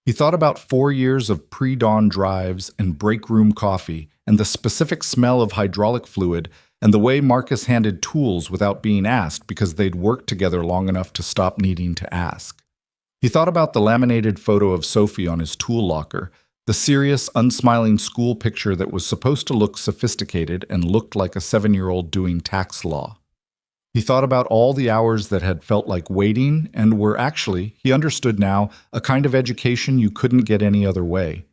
He thought about 4 years of pre-dawn drives and break room coffee and the specific smell of hydraulic fluid and the way Marcus handed tools without being asked because they'd worked together long enough to stop needing to ask. He thought about the laminated photo of Sophie on his tool locker, the serious, unsmiling school picture that was supposed to look sophisticated and looked like a 7-year-old doing tax law. He thought about all the hours that had felt like waiting and were actually, he understood now, a kind of education you couldn't get any other way.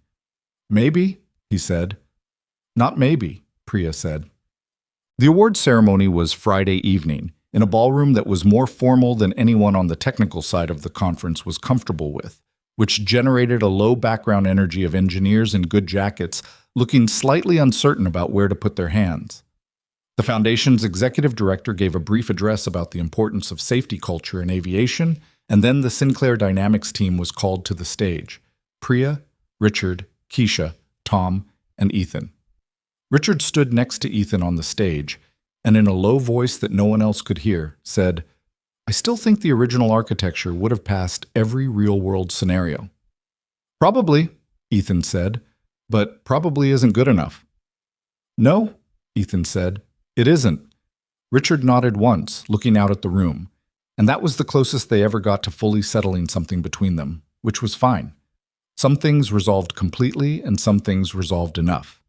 Maybe, he said. Not maybe, Priya said. The award ceremony was Friday evening, in a ballroom that was more formal than anyone on the technical side of the conference was comfortable with, which generated a low background energy of engineers in good jackets looking slightly uncertain about where to put their hands. The Foundation's executive director gave a brief address about the importance of safety culture in aviation, and then the Sinclair Dynamics team was called to the stage. Priya, Richard, Keisha, Tom, and Ethan. Richard stood next to Ethan on the stage, and in a low voice that no one else could hear, said, I still think the original architecture would have passed every real-world scenario. Probably, Ethan said, but probably isn't good enough. No, Ethan said. It isn't. Richard nodded once, looking out at the room, and that was the closest they ever got to fully settling something between them, which was fine. Some things resolved completely, and some things resolved enough.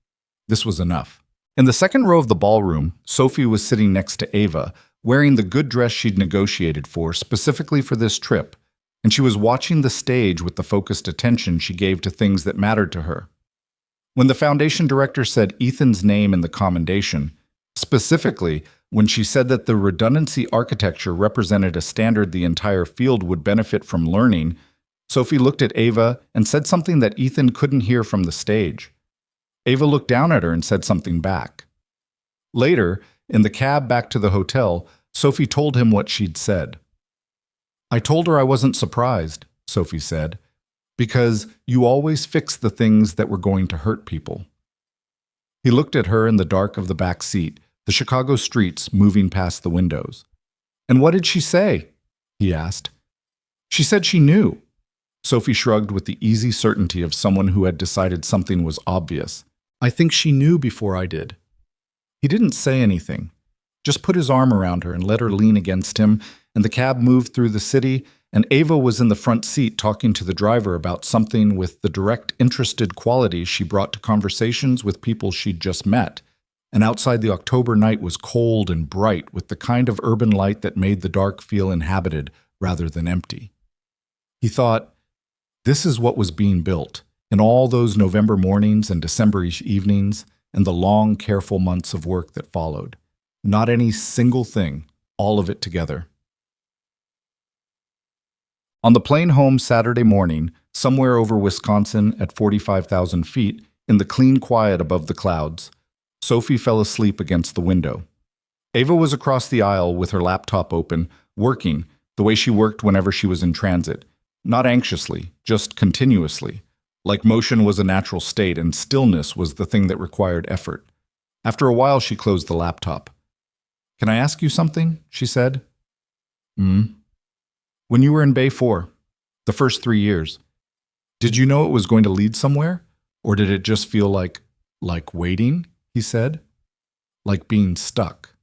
This was enough. In the second row of the ballroom, Sophie was sitting next to Ava, wearing the good dress she'd negotiated for specifically for this trip, and she was watching the stage with the focused attention she gave to things that mattered to her. When the Foundation director said Ethan's name in the commendation, specifically, when she said that the redundancy architecture represented a standard the entire field would benefit from learning, Sophie looked at Ava and said something that Ethan couldn't hear from the stage. Ava looked down at her and said something back. Later, in the cab back to the hotel, Sophie told him what she'd said. I told her I wasn't surprised, Sophie said, because you always fix the things that were going to hurt people. He looked at her in the dark of the back seat, the Chicago streets moving past the windows. And what did she say? He asked. She said she knew. Sophie shrugged with the easy certainty of someone who had decided something was obvious. I think she knew before I did. He didn't say anything, just put his arm around her and let her lean against him, and the cab moved through the city, and Ava was in the front seat talking to the driver about something with the direct interested qualities she brought to conversations with people she'd just met. And outside the October night was cold and bright with the kind of urban light that made the dark feel inhabited rather than empty. He thought, this is what was being built in all those November mornings and December evenings and the long, careful months of work that followed. Not any single thing, all of it together. On the plane home Saturday morning, somewhere over Wisconsin at 45,000 feet, in the clean quiet above the clouds, Sophie fell asleep against the window. Ava was across the aisle with her laptop open, working the way she worked whenever she was in transit. Not anxiously, just continuously, like motion was a natural state and stillness was the thing that required effort. After a while, she closed the laptop. Can I ask you something? She said. When you were in Bay 4, the first 3 years, did you know it was going to lead somewhere? Or did it just feel like waiting, he said? Like being stuck.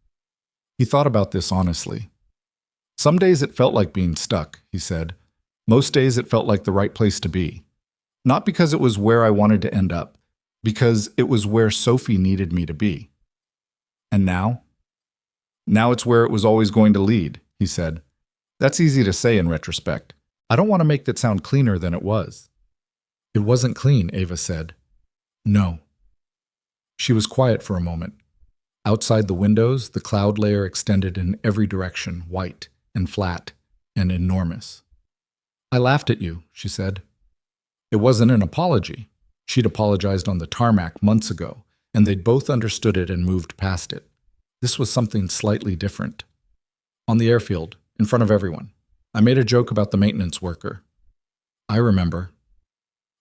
He thought about this honestly. Some days it felt like being stuck, he said. Most days it felt like the right place to be. Not because it was where I wanted to end up, because it was where Sophie needed me to be. And now? Now it's where it was always going to lead, he said. That's easy to say in retrospect. I don't want to make that sound cleaner than it was. It wasn't clean, Ava said. No. She was quiet for a moment. Outside the windows, the cloud layer extended in every direction, white and flat and enormous. I laughed at you, she said. It wasn't an apology. She'd apologized on the tarmac months ago, and they'd both understood it and moved past it. This was something slightly different. On the airfield, in front of everyone, I made a joke about the maintenance worker. I remember.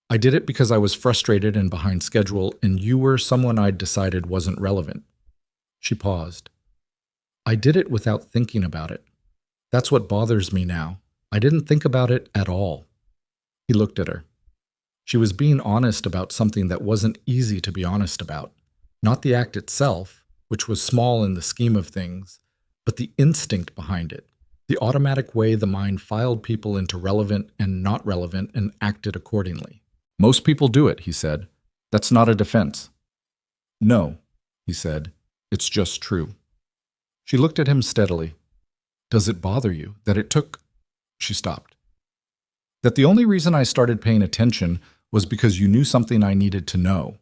I did it because I was frustrated and behind schedule, and you were someone I'd decided wasn't relevant. She paused. I did it without thinking about it. That's what bothers me now. I didn't think about it at all. He looked at her. She was being honest about something that wasn't easy to be honest about. Not the act itself, which was small in the scheme of things, but the instinct behind it, the automatic way the mind filed people into relevant and not relevant and acted accordingly. Most people do it, he said. That's not a defense. No, he said. It's just true. She looked at him steadily. Does it bother you that it took... She stopped. That the only reason I started paying attention was because you knew something I needed to know.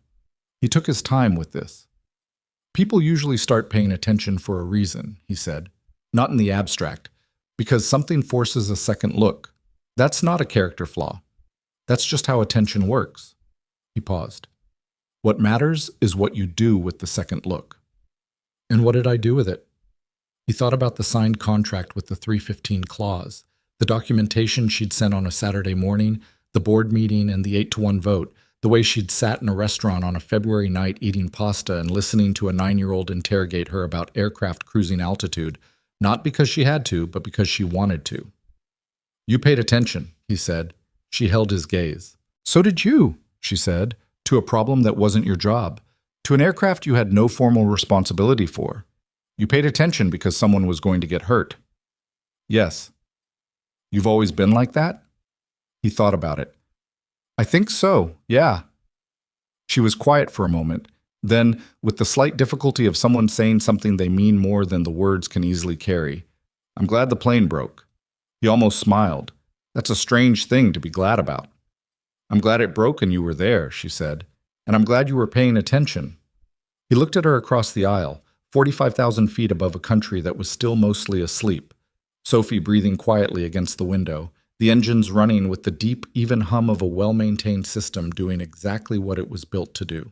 He took his time with this. People usually start paying attention for a reason, he said. Not in the abstract, because something forces a second look. That's not a character flaw. That's just how attention works. He paused. What matters is what you do with the second look. And what did I do with it? He thought about the signed contract with the 315 clause, the documentation she'd sent on a Saturday morning, the board meeting and the 8-1 vote, the way she'd sat in a restaurant on a February night eating pasta and listening to a 9-year-old interrogate her about aircraft cruising altitude, not because she had to, but because she wanted to. You paid attention, he said. She held his gaze. So did you, she said, to a problem that wasn't your job, to an aircraft you had no formal responsibility for. You paid attention because someone was going to get hurt. Yes. You've always been like that? He thought about it. I think so, yeah. She was quiet for a moment. Then, with the slight difficulty of someone saying something they mean more than the words can easily carry, I'm glad the plane broke. He almost smiled. That's a strange thing to be glad about. I'm glad it broke and you were there, she said. And I'm glad you were paying attention. He looked at her across the aisle, 45,000 feet above a country that was still mostly asleep. Sophie breathing quietly against the window, the engines running with the deep, even hum of a well-maintained system doing exactly what it was built to do.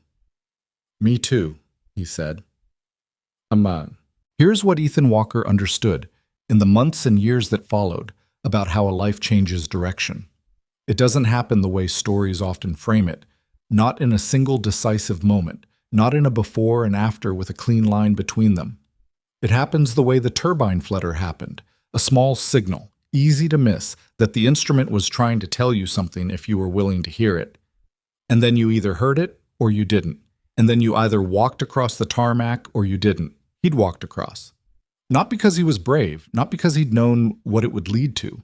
Me too, he said. Here's what Ethan Walker understood, in the months and years that followed, about how a life changes direction. It doesn't happen the way stories often frame it, not in a single decisive moment, not in a before and after with a clean line between them. It happens the way the turbine flutter happened, a small signal, easy to miss, that the instrument was trying to tell you something if you were willing to hear it. And then you either heard it or you didn't. And then you either walked across the tarmac or you didn't. He'd walked across. Not because he was brave, not because he'd known what it would lead to,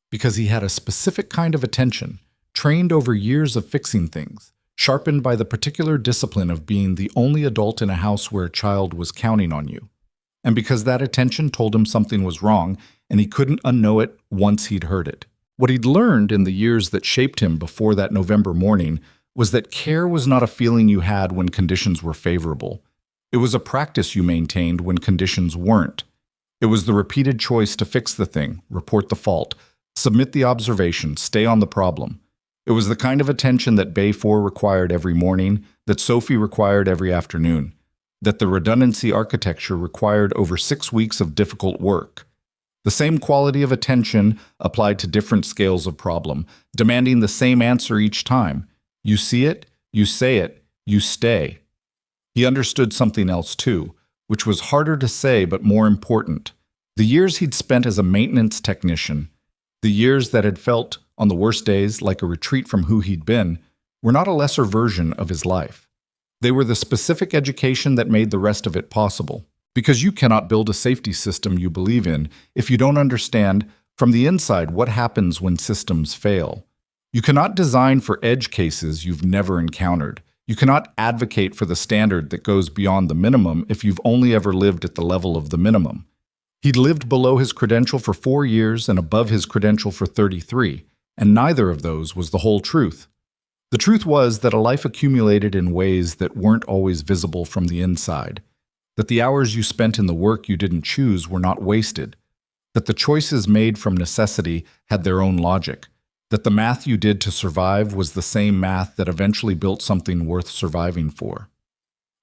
because he had a specific kind of attention, trained over years of fixing things, sharpened by the particular discipline of being the only adult in a house where a child was counting on you. And because that attention told him something was wrong, and he couldn't unknow it once he'd heard it. What he'd learned in the years that shaped him before that November morning was that care was not a feeling you had when conditions were favorable. It was a practice you maintained when conditions weren't. It was the repeated choice to fix the thing, report the fault, submit the observation, stay on the problem. It was the kind of attention that Bay 4 required every morning, that Sophie required every afternoon, that the redundancy architecture required over 6 weeks of difficult work. The same quality of attention applied to different scales of problem, demanding the same answer each time. You see it, you say it, you stay. He understood something else too, which was harder to say but more important. The years he'd spent as a maintenance technician, the years that had felt, on the worst days, like a retreat from who he'd been, were not a lesser version of his life. They were the specific education that made the rest of it possible. Because you cannot build a safety system you believe in if you don't understand From the inside, what happens when systems fail? You cannot design for edge cases you've never encountered. You cannot advocate for the standard that goes beyond the minimum if you've only ever lived at the level of the minimum. He'd lived below his credential for 4 years and above his credential for 33, and neither of those was the whole truth. The truth was that a life accumulated in ways that weren't always visible from the inside, that the hours you spent in the work you didn't choose were not wasted, that the choices made from necessity had their own logic, that the math you did to survive was the same math that eventually built something worth surviving for.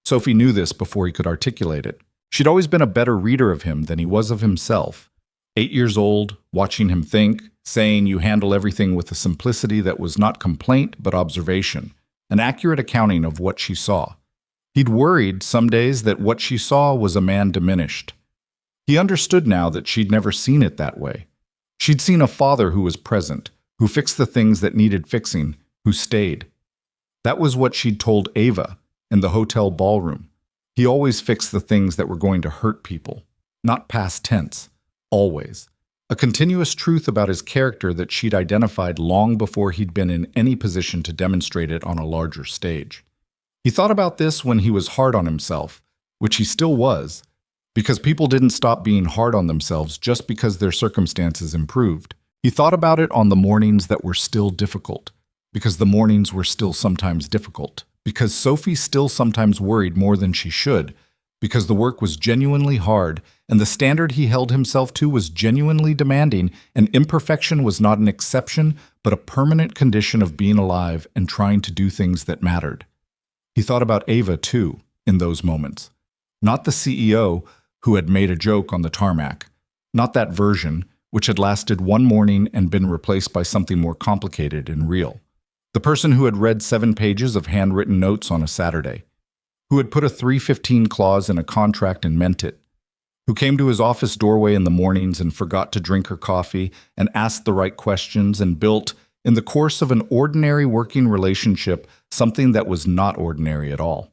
Sophie knew this before he could articulate it. She'd always been a better reader of him than he was of himself. 8 years old, watching him think, saying you handle everything with a simplicity that was not complaint but observation, an accurate accounting of what she saw. He'd worried some days that what she saw was a man diminished. He understood now that she'd never seen it that way. She'd seen a father who was present, who fixed the things that needed fixing, who stayed. That was what she'd told Ava in the hotel ballroom. He always fixed the things that were going to hurt people, not past tense, always. A continuous truth about his character that she'd identified long before he'd been in any position to demonstrate it on a larger stage. He thought about this when he was hard on himself, which he still was, because people didn't stop being hard on themselves just because their circumstances improved. He thought about it on the mornings that were still difficult, because the mornings were still sometimes difficult, because Sophie still sometimes worried more than she should, because the work was genuinely hard, and the standard he held himself to was genuinely demanding, and imperfection was not an exception, but a permanent condition of being alive and trying to do things that mattered. He thought about Ava, too, in those moments. Not the CEO who had made a joke on the tarmac, not that version, which had lasted one morning and been replaced by something more complicated and real. The person who had read 7 pages of handwritten notes on a Saturday, who had put a 315 clause in a contract and meant it, who came to his office doorway in the mornings and forgot to drink her coffee and asked the right questions and built, in the course of an ordinary working relationship, something that was not ordinary at all.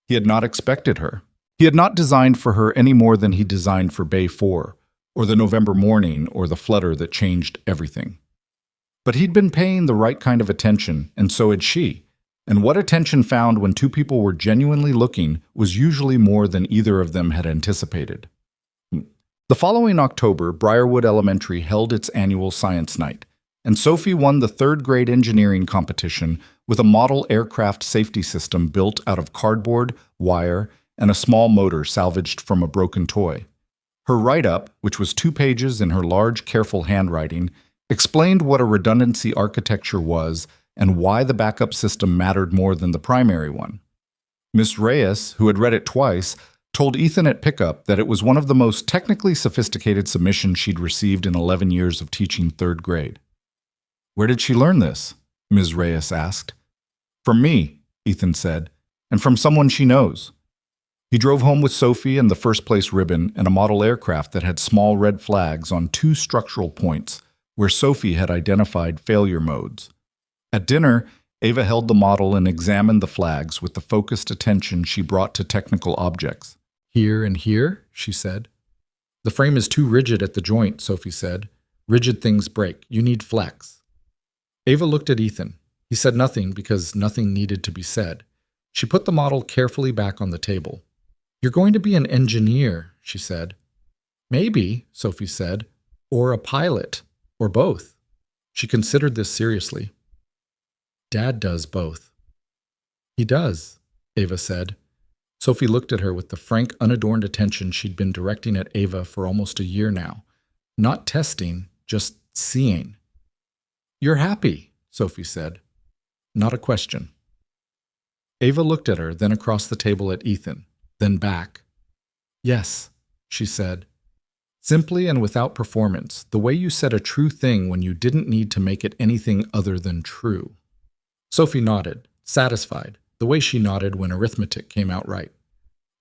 He had not expected her. He had not designed for her any more than he designed for Bay 4, or the November morning, or the flutter that changed everything. But he'd been paying the right kind of attention, and so had she. And what attention found when two people were genuinely looking was usually more than either of them had anticipated. The following October, Briarwood Elementary held its annual science night, and Sophie won the 3rd grade engineering competition with a model aircraft safety system built out of cardboard, wire, and a small motor salvaged from a broken toy. Her write-up, which was 2 pages in her large, careful handwriting, explained what a redundancy architecture was and why the backup system mattered more than the primary one. Miss Reyes, who had read it twice, told Ethan at pickup that it was one of the most technically sophisticated submissions she'd received in 11 years of teaching 3rd grade. "Where did she learn this?" Ms. Reyes asked. "From me," Ethan said, "and from someone she knows." He drove home with Sophie and the first place ribbon and a model aircraft that had small red flags on 2 structural points where Sophie had identified failure modes. At dinner, Ava held the model and examined the flags with the focused attention she brought to technical objects. "Here and here," she said. "The frame is too rigid at the joint," Sophie said. "Rigid things break. You need flex." Ava looked at Ethan. He said nothing because nothing needed to be said. She put the model carefully back on the table. "You're going to be an engineer," she said. "Maybe," Sophie said, "or a pilot, or both." She considered this seriously. "Dad does both." "He does," Ava said. Sophie looked at her with the frank, unadorned attention she'd been directing at Ava for almost a year now. Not testing, just seeing. "You're happy," Sophie said. Not a question. Ava looked at her, then across the table at Ethan, then back. "Yes," she said. Simply and without performance, the way you said a true thing when you didn't need to make it anything other than true. Sophie nodded, satisfied, the way she nodded when arithmetic came out right.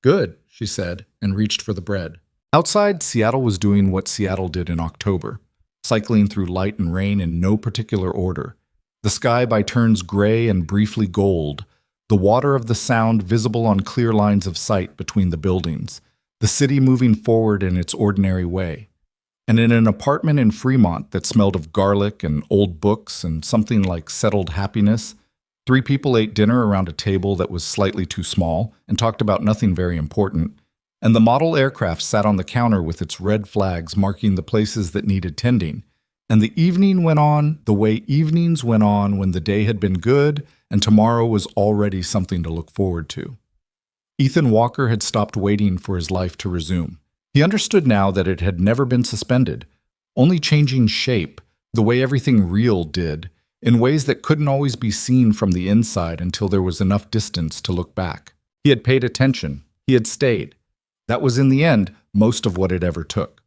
"Good," she said, and reached for the bread. Outside, Seattle was doing what Seattle did in October, cycling through light and rain in no particular order. The sky by turns gray and briefly gold, the water of the Sound visible on clear lines of sight between the buildings, the city moving forward in its ordinary way. And in an apartment in Fremont that smelled of garlic and old books and something like settled happiness, 3 people ate dinner around a table that was slightly too small and talked about nothing very important. And the model aircraft sat on the counter with its red flags marking the places that needed tending. And the evening went on the way evenings went on when the day had been good and tomorrow was already something to look forward to. Ethan Walker had stopped waiting for his life to resume. He understood now that it had never been suspended, only changing shape, the way everything real did, in ways that couldn't always be seen from the inside until there was enough distance to look back. He had paid attention. He had stayed. That was, in the end, most of what it ever took.